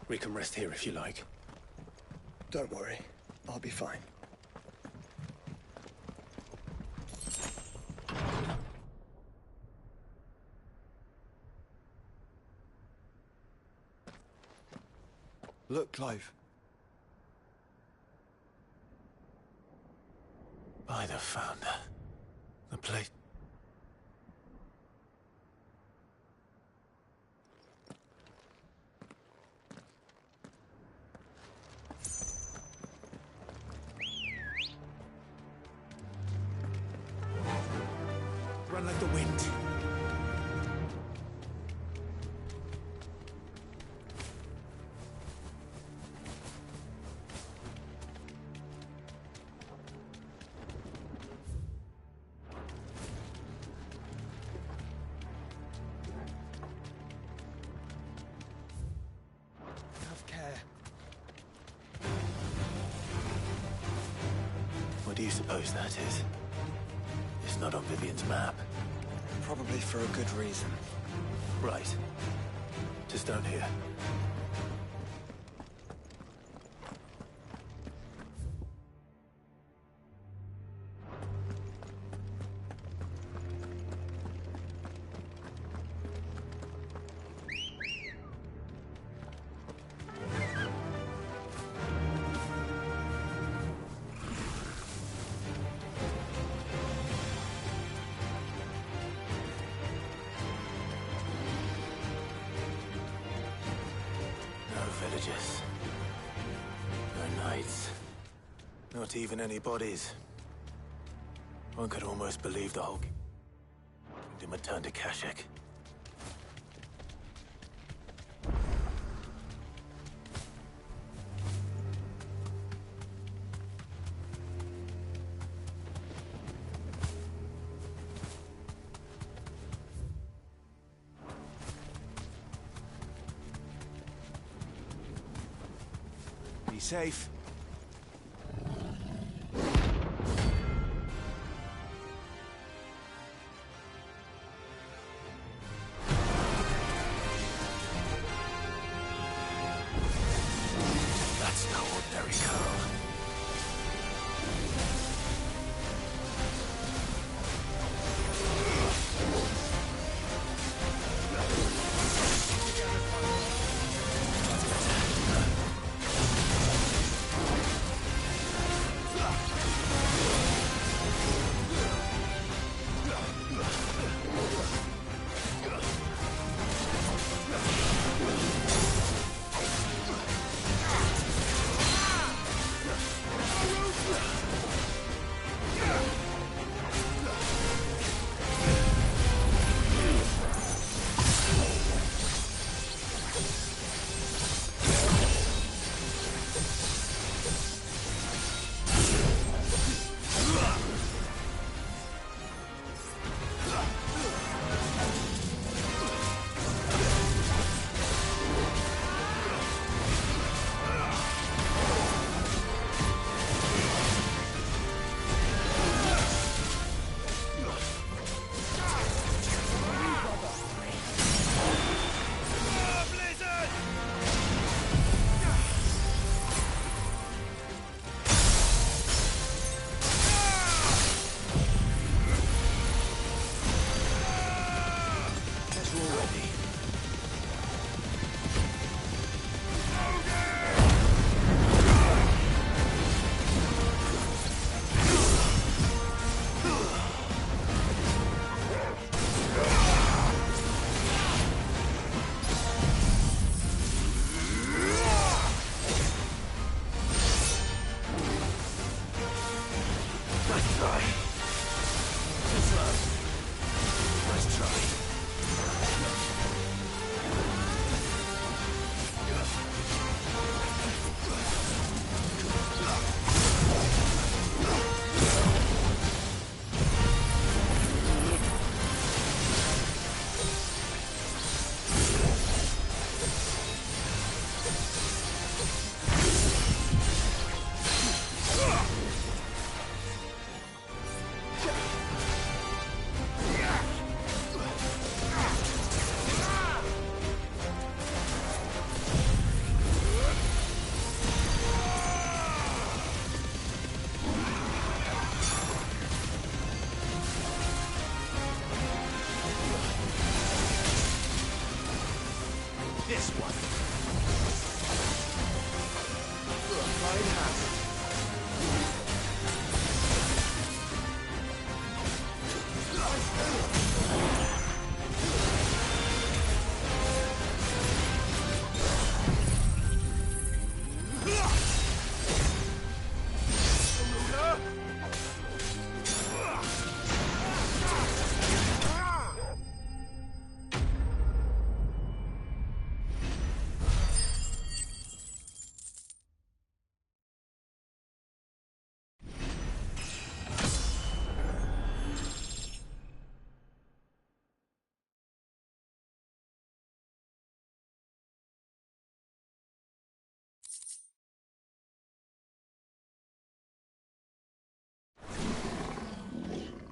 [SPEAKER 6] We can rest here if you like.
[SPEAKER 2] Don't worry. I'll be fine. Look, Clive.
[SPEAKER 6] By the Founder. The place... Run like the wind.
[SPEAKER 2] Have care.
[SPEAKER 6] What do you suppose that is? It's not on Vivian's map.
[SPEAKER 2] Probably for a good reason.
[SPEAKER 6] Right. Just down here. Villages. No knights. Not even any bodies. One could almost believe the whole kingdom had turned to Kashyyyk. Be safe. That's no ordinary girl.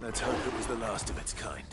[SPEAKER 6] Let's hope it was the last of its kind.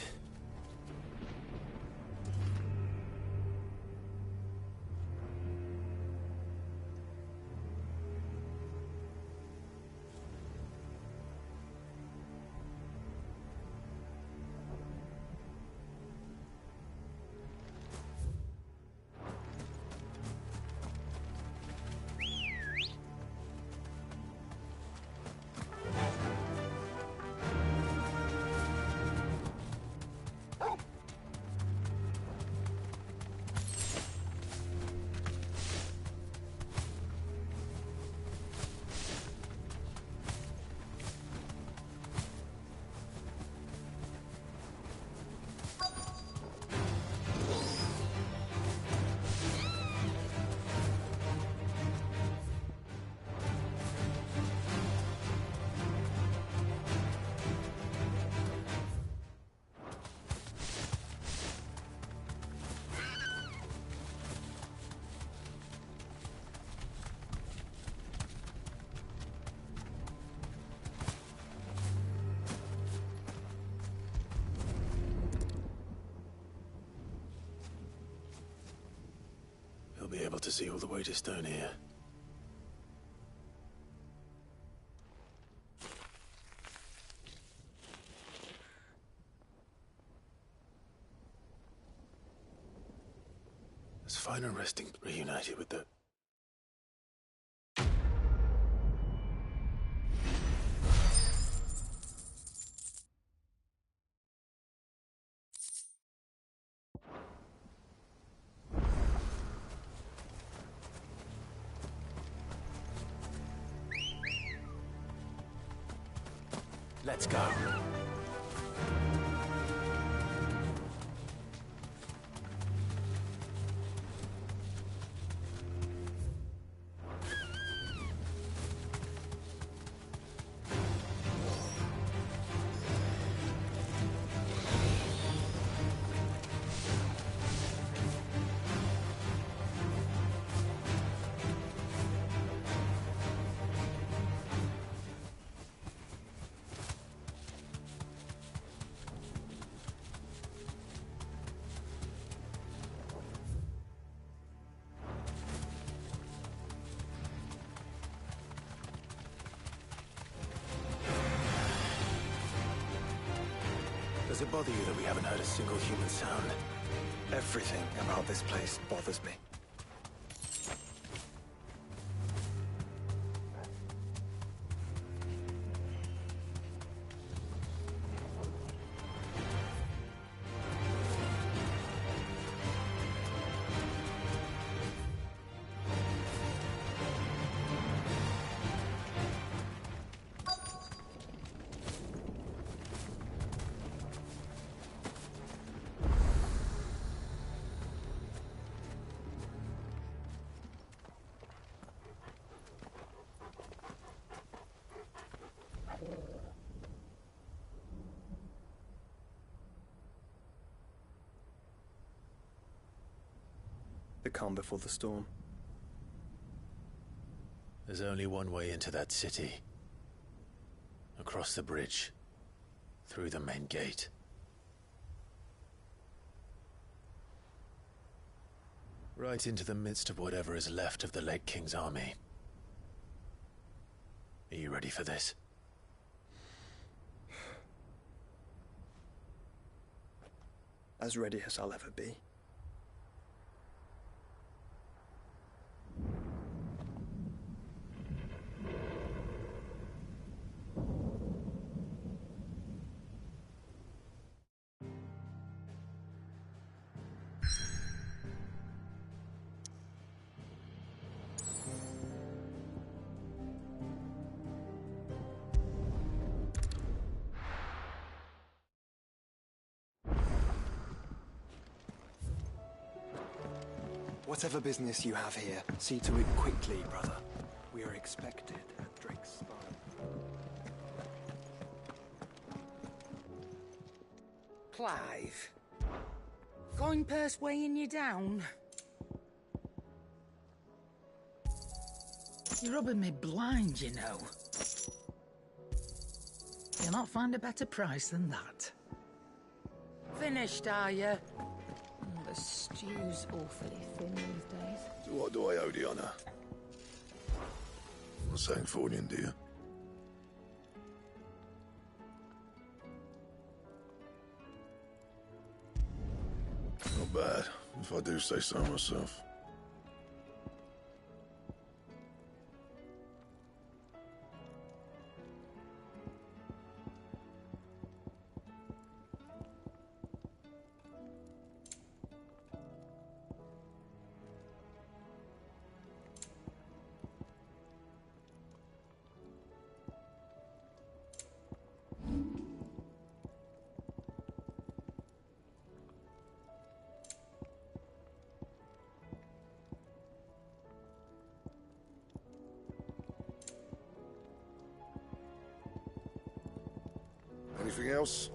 [SPEAKER 6] You'll be able to see all the way to Stone here. Let's find a resting, reunited with the... Let's go. Does it bother you that we haven't heard a single human sound?
[SPEAKER 2] Everything about this place bothers me. The calm before the storm.
[SPEAKER 6] There's only one way into that city. Across the bridge. Through the main gate. Right into the midst of whatever is left of the late King's army. Are you ready for this?
[SPEAKER 2] As ready as I'll ever be. Whatever business you have here, see to it quickly, brother. We are expected at Drake's Spire.
[SPEAKER 5] Clive. Coinpurse weighing you down? You're rubbing me blind, you know. You Cannot find a better price than that. Finished, are you? The stew's awfully thin these days.
[SPEAKER 8] So what do I owe the honour? Not saying Fornian, do you? Not bad, if I do say so myself. Anything else?